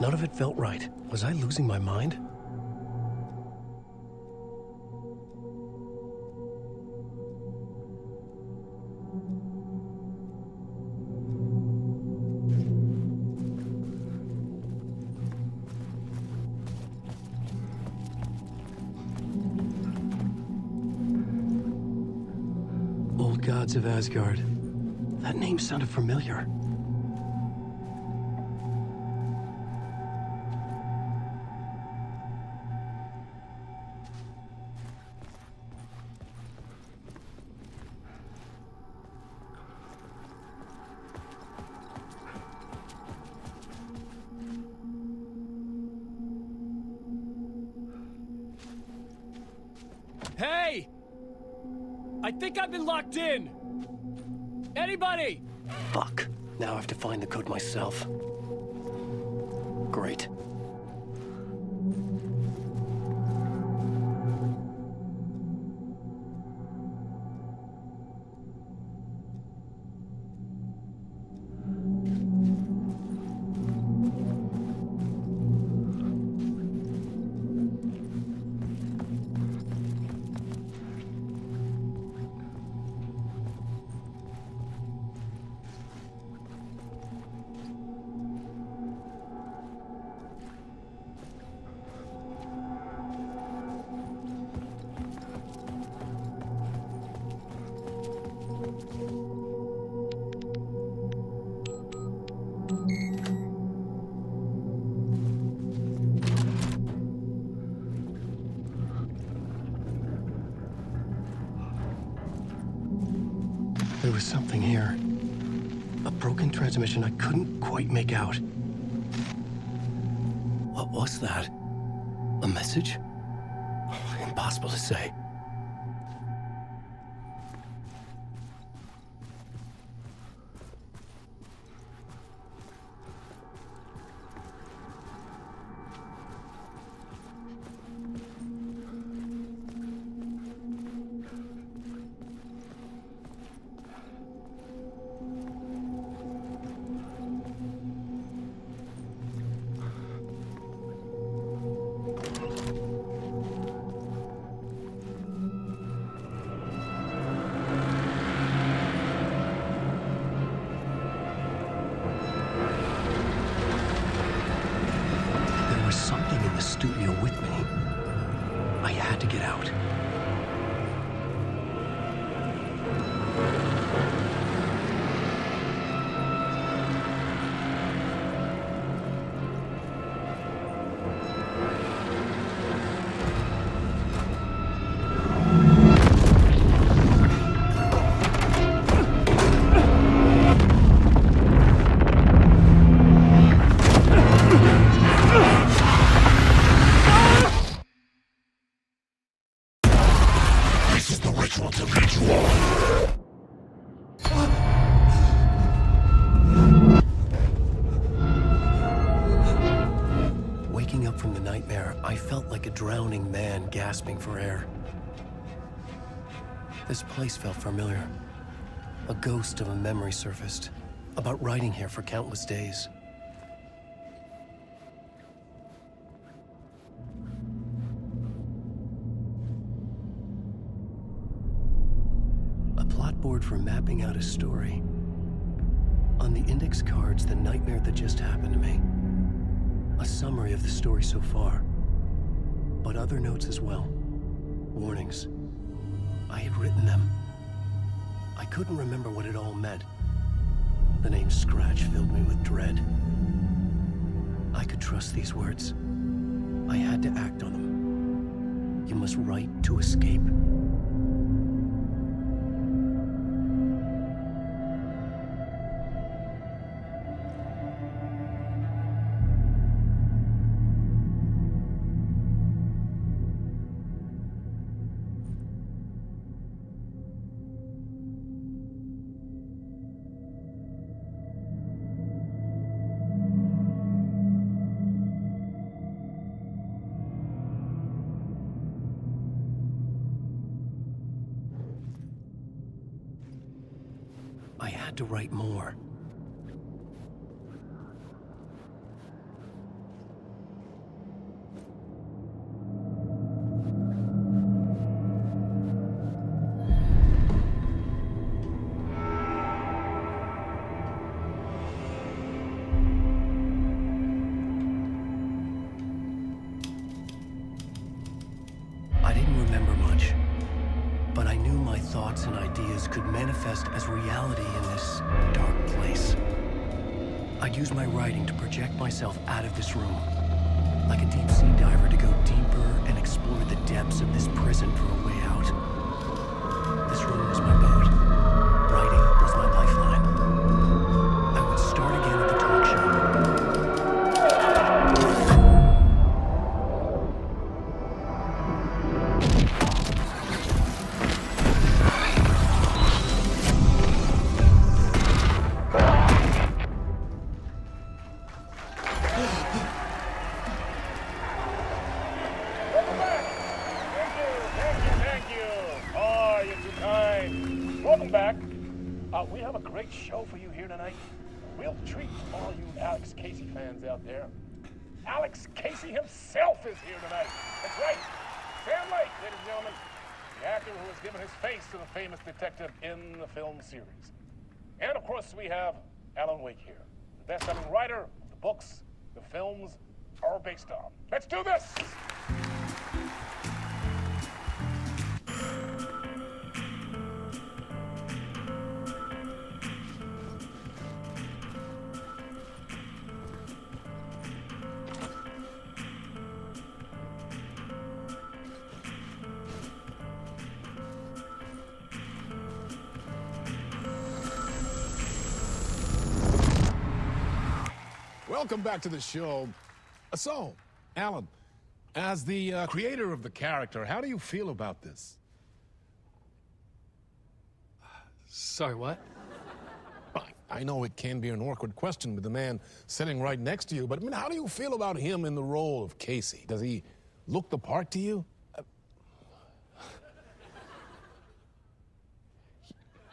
None of it felt right. Was I losing my mind? Old Gods of Asgard. That name sounded familiar. Hey! I think I've been locked in! Anybody? Fuck. Now I have to find the code myself. Great. There was something here. A broken transmission I couldn't quite make out. What was that? A message? Impossible to say. Studio with me. I had to get out. Waking up from the nightmare, I felt like a drowning man gasping for air. This place felt familiar. A ghost of a memory surfaced, about riding here for countless days. A plot board for mapping out a story. On the index cards, the nightmare that just happened to me. A summary of the story so far. But other notes as well. Warnings. I had written them. I couldn't remember what it all meant. The name Scratch filled me with dread. I could trust these words. I had to act on them. You must write to escape. I had to write more. I didn't remember much. But I knew my thoughts and ideas could manifest as reality in this dark place. I'd use my writing to project myself out of this room, like a deep-sea diver to go deeper and explore the depths of this prison for a way out. This room was my boat. Writing was my lifeline. I would start again at the talk show. Welcome back. We have a great show for you here tonight. A real treat for all you Alex Casey fans out there. Alex Casey himself is here tonight. That's right. Sam Lake, ladies and gentlemen. The actor who has given his face to the famous detective in the film series. And of course, we have Alan Wake here, the best-selling writer of the books the films are based on. Let's do this! Welcome back to the show. So, Alan, as the creator of the character, how do you feel about this? Sorry, what? I know it can be an awkward question with the man sitting right next to you, but I mean, how do you feel about him in the role of Casey? Does he look the part to you?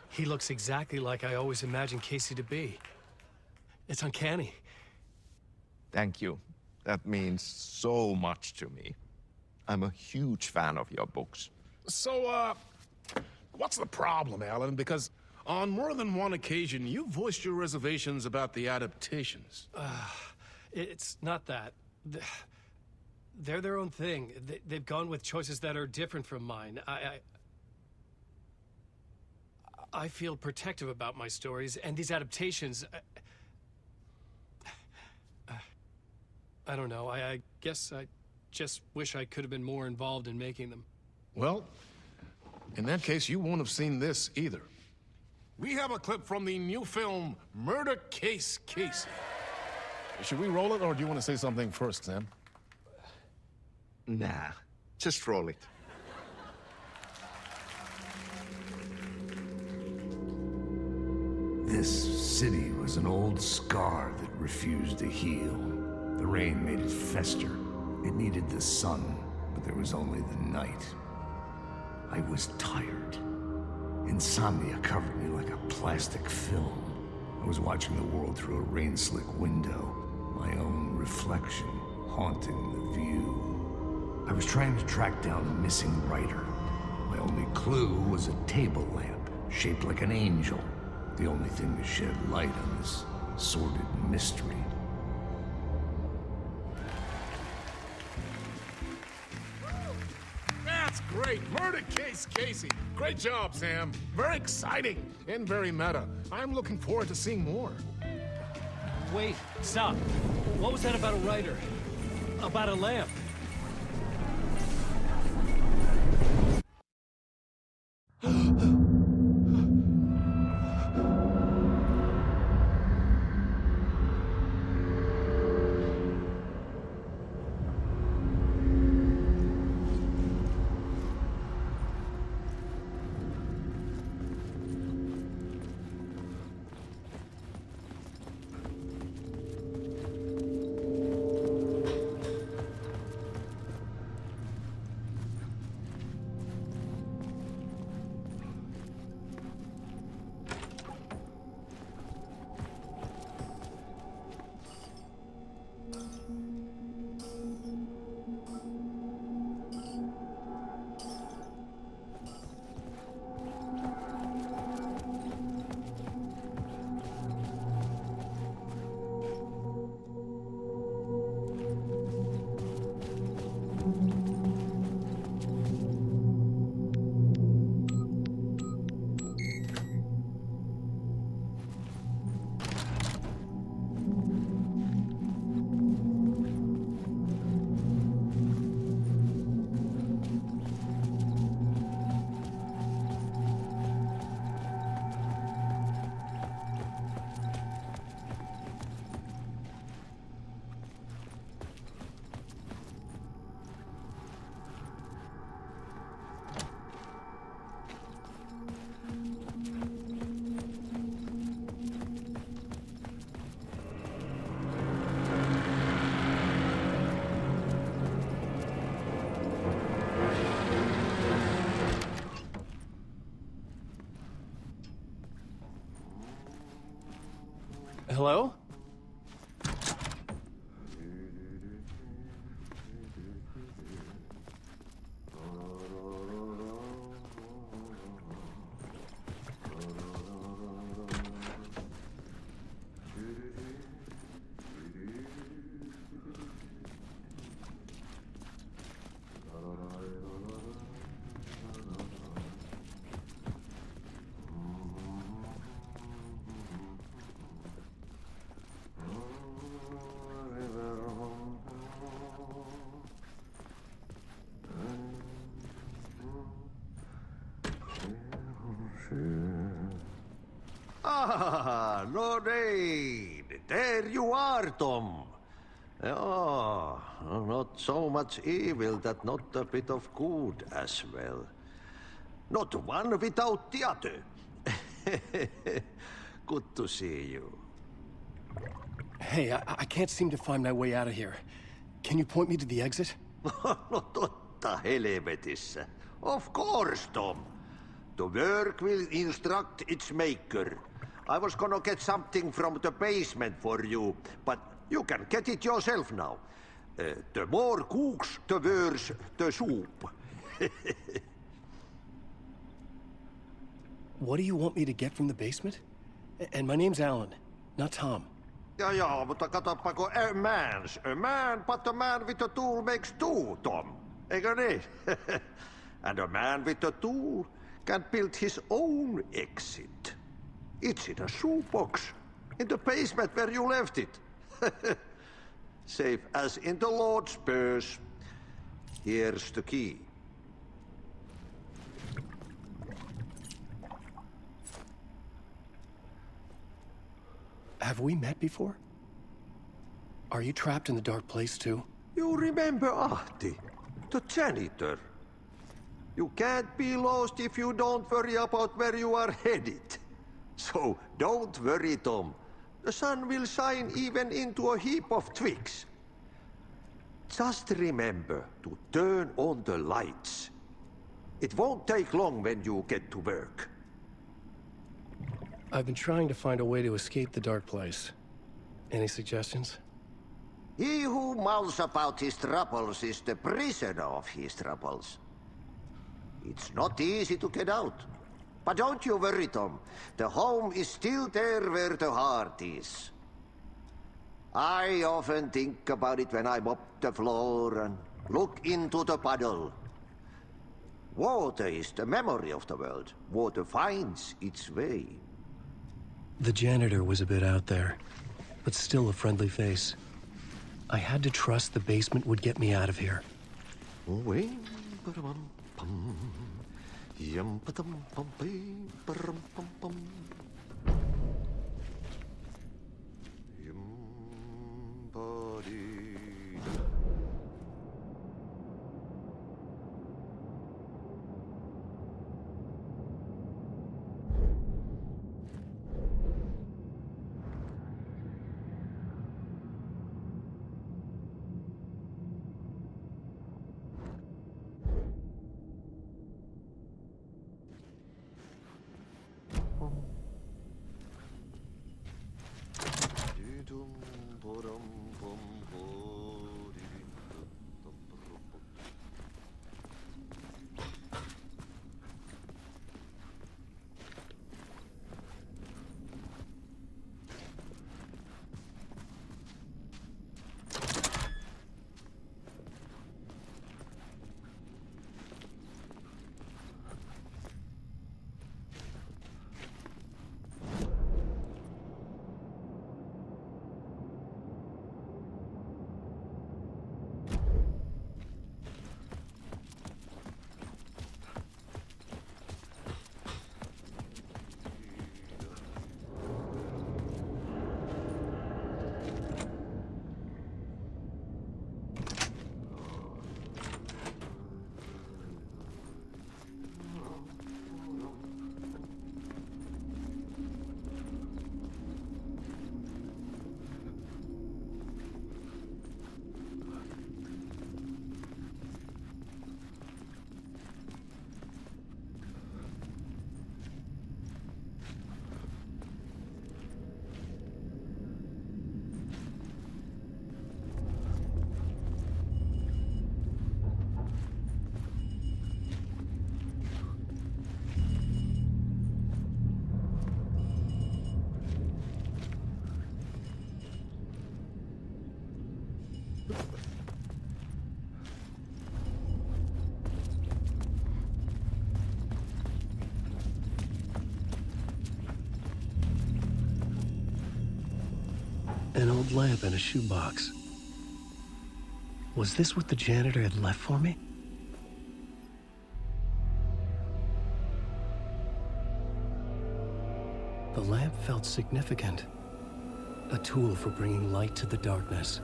He looks exactly like I always imagined Casey to be. It's uncanny. Thank you. That means so much to me. I'm a huge fan of your books. So, what's the problem, Alan? Because on more than one occasion, you voiced your reservations about the adaptations. It's not that. They're their own thing. They've gone with choices that are different from mine. I feel protective about my stories, and these adaptations... I don't know. I guess I just wish I could have been more involved in making them. Well, in that case, you won't have seen this either. We have a clip from the new film, Murder Case Casey. Should we roll it, or do you want to say something first, Sam? Nah, just roll it. This city was an old scar that refused to heal. The rain made it fester. It needed the sun, but there was only the night. I was tired. Insomnia covered me like a plastic film. I was watching the world through a rain-slick window, my own reflection haunting the view. I was trying to track down a missing writer. My only clue was a table lamp shaped like an angel. The only thing to shed light on this sordid mystery. That's great. Murder case, Casey. Great job, Sam. Very exciting and very meta. I'm looking forward to seeing more. Wait, stop. What was that about a writer? About a lamp? Hello? Ah, Lorraine! There you are, Tom. Oh, not so much evil that not a bit of good as well. Not one without the other. Good to see you. Hey, I can't seem to find my way out of here. Can you point me to the exit? No totta helvetissä. Of course, Tom. The work will instruct its maker. I was gonna get something from the basement for you, but you can get it yourself now. The more cooks, the worse the soup. What do you want me to get from the basement? And my name's Alan, not Tom. Ja, mutta katsoppa, a man, but a man with a tool makes two, Tom. Eikö niin? And a man with a tool can build his own exit. It's in a shoebox, in the basement where you left it. Safe as in the Lord's purse. Here's the key. Have we met before? Are you trapped in the dark place too? You remember Ahti, the janitor. You can't be lost if you don't worry about where you are headed. So don't worry, Tom. The sun will shine even into a heap of twigs. Just remember to turn on the lights. It won't take long when you get to work. I've been trying to find a way to escape the dark place. Any suggestions? He who mouths about his troubles is the prisoner of his troubles. It's not easy to get out, But don't you worry, Tom. The home is still there where the heart is. I often think about it when I mop the floor and look into the puddle. Water is the memory of the world. Water finds its way. The janitor was a bit out there, but still a friendly face. I had to trust the basement would get me out of here. An old lamp in a shoebox. Was this what the janitor had left for me? The lamp felt significant. A tool for bringing light to the darkness.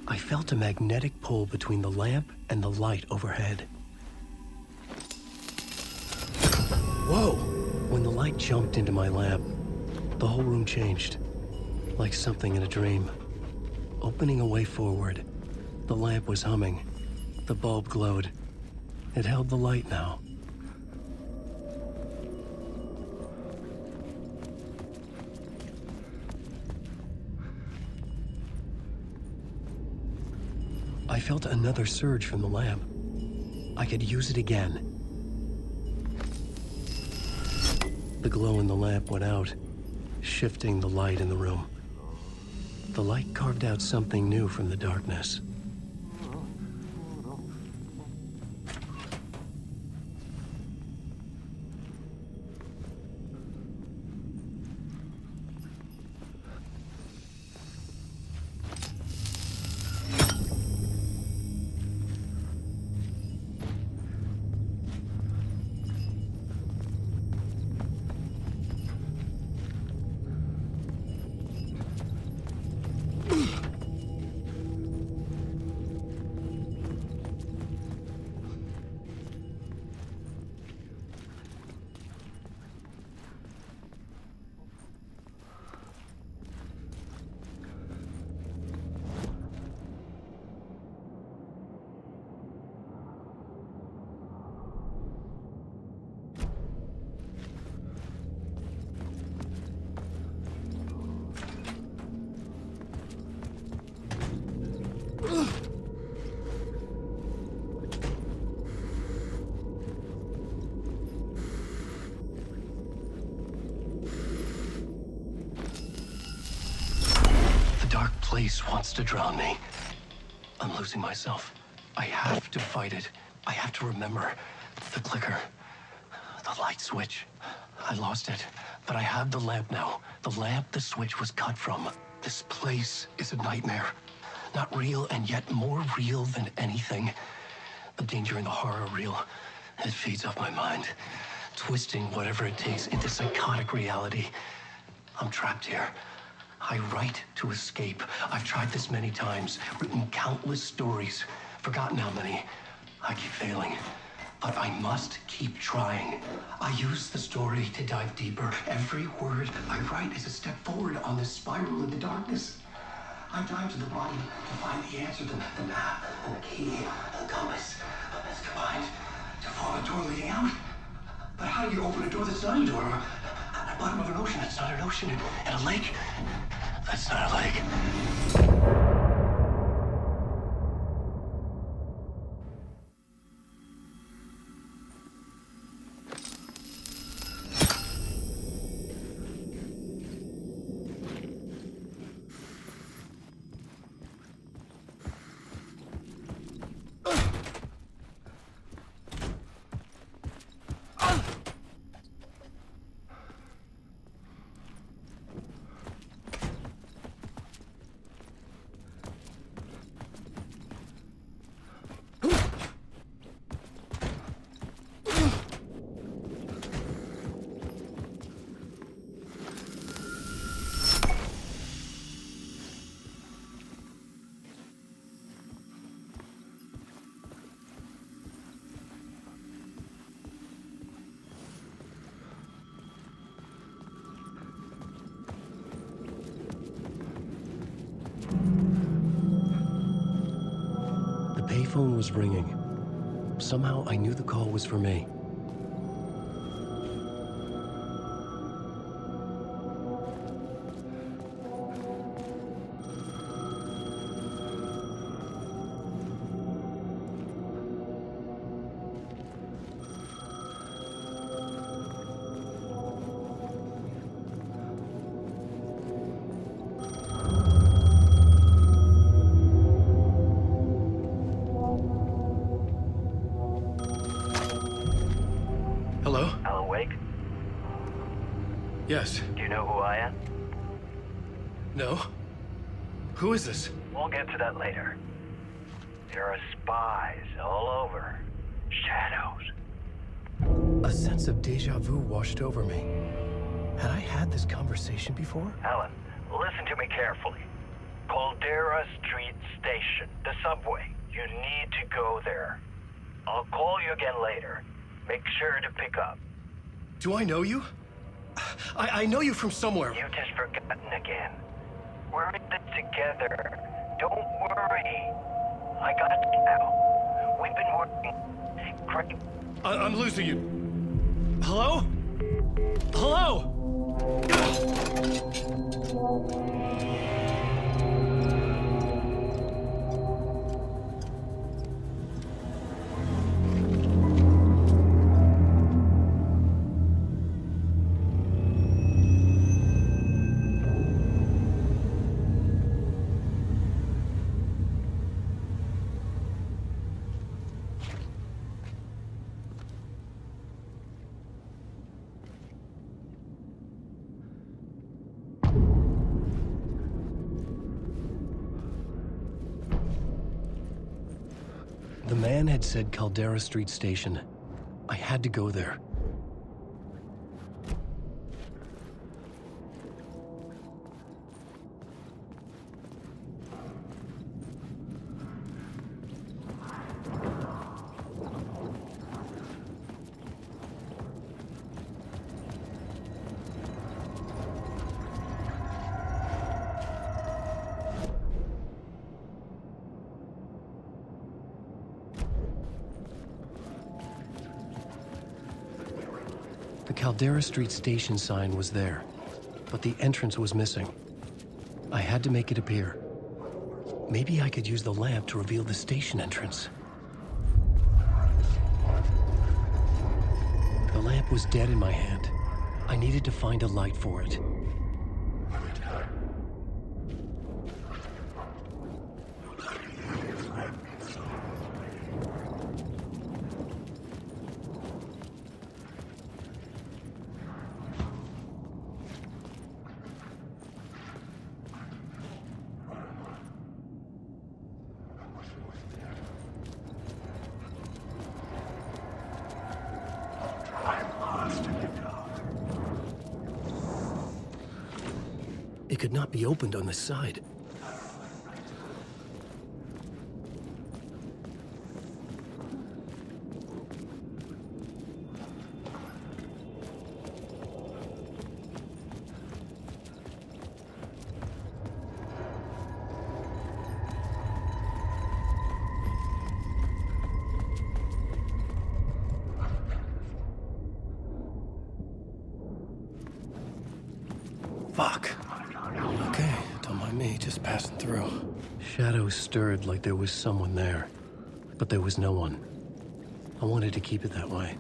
I felt a magnetic pull between the lamp and the light overhead. Whoa! When the light jumped into my lamp, the whole room changed, like something in a dream. Opening a way forward, the lamp was humming. The bulb glowed. It held the light now. I felt another surge from the lamp. I could use it again. The glow in the lamp went out, shifting the light in the room. The light carved out something new from the darkness. beast wants to drown me. I'm losing myself. I have to fight it. I have to remember. The clicker. The light switch. I lost it, but I have the lamp now. The lamp the switch was cut from. This place is a nightmare. Not real, and yet more real than anything. The danger and the horror are real. It feeds off my mind, twisting whatever it takes into psychotic reality. I'm trapped here. I write to escape. I've tried this many times, written countless stories, forgotten how many. I keep failing, but I must keep trying. I use the story to dive deeper. Every word I write is a step forward on this spiral into darkness. I dive to the bottom to find the answer, the map, and the key, and the compass. It's combined to form a door leading out. But how do you open a door that's not a door? At the bottom of an ocean, that's not an ocean. And a lake, that's not a lake. The payphone was ringing. Somehow I knew the call was for me. Hello? Alan Wake? Yes. Do you know who I am? No? Who is this? We'll get to that later. There are spies all over. Shadows. A sense of deja vu washed over me. Had I had this conversation before? Alan, listen to me carefully. Caldera Street Station, the subway. You need to go there. I'll call you again later. Make sure to pick up. Do I know you? I know you from somewhere. You've just forgotten again. We're in it together. Don't worry. I got you now. We've been working great. I'm losing you. Hello? Hello? The man had said Caldera Street Station. I had to go there. The Caldera Street Station sign was there, but the entrance was missing. I had to make it appear. Maybe I could use the lamp to reveal the station entrance. The lamp was dead in my hand. I needed to find a light for it. It could not be opened on this side. Fuck. Okay, don't mind me, just passing through. Shadows stirred like there was someone there, but there was no one. I wanted to keep it that way.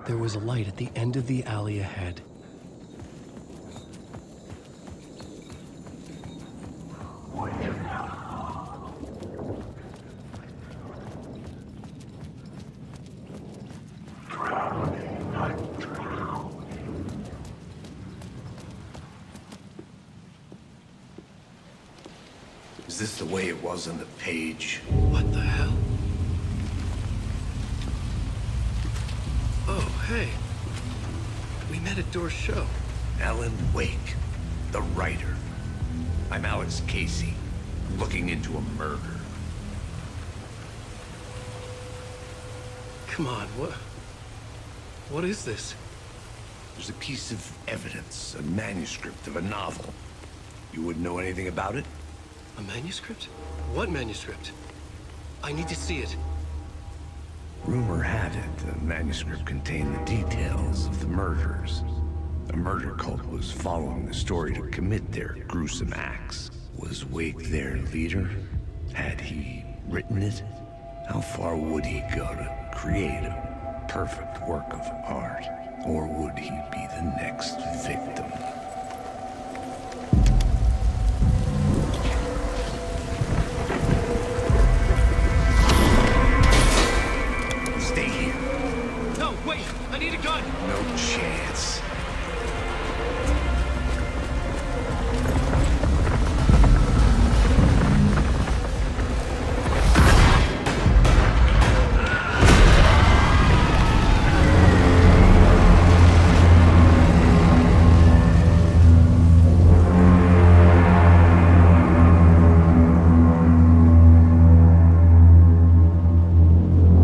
There was a light at the end of the alley ahead. Is this the way it was on the page? What the hell? Oh, hey. We met at Door's show. Alan Wake, the writer. I'm Alex Casey, looking into a murder. Come on, what is this? There's a piece of evidence, a manuscript of a novel. You wouldn't know anything about it? A manuscript? What manuscript? I need to see it. Rumor had it the manuscript contained the details of the murders. A murder cult was following the story to commit their gruesome acts. Was Wake their leader? Had he written it? How far would he go to create a perfect work of art? Or would he be the next victim? Stay here. No, wait! I need a gun! No chance.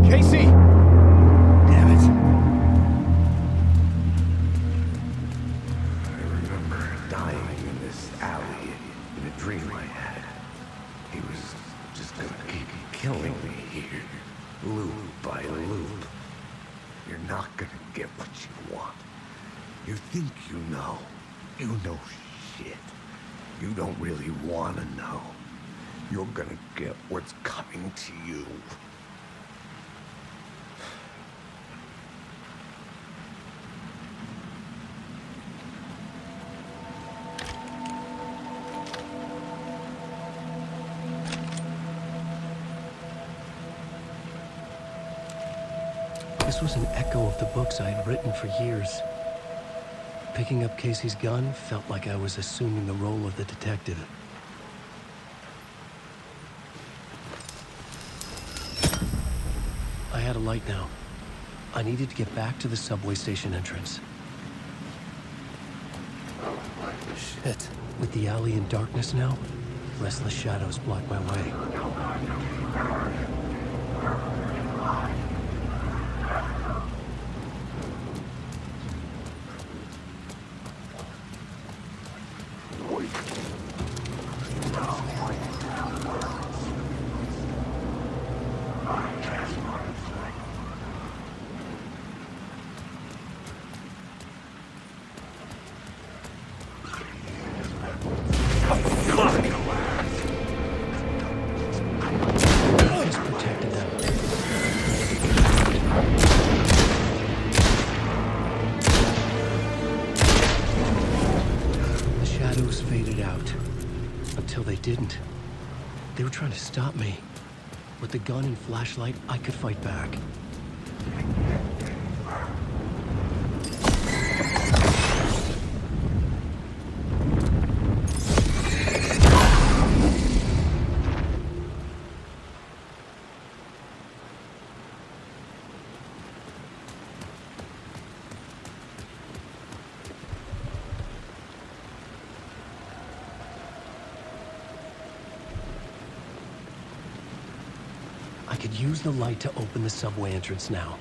Casey! Damn it. I remember dying in this alley in a dream I had. He was just gonna keep killing me here, loop by loop. You're not gonna get what you want. You think you know. You know shit. You don't really want to know. You're gonna get what's coming to you. This was an echo of the books I had written for years. Picking up Casey's gun felt like I was assuming the role of the detective. I had a light now. I needed to get back to the subway station entrance. Shit. With the alley in darkness now, restless shadows block my way. Didn't. They were trying to stop me. With the gun and flashlight, I could fight back. I could use the light to open the subway entrance now.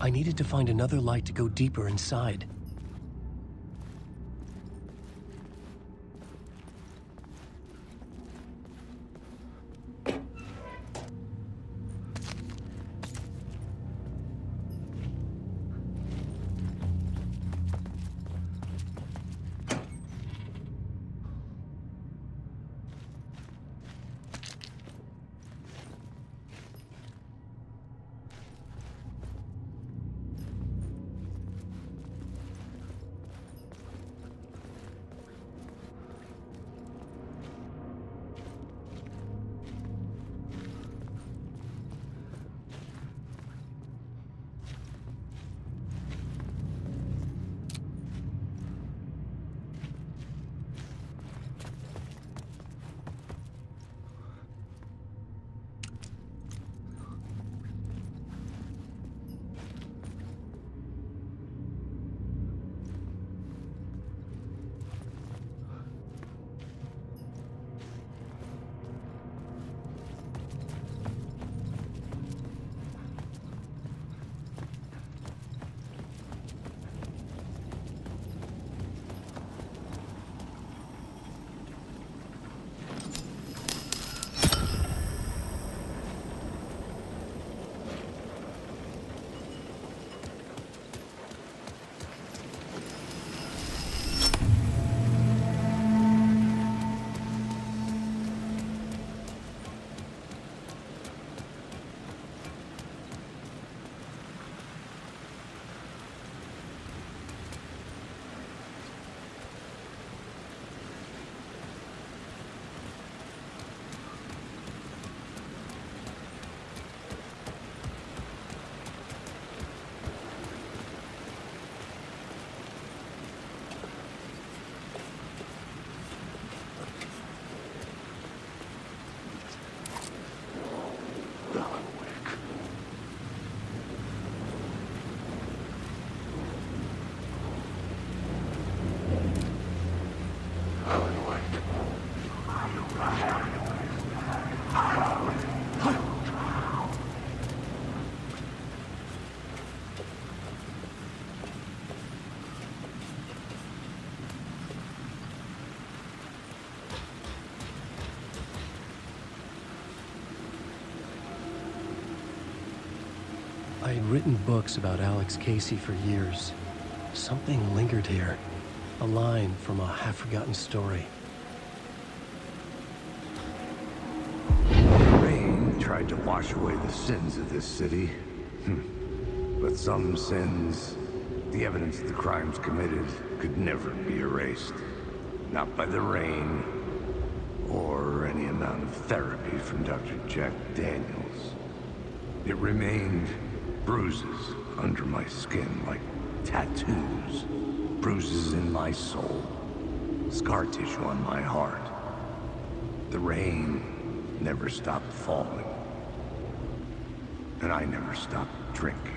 I needed to find another light to go deeper inside. I had written books about Alex Casey for years. Something lingered here. A line from a half-forgotten story. The rain tried to wash away the sins of this city. But some sins, the evidence of the crimes committed, could never be erased. Not by the rain, or any amount of therapy from Dr. Jack Daniels. It remained bruises under my skin, like tattoos, bruises in my soul, scar tissue on my heart. The rain never stopped falling, and I never stopped drinking.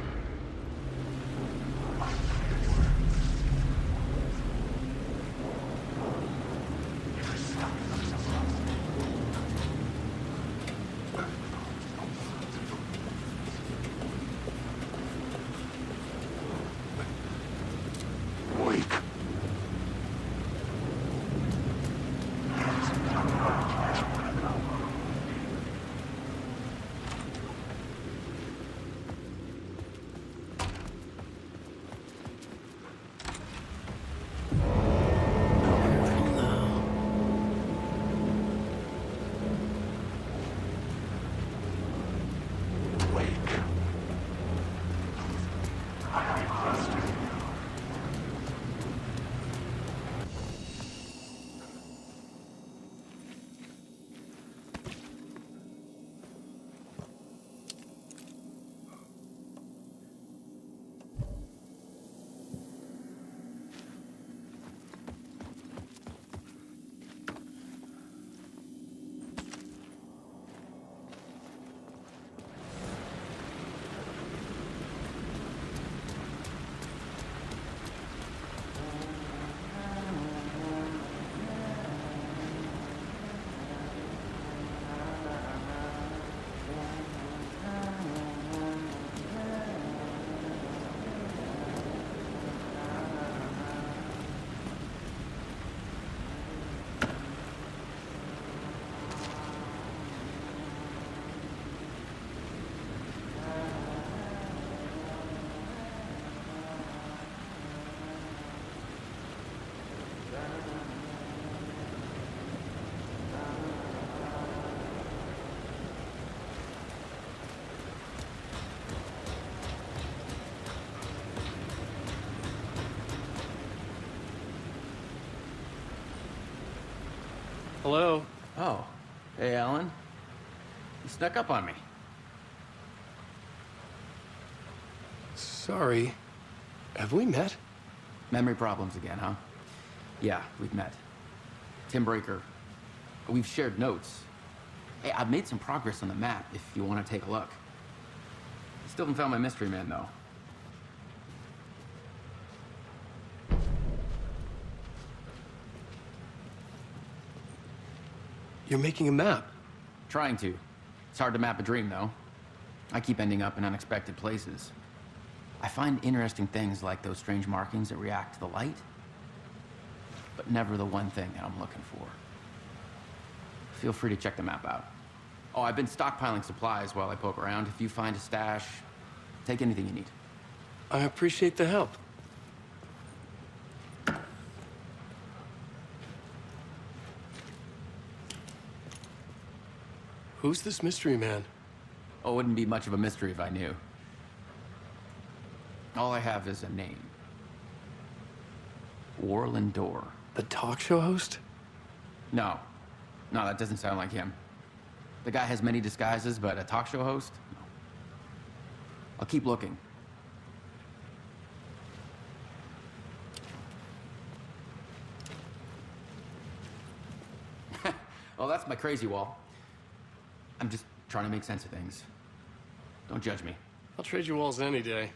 Hello? Oh. Hey, Alan. You snuck up on me. Sorry. Have we met? Memory problems again, huh? Yeah, we've met. Tim Breaker. We've shared notes. Hey, I've made some progress on the map if you want to take a look. Still haven't found my mystery man, though. You're making a map. Trying to. It's hard to map a dream, though. I keep ending up in unexpected places. I find interesting things like those strange markings that react to the light, but never the one thing that I'm looking for. Feel free to check the map out. Oh, I've been stockpiling supplies while I poke around. If you find a stash, take anything you need. I appreciate the help. Who's this mystery man? Oh, it wouldn't be much of a mystery if I knew. All I have is a name. Warland Door. The talk show host? No. No, that doesn't sound like him. The guy has many disguises, but a talk show host? No. I'll keep looking. Oh, that's my crazy wall. I'm just trying to make sense of things. Don't judge me. I'll trade you walls any day.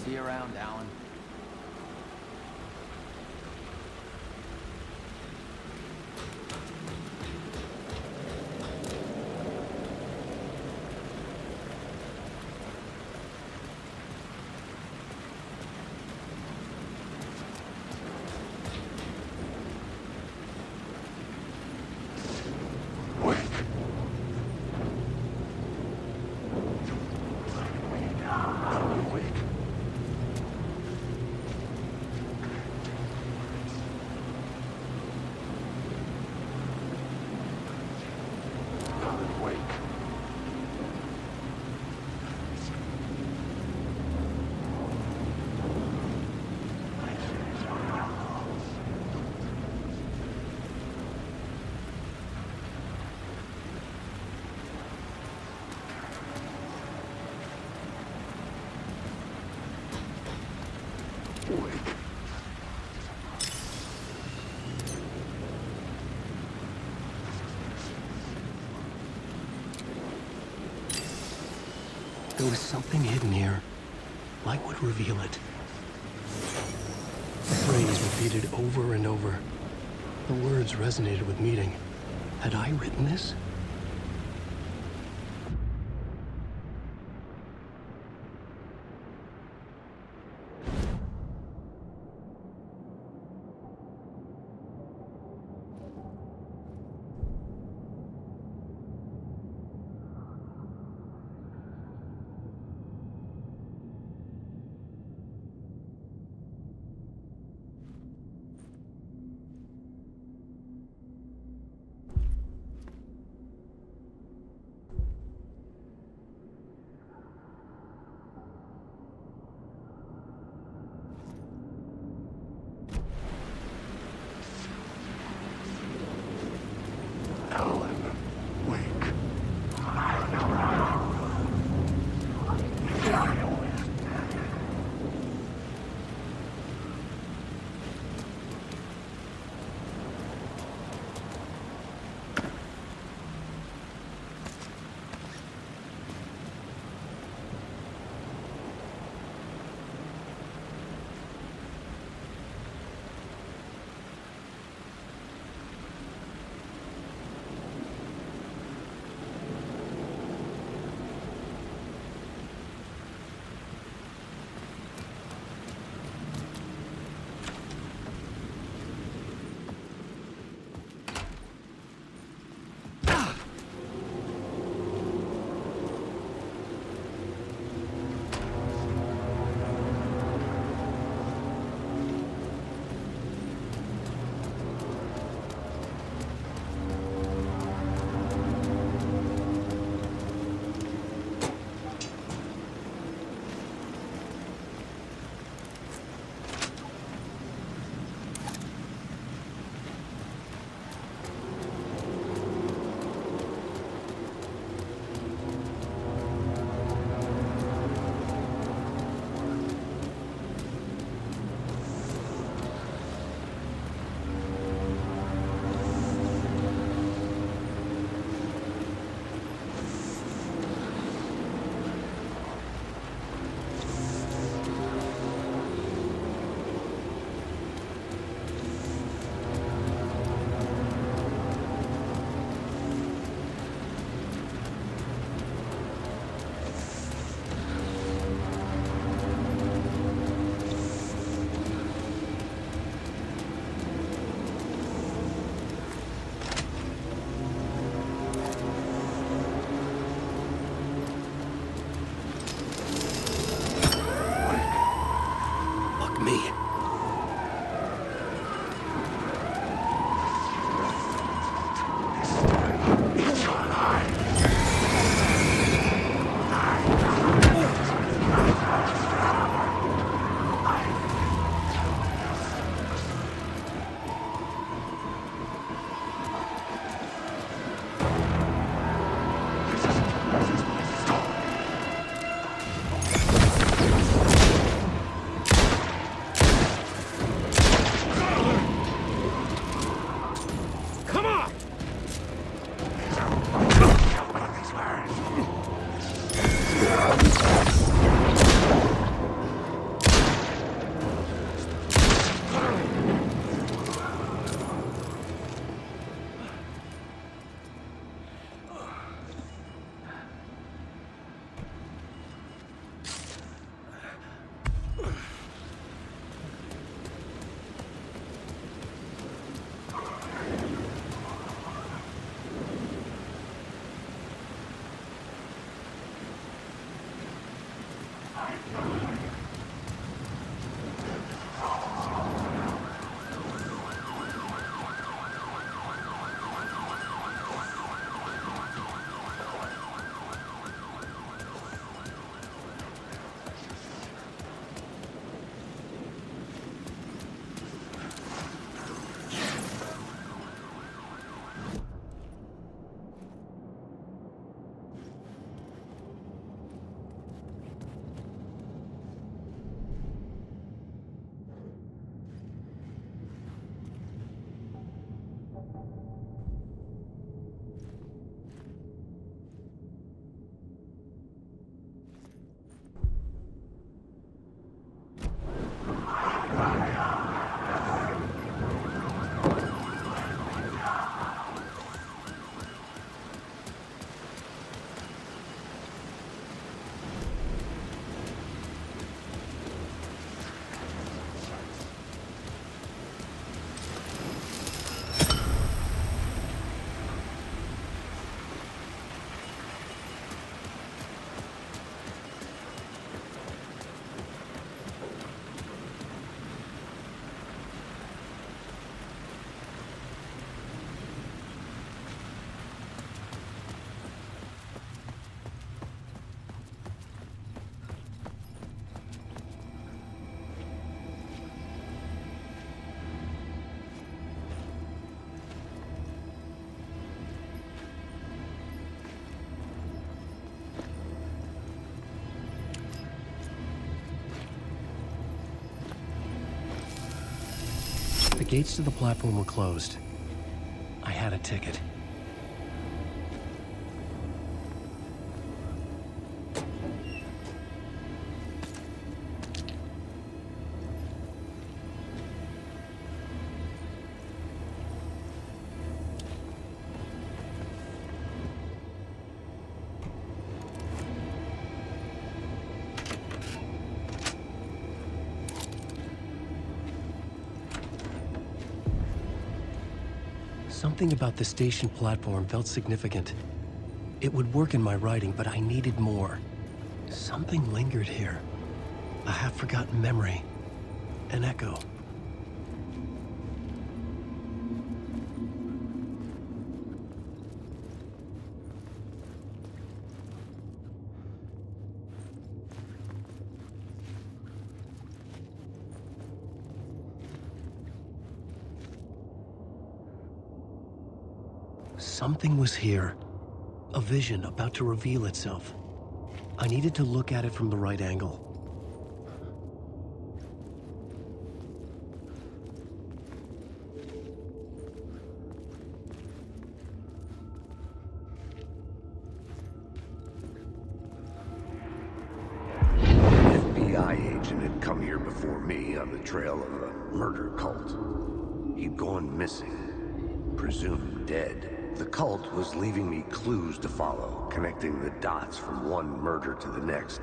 See you around, Alan. There was something hidden here. Light would reveal it. The phrase repeated over and over. The words resonated with meaning. Had I written this? gates to the platform were closed. I had a ticket. Something about the station platform felt significant. It would work in my writing, but I needed more. Something lingered here. A half-forgotten memory. An echo. Something was here. A vision about to reveal itself. I needed to look at it from the right angle. An FBI agent had come here before me on the trail of a murder cult. He'd gone missing, presumed dead. The cult was leaving me clues to follow, connecting the dots from one murder to the next,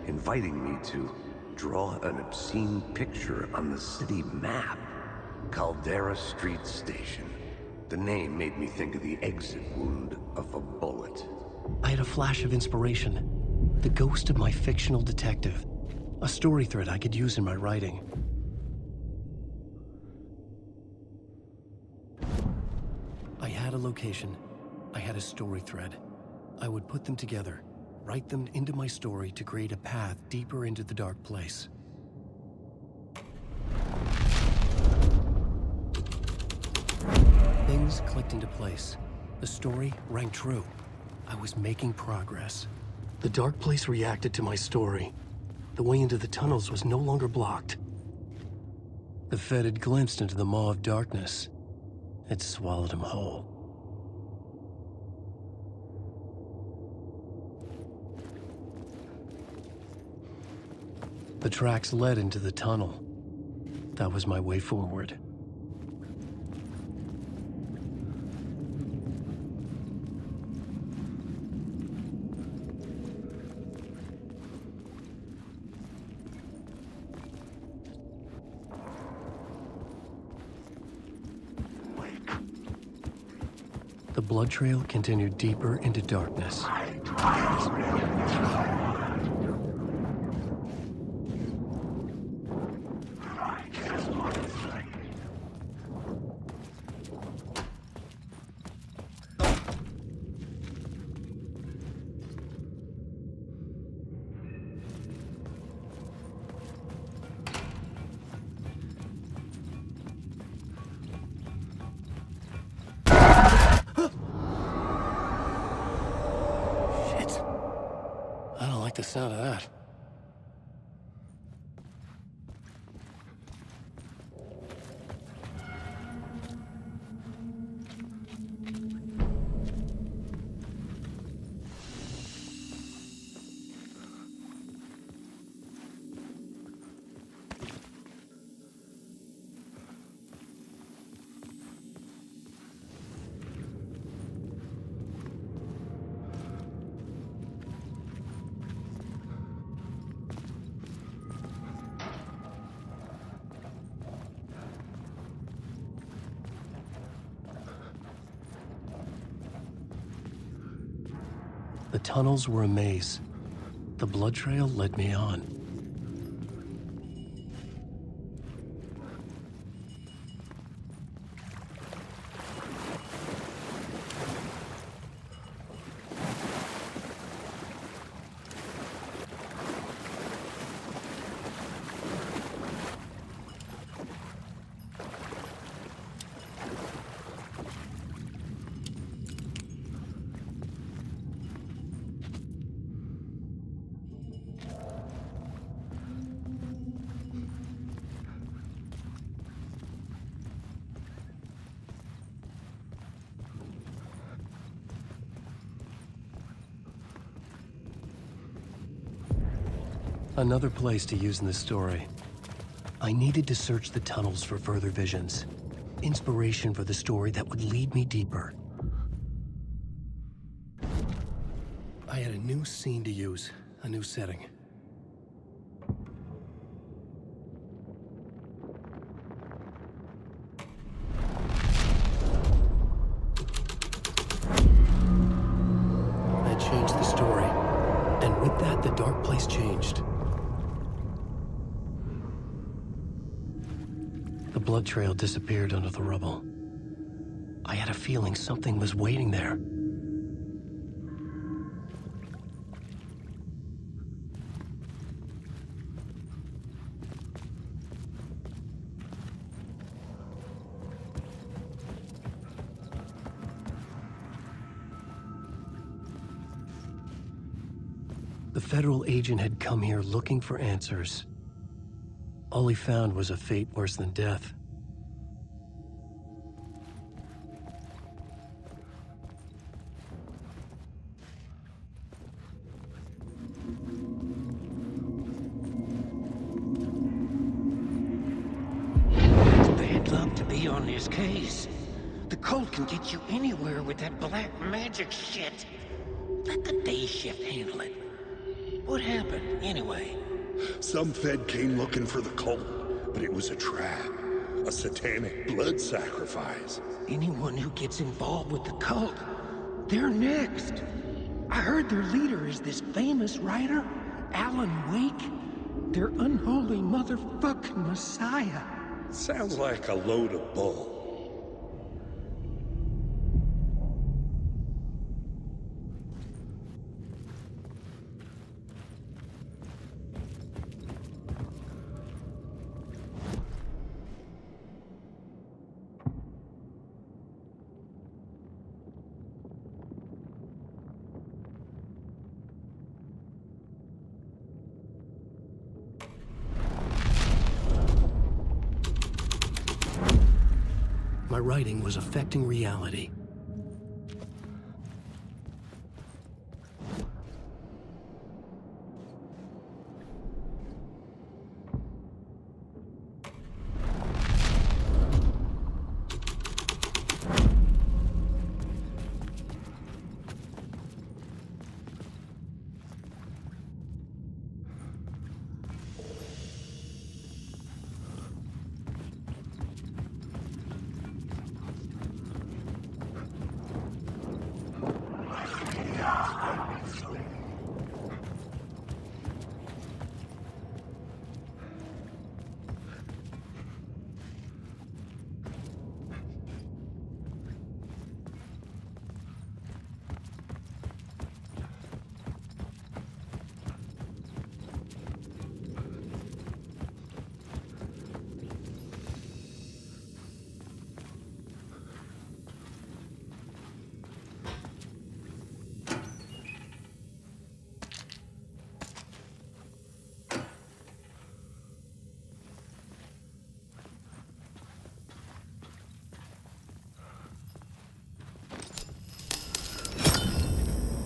inviting me to draw an obscene picture on the city map. Caldera Street Station. The name made me think of the exit wound of a bullet. I had a flash of inspiration. The ghost of my fictional detective. A story thread I could use in my writing. I had a location. I had a story thread. I would put them together, write them into my story to create a path deeper into the dark place. Things clicked into place. The story rang true. I was making progress. The dark place reacted to my story. The way into the tunnels was no longer blocked. The Fed had glimpsed into the maw of darkness. It swallowed him whole. The tracks led into the tunnel. That was my way forward. The blood trail continued deeper into darkness. The sound of that. The tunnels were a maze. The blood trail led me on. Another place to use in the story. I needed to search the tunnels for further visions. Inspiration for the story that would lead me deeper. I had a new scene to use, a new setting. I changed the story, and with that, the dark place changed. The blood trail disappeared under the rubble. I had a feeling something was waiting there. The federal agent had come here looking for answers. All he found was a fate worse than death. Bad luck to be on this case. The cult can get you anywhere with that black magic shit. Let the day shift handle it. What happened, anyway? Some Fed came looking for the cult, but it was a trap. A satanic blood sacrifice. Anyone who gets involved with the cult, they're next. I heard their leader is this famous writer, Alan Wake. Their unholy motherfucking messiah. Sounds like a load of bull. My writing was affecting reality.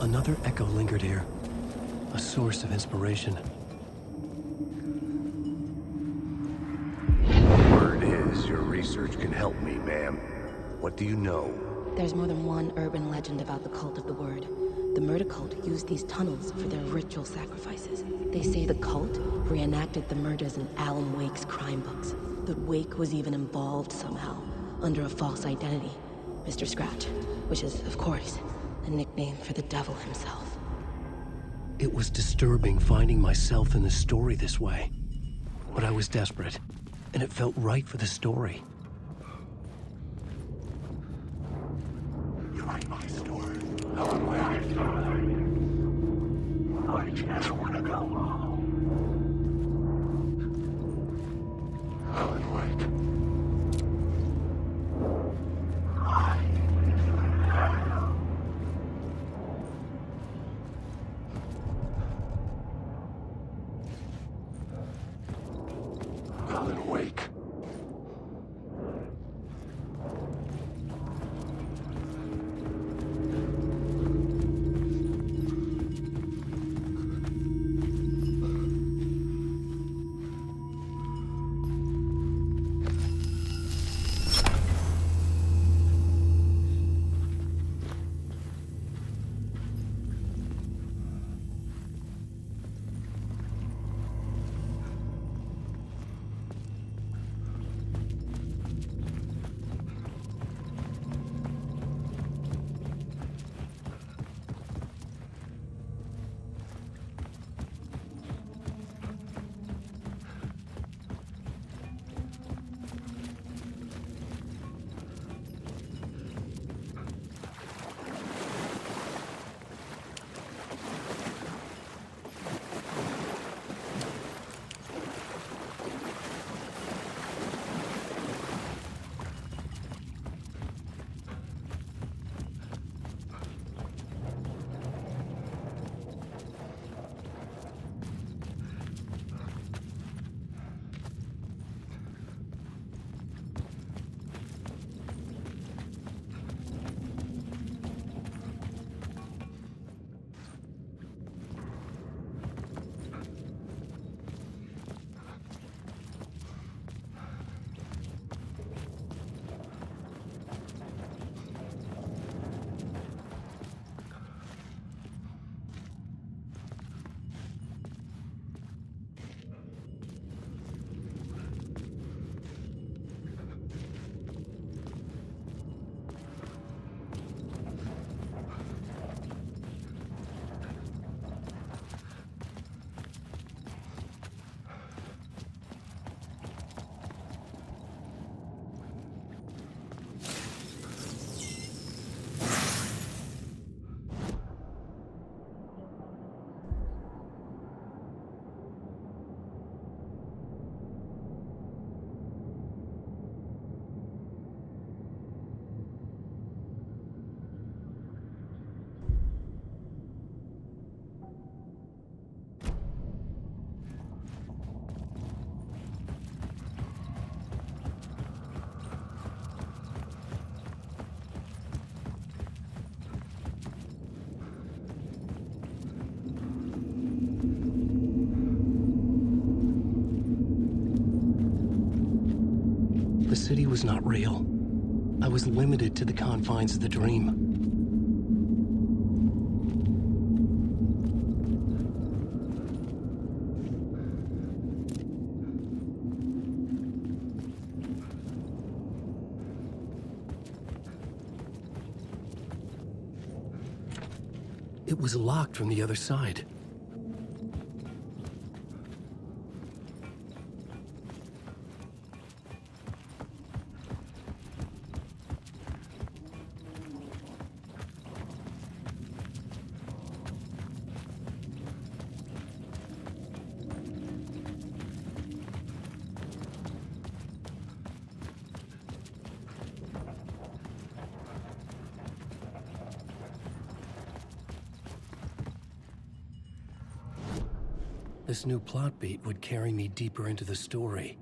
Another echo lingered here, a source of inspiration. Word is, your research can help me, ma'am. What do you know? There's more than one urban legend about the cult of the Word. The murder cult used these tunnels for their ritual sacrifices. They say the cult reenacted the murders in Alan Wake's crime books. That Wake was even involved somehow, under a false identity. Mr. Scratch, which is, of course, a nickname for the devil himself. It was disturbing finding myself in the story this way. But I was desperate, and it felt right for the story. You like my story? I just want to go home. Alan Wake. Alan Wake. The city was not real. I was limited to the confines of the dream. It was locked from the other side. This new plot beat would carry me deeper into the story.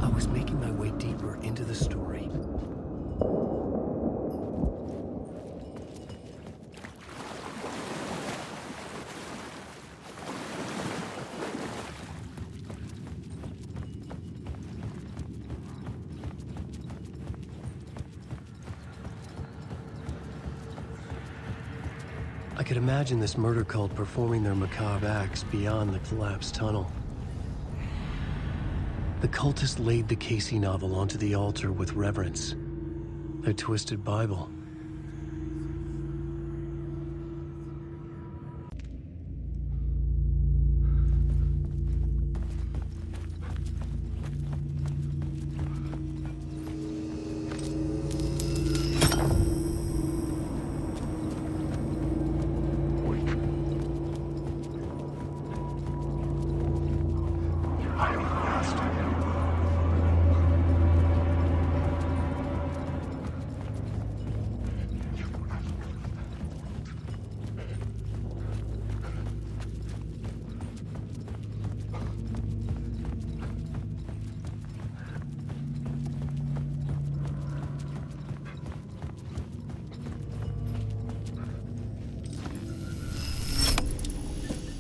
I was making my way deeper into the story. I could imagine this murder cult performing their macabre acts beyond the collapsed tunnel. The cultists laid the Casey novel onto the altar with reverence. Their twisted Bible.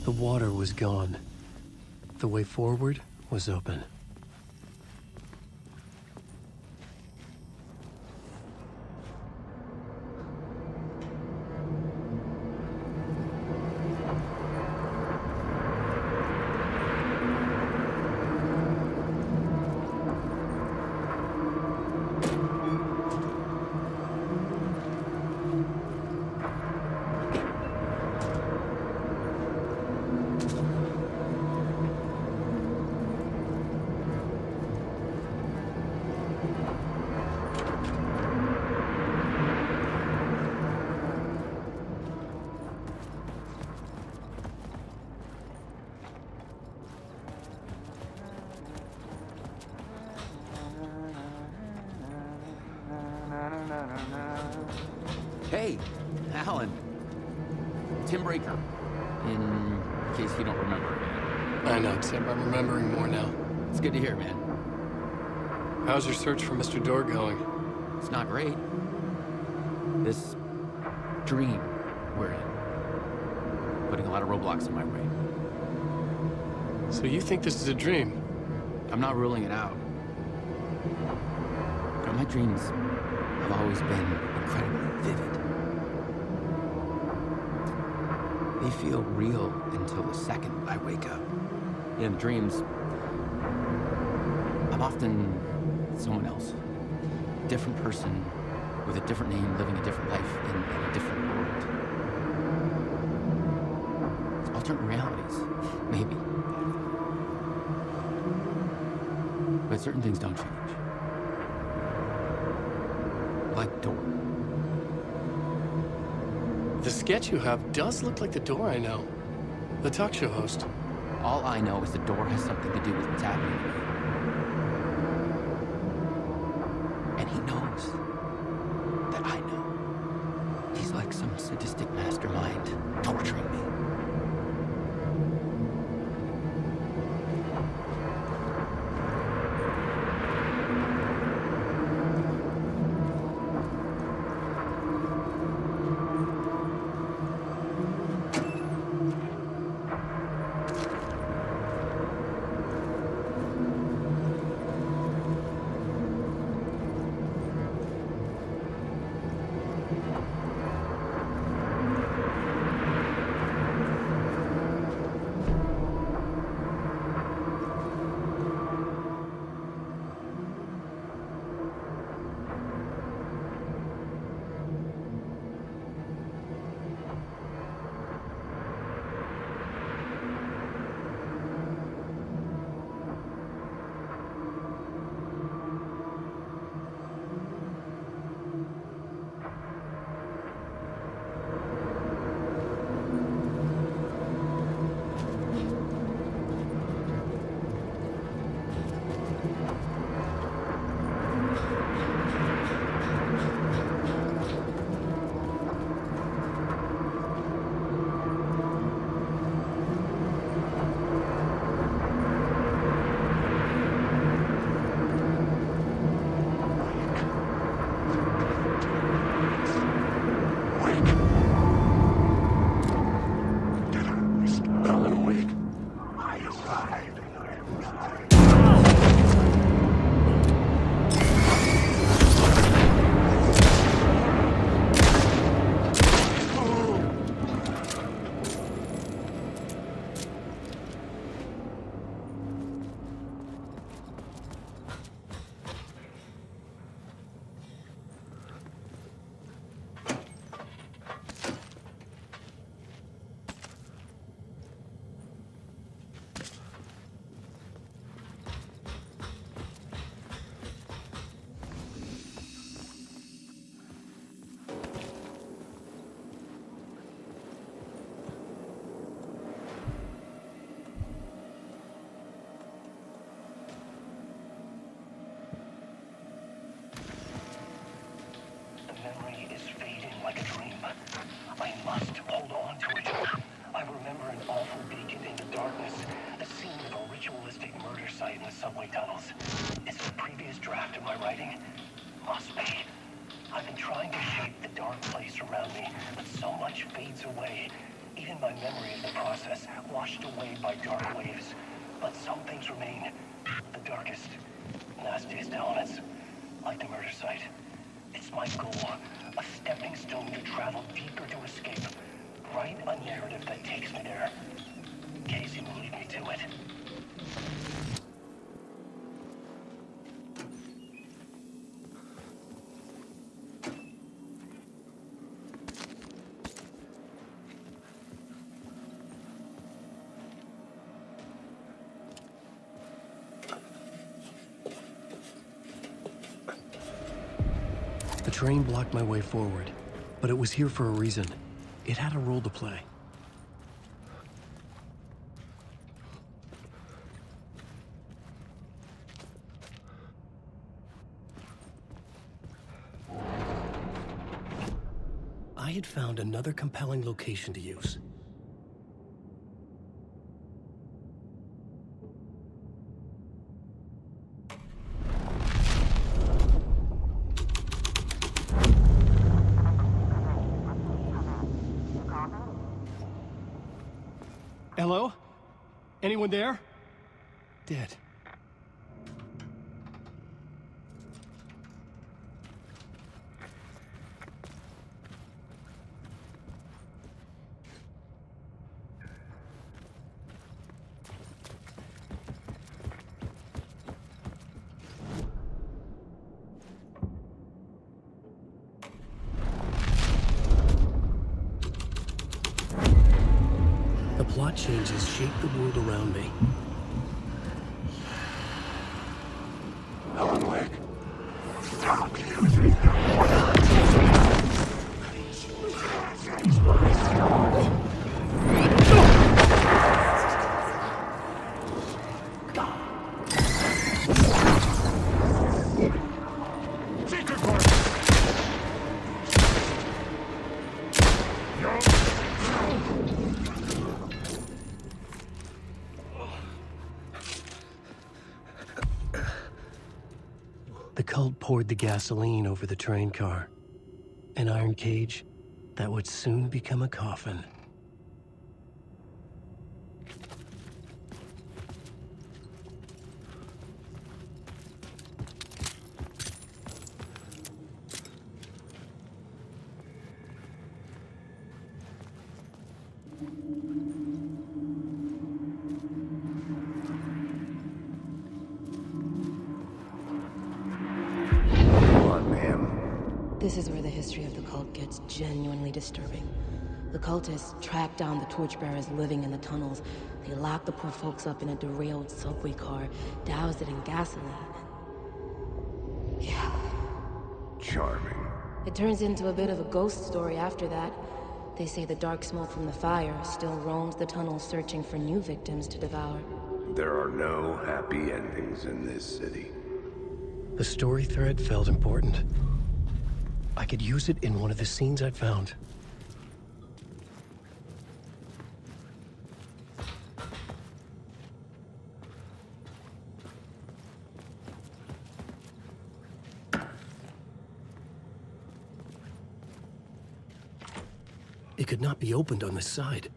The water was gone. The way forward was open. Hey, Alan. Tim Breaker. In case you don't remember again. I know, Tim. I'm remembering more now. It's good to hear, man. How's your search for Mr. Door going? It's not great. This dream we're in. Putting a lot of roadblocks in my way. So you think this is a dream? I'm not ruling it out. But my dreams have always been incredibly vivid. They feel real until the second I wake up. In dreams, I'm often someone else. A different person with a different name, living a different life in a different world. It's alternate realities, maybe. But certain things don't change. Like Door. The sketch you have does look like the Door I know. The talk show host. All I know is the Door has something to do with what's happening to me. And he knows that I know. He's like some sadistic mastermind torturing me. away. Even my memory of the process, washed away by dark waves. But some things remain. The darkest, nastiest elements, like the murder site. It's my goal, a stepping stone to travel deeper to escape. Write a narrative that takes me there. Casey will lead me to it. The train blocked my way forward, but it was here for a reason. It had a role to play. I had found another compelling location to use. Hello? Anyone there? Dead. The plot changes shape the world around me. Alan Wake. The cult poured the gasoline over the train car. An iron cage that would soon become a coffin. This is where the history of the cult gets genuinely disturbing. The cultists tracked down the torchbearers living in the tunnels. They locked the poor folks up in a derailed subway car, doused it in gasoline. Yeah. Charming. It turns into a bit of a ghost story after that. They say the dark smoke from the fire still roams the tunnels searching for new victims to devour. There are no happy endings in this city. The story thread felt important. I could use it in one of the scenes I'd found. It could not be opened on this side.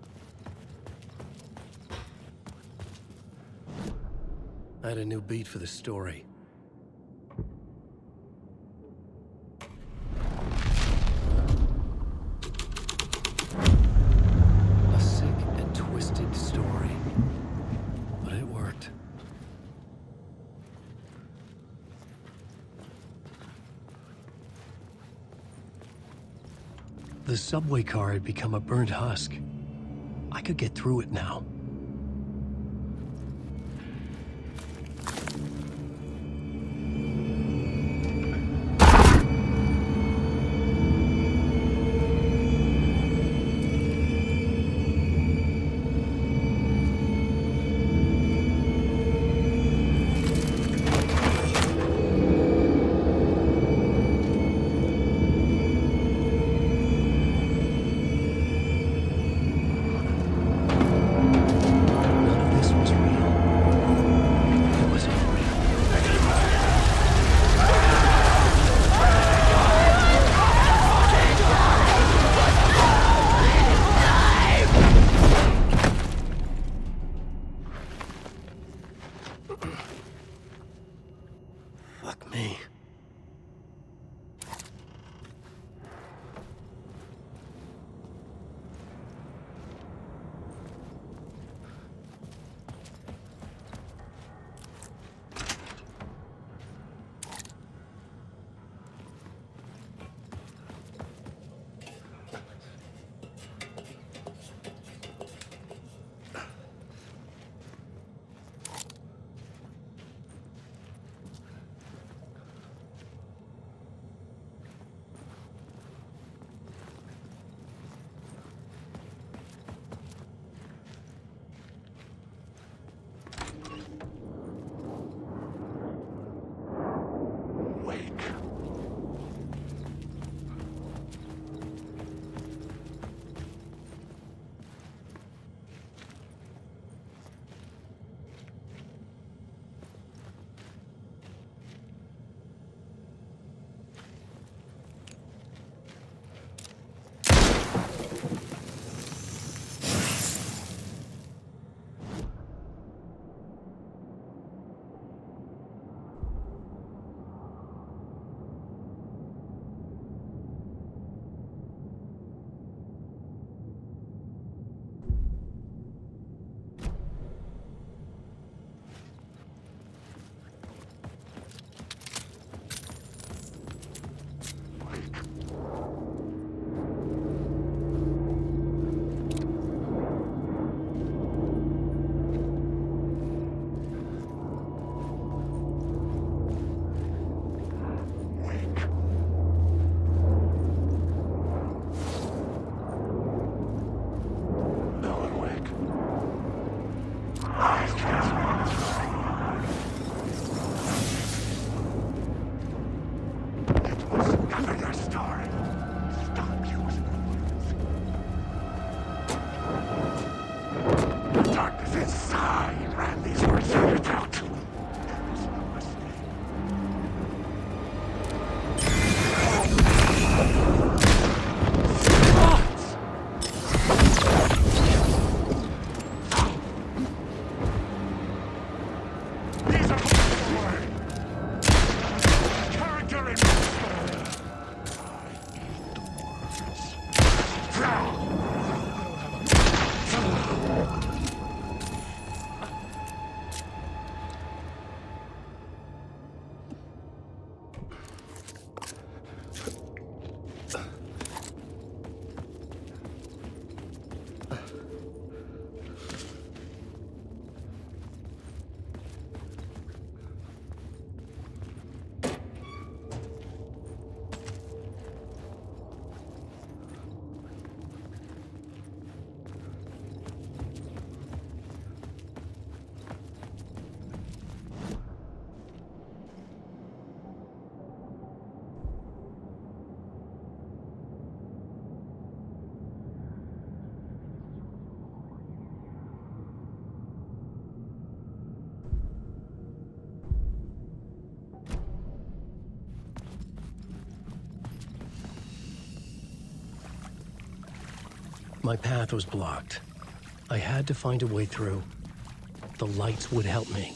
I had a new beat for the story. A sick and twisted story. But it worked. The subway car had become a burnt husk. I could get through it now. side ran these words out. My path was blocked. I had to find a way through. The lights would help me.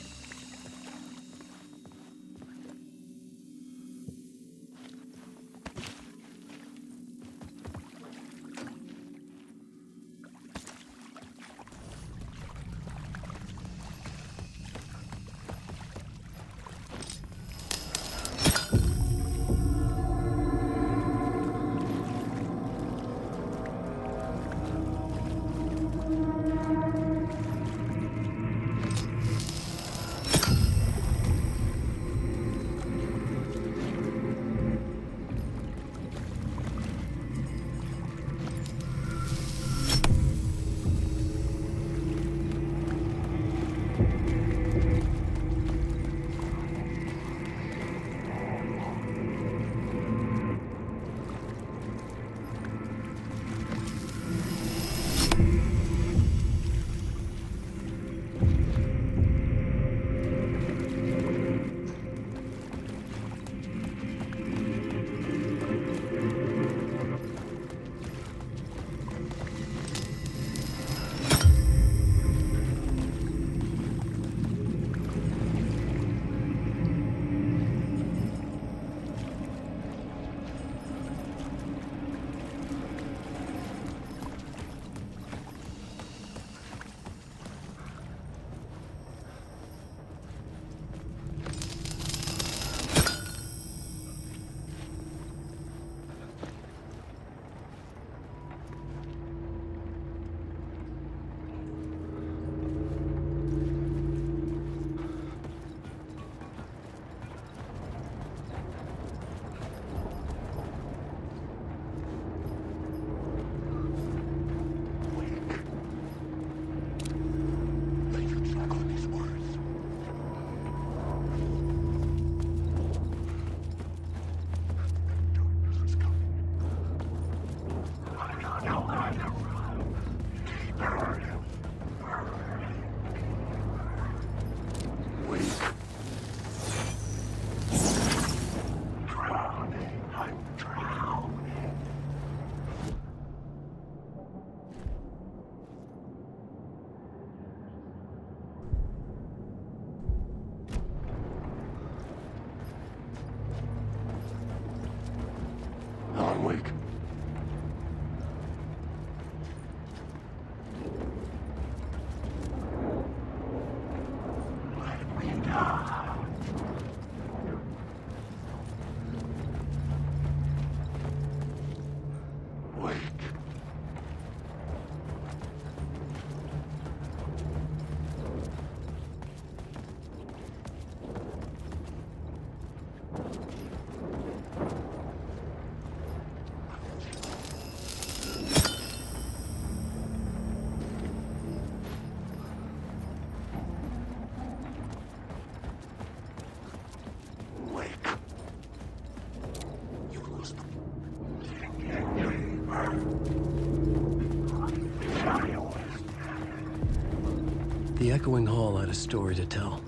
The echoing hall had a story to tell.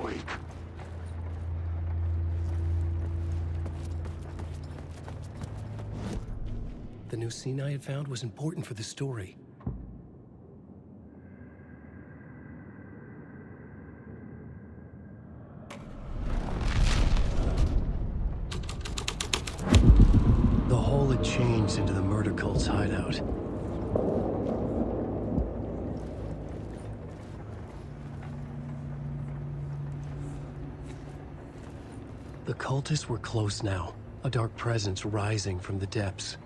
Wake. The new scene I had found was important for the story. The hall had changed into the murder cult's hideout. The cultists were close now, a dark presence rising from the depths.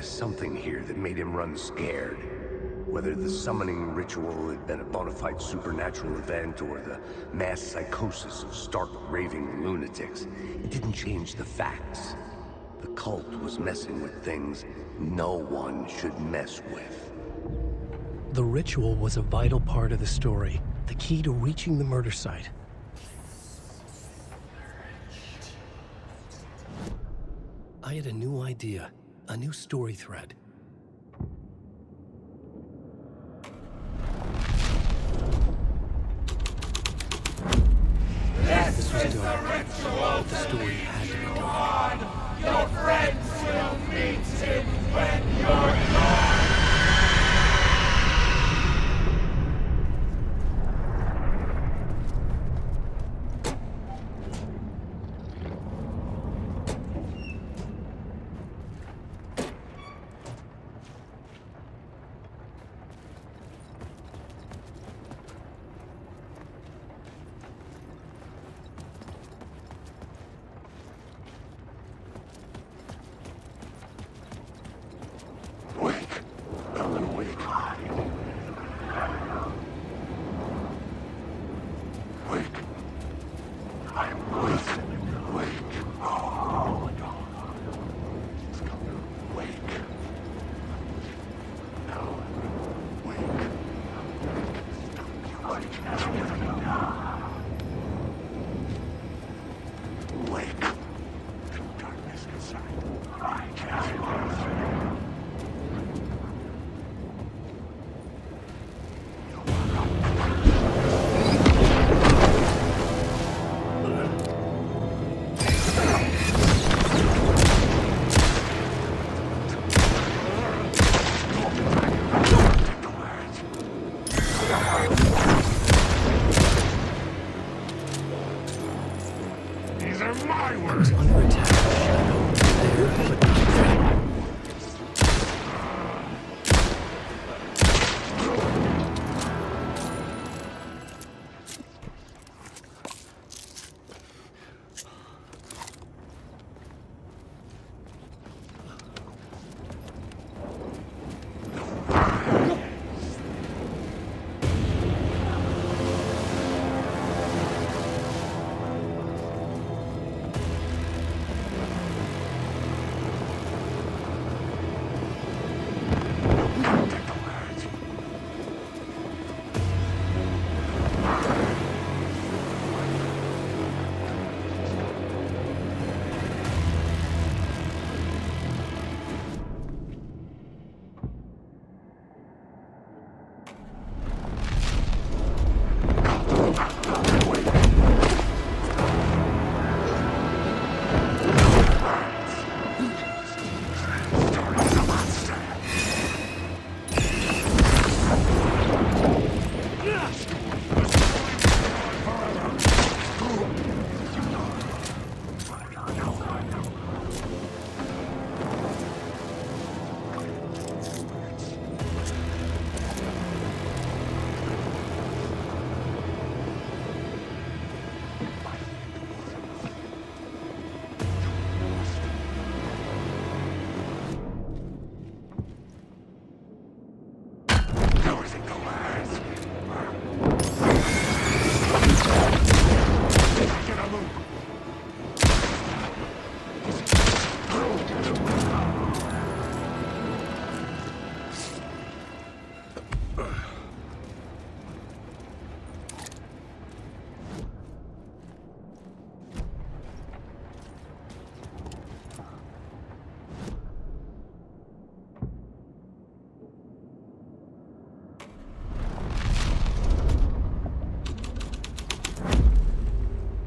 Something here that made him run scared. Whether the summoning ritual had been a bona fide supernatural event or the mass psychosis of stark raving lunatics, it didn't change the facts. The cult was messing with things no one should mess with. The ritual was a vital part of the story, the key to reaching the murder site. I had a new idea. A new story thread. This was is the dark, ritual but the story had to be dark. Your friends will meet him when you're gone.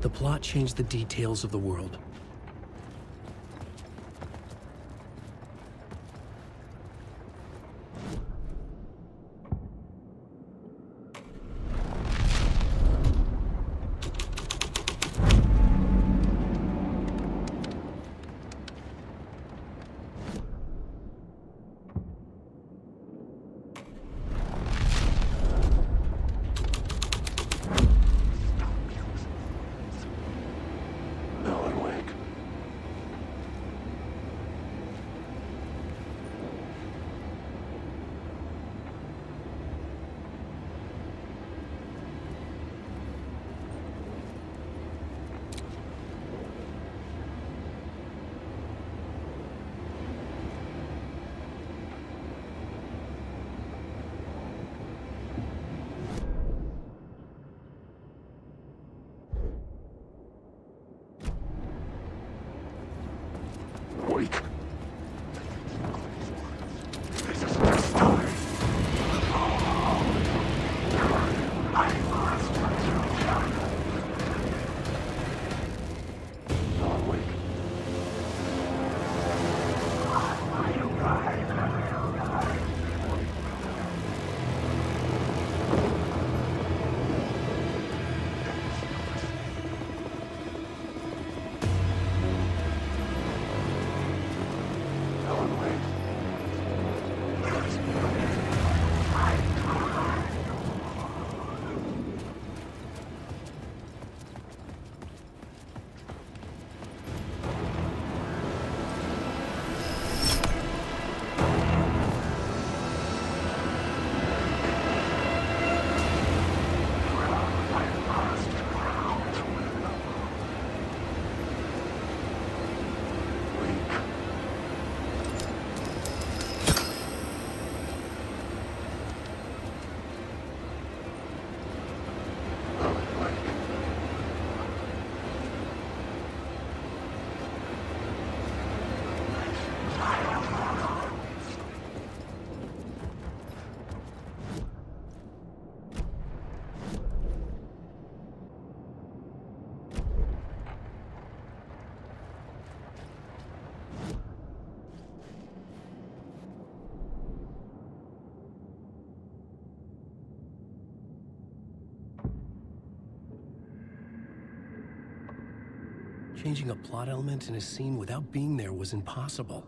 The plot changed the details of the world. Wake. Changing a plot element in a scene without being there was impossible.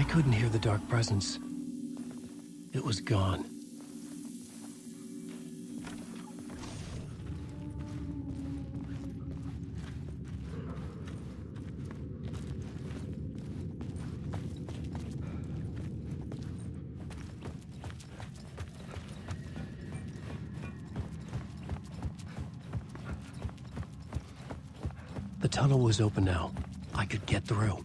couldn't hear the dark presence. It was gone. The tunnel was open now. I could get through.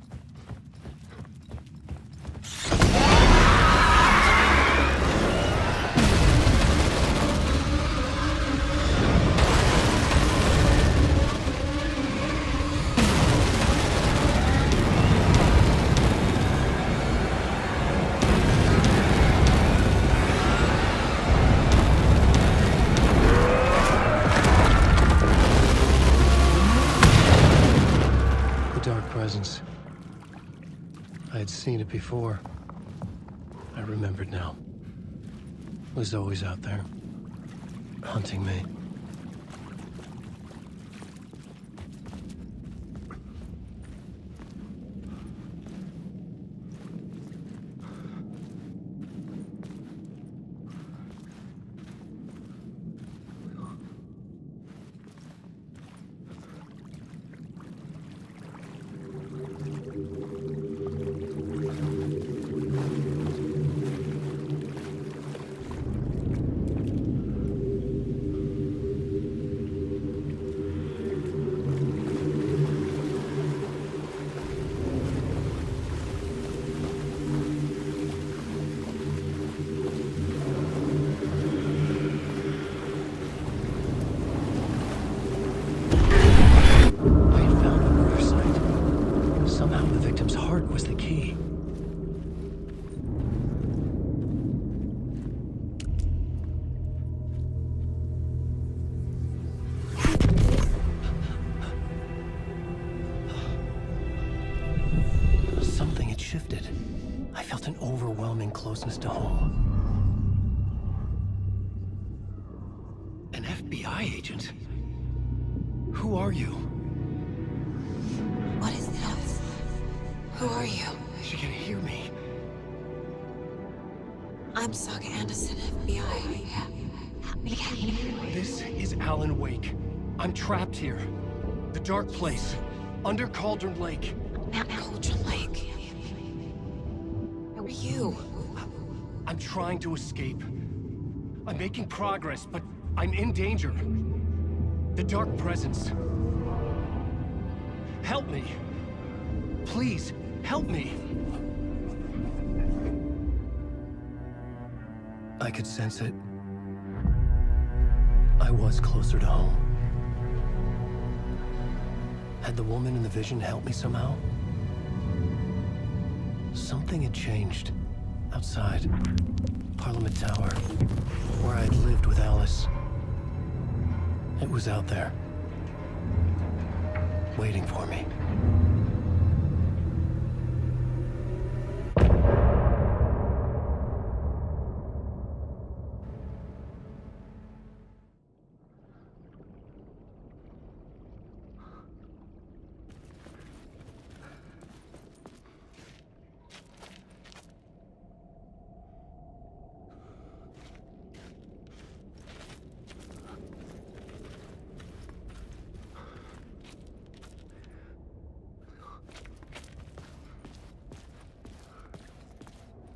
I had seen it before. I remembered now. It was always out there, hunting me. Was the key. Something had shifted. I felt an overwhelming closeness to home. An FBI agent? Who are you? What is this? Who are you? She can hear me. I'm Saga Anderson, FBI. This is Alan Wake. I'm trapped here. The dark place. Under Cauldron Lake. Cauldron Lake. Where are you? I'm trying to escape. I'm making progress, but I'm in danger. The dark presence. Help me. Please, help me. I could sense it. I was closer to home. Had the woman in the vision helped me somehow? Something had changed. Outside. Parliament Tower. Where I'd lived with Alice. It was out there. Waiting for me.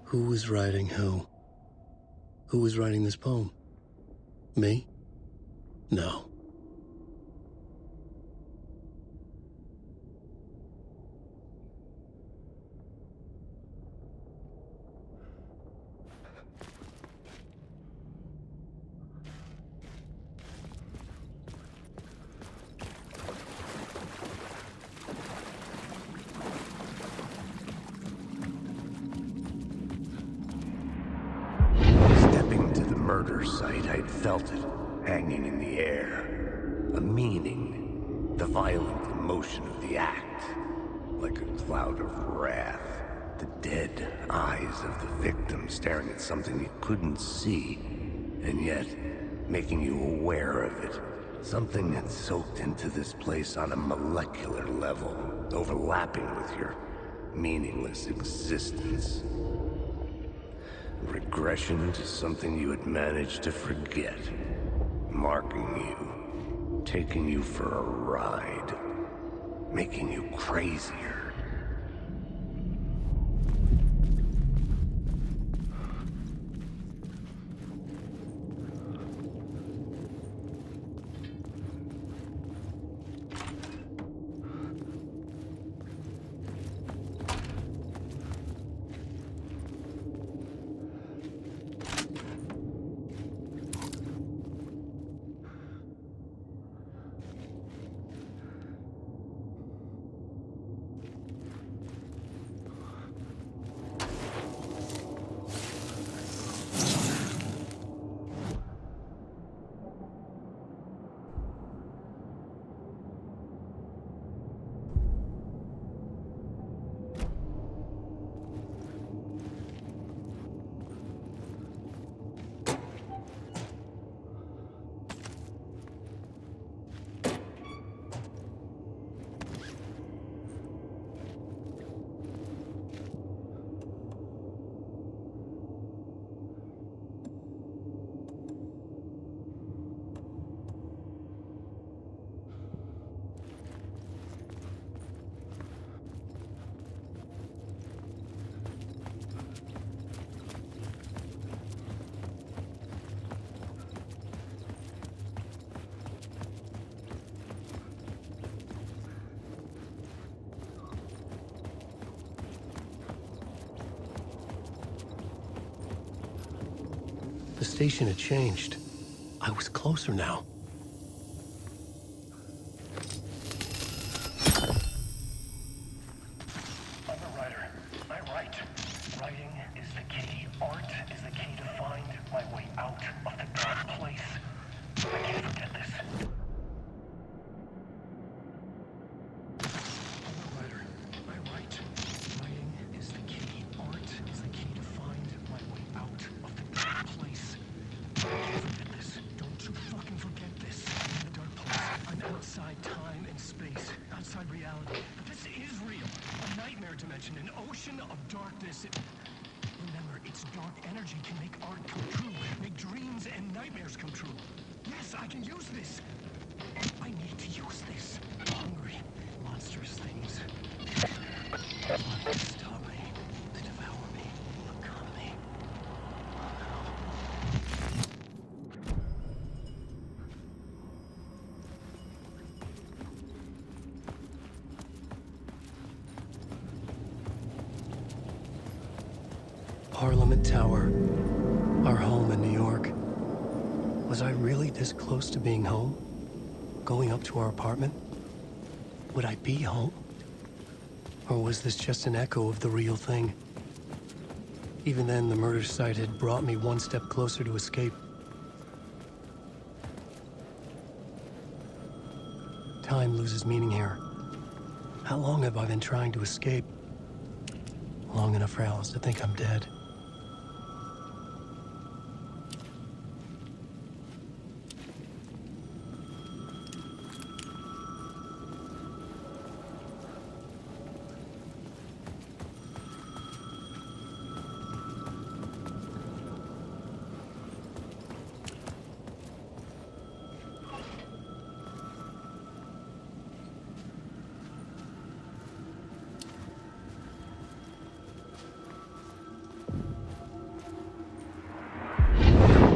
Who was writing who? Who was writing this poem? Me? No. Murder site, I'd felt it, hanging in the air. A meaning, the violent emotion of the act. Like a cloud of wrath. The dead eyes of the victim staring at something you couldn't see, and yet making you aware of it. Something that soaked into this place on a molecular level, overlapping with your meaningless existence. Regression to something you had managed to forget. Marking you, taking you for a ride, making you crazier. The station had changed. I was closer now. I'm a writer. I write. Writing is the key. Art is the key to find my way out of the dark place. I can't forget this. I'm a writer. I write. Writing is the key. Art is the key to find my way out of the dark place. I can't forget this. Don't you fucking forget this. I'm in the dark place. I'm outside time and space. Outside reality. But this is real. A nightmare dimension. An ocean of darkness. Remember, its dark energy can make art come true. Make dreams and nightmares come true. Yes, I can use this. I need to use this. Hungry, monstrous things. They starve me. They devour me. Conquer me. Parliament Tower, our home in New York. Was I really this close to being home? Going up to our apartment? Would I be home? Or was this just an echo of the real thing? Even then, the murder site had brought me one step closer to escape. Time loses meaning here. How long have I been trying to escape? Long enough for Alice to think I'm dead.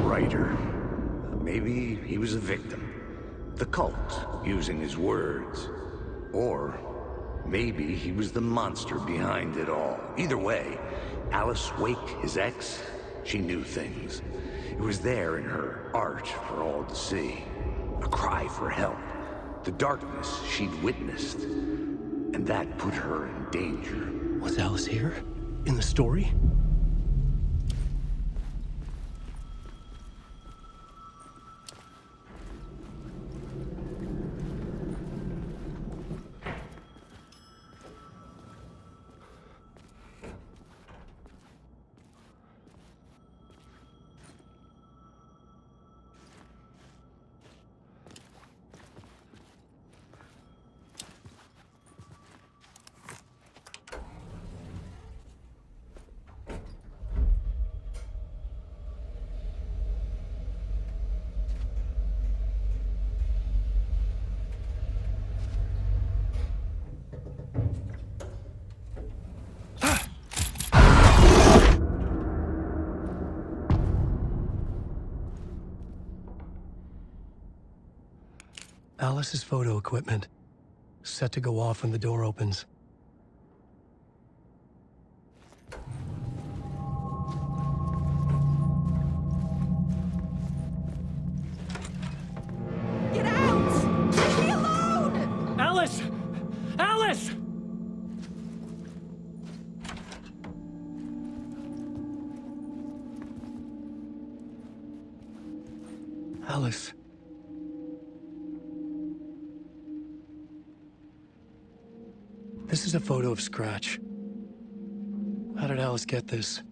Writer. Maybe he was a victim. The cult, using his words. Or maybe he was the monster behind it all. Either way, Alice Wake, his ex, she knew things. It was there in her art for all to see. A cry for help. The darkness she'd witnessed. And that put her in danger. Was Alice here? In the story? Alice's photo equipment, set to go off when the door opens. Get out! Leave me alone! Alice! Alice! Alice. This is a photo of Scratch. How did Alice get this?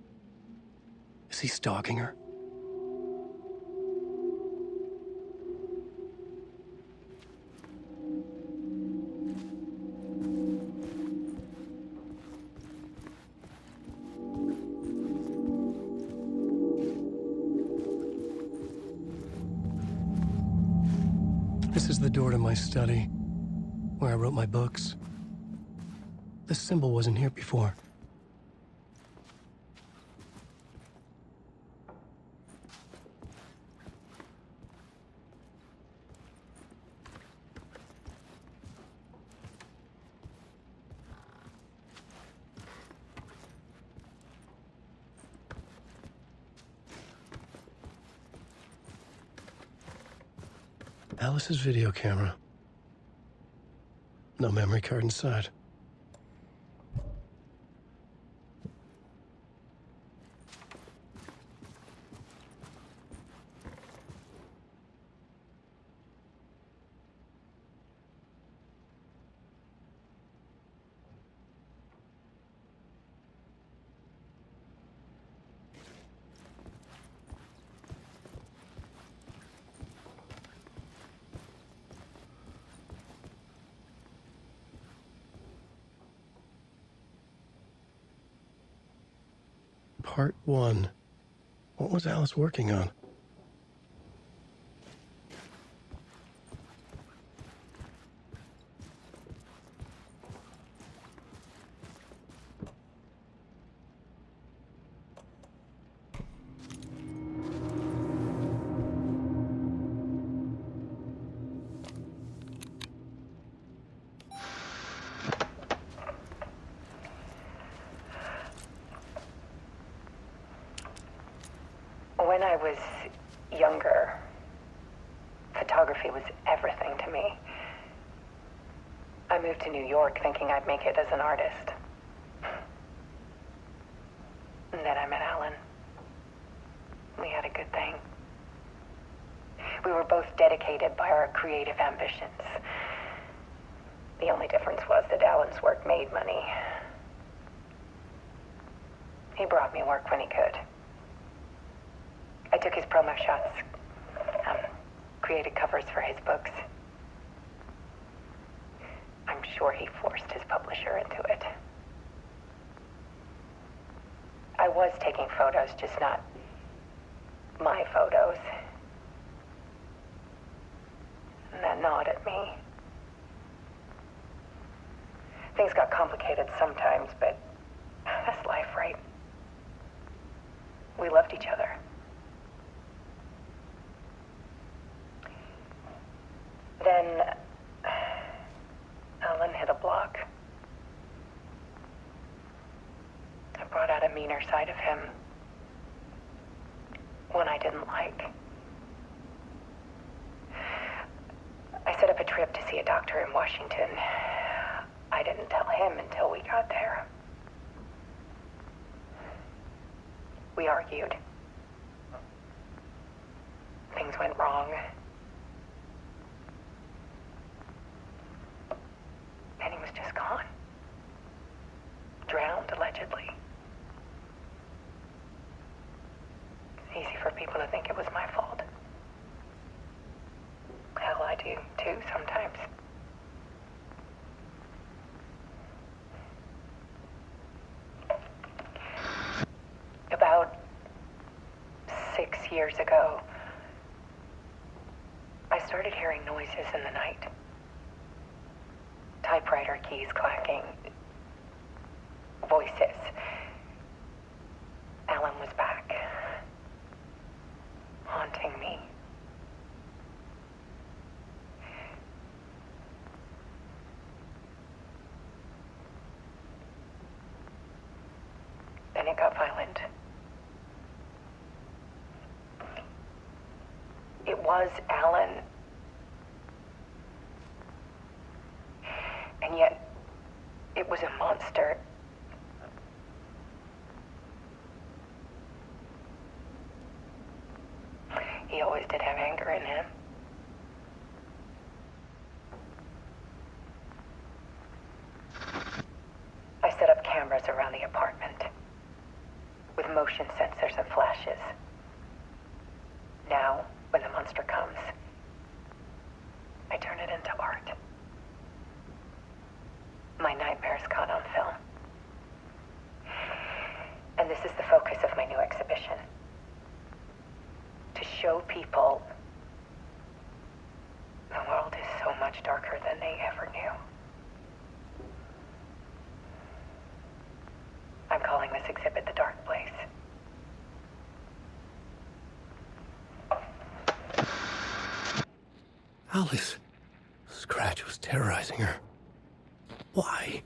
Is he stalking her? This is the door to my study, where I wrote my books. This symbol wasn't here before. Alice's video camera. No memory card inside. Part 1. What was Alice working on? When I was younger, photography was everything to me. I moved to New York thinking I'd make it as an artist. And then I met Alan. We had a good thing. We were both dedicated by our creative ambitions. The only difference was that Alan's work made money. He brought me work when he could. I took his promo shots, created covers for his books. I'm sure he forced his publisher into it. I was taking photos, just not my photos. And that gnawed at me. Things got complicated sometimes, but that's life, right? We loved each other. Then Alan hit a block. I brought out a meaner side of him. One I didn't like. I set up a trip to see a doctor in Washington. I didn't tell him until we got there. We argued. Things went wrong. And he was just gone. Drowned, allegedly. It's easy for people to think it was my fault. Hell, I do, too, sometimes. About 6 years ago, I started hearing noises in the night. Typewriter keys clacking. Voices. Alan was back. Haunting me. was Alan. And yet, it was a monster. He always did have anger in him. I set up cameras around the apartment with motion sensors and flashes. Now, when the monster comes, I turn it into art. My nightmares caught on film. And this is the focus of my new exhibition. To show people the world is so much darker than they ever knew. I'm calling this exhibit The Dark Place. Alice. Scratch was terrorizing her. Why?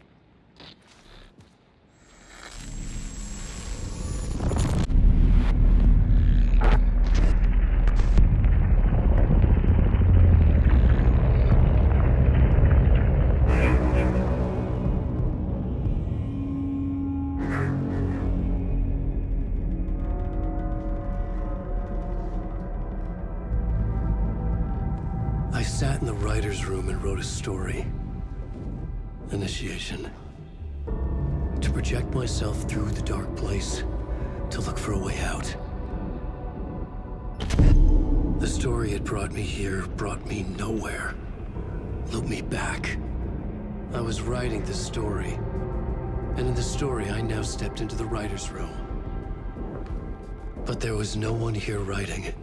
I sat in the writer's room and wrote a story. Initiation. To project myself through the dark place, to look for a way out. The story had brought me here, brought me nowhere. Looped me back. I was writing the story. And in the story, I now stepped into the writer's room. But there was no one here writing.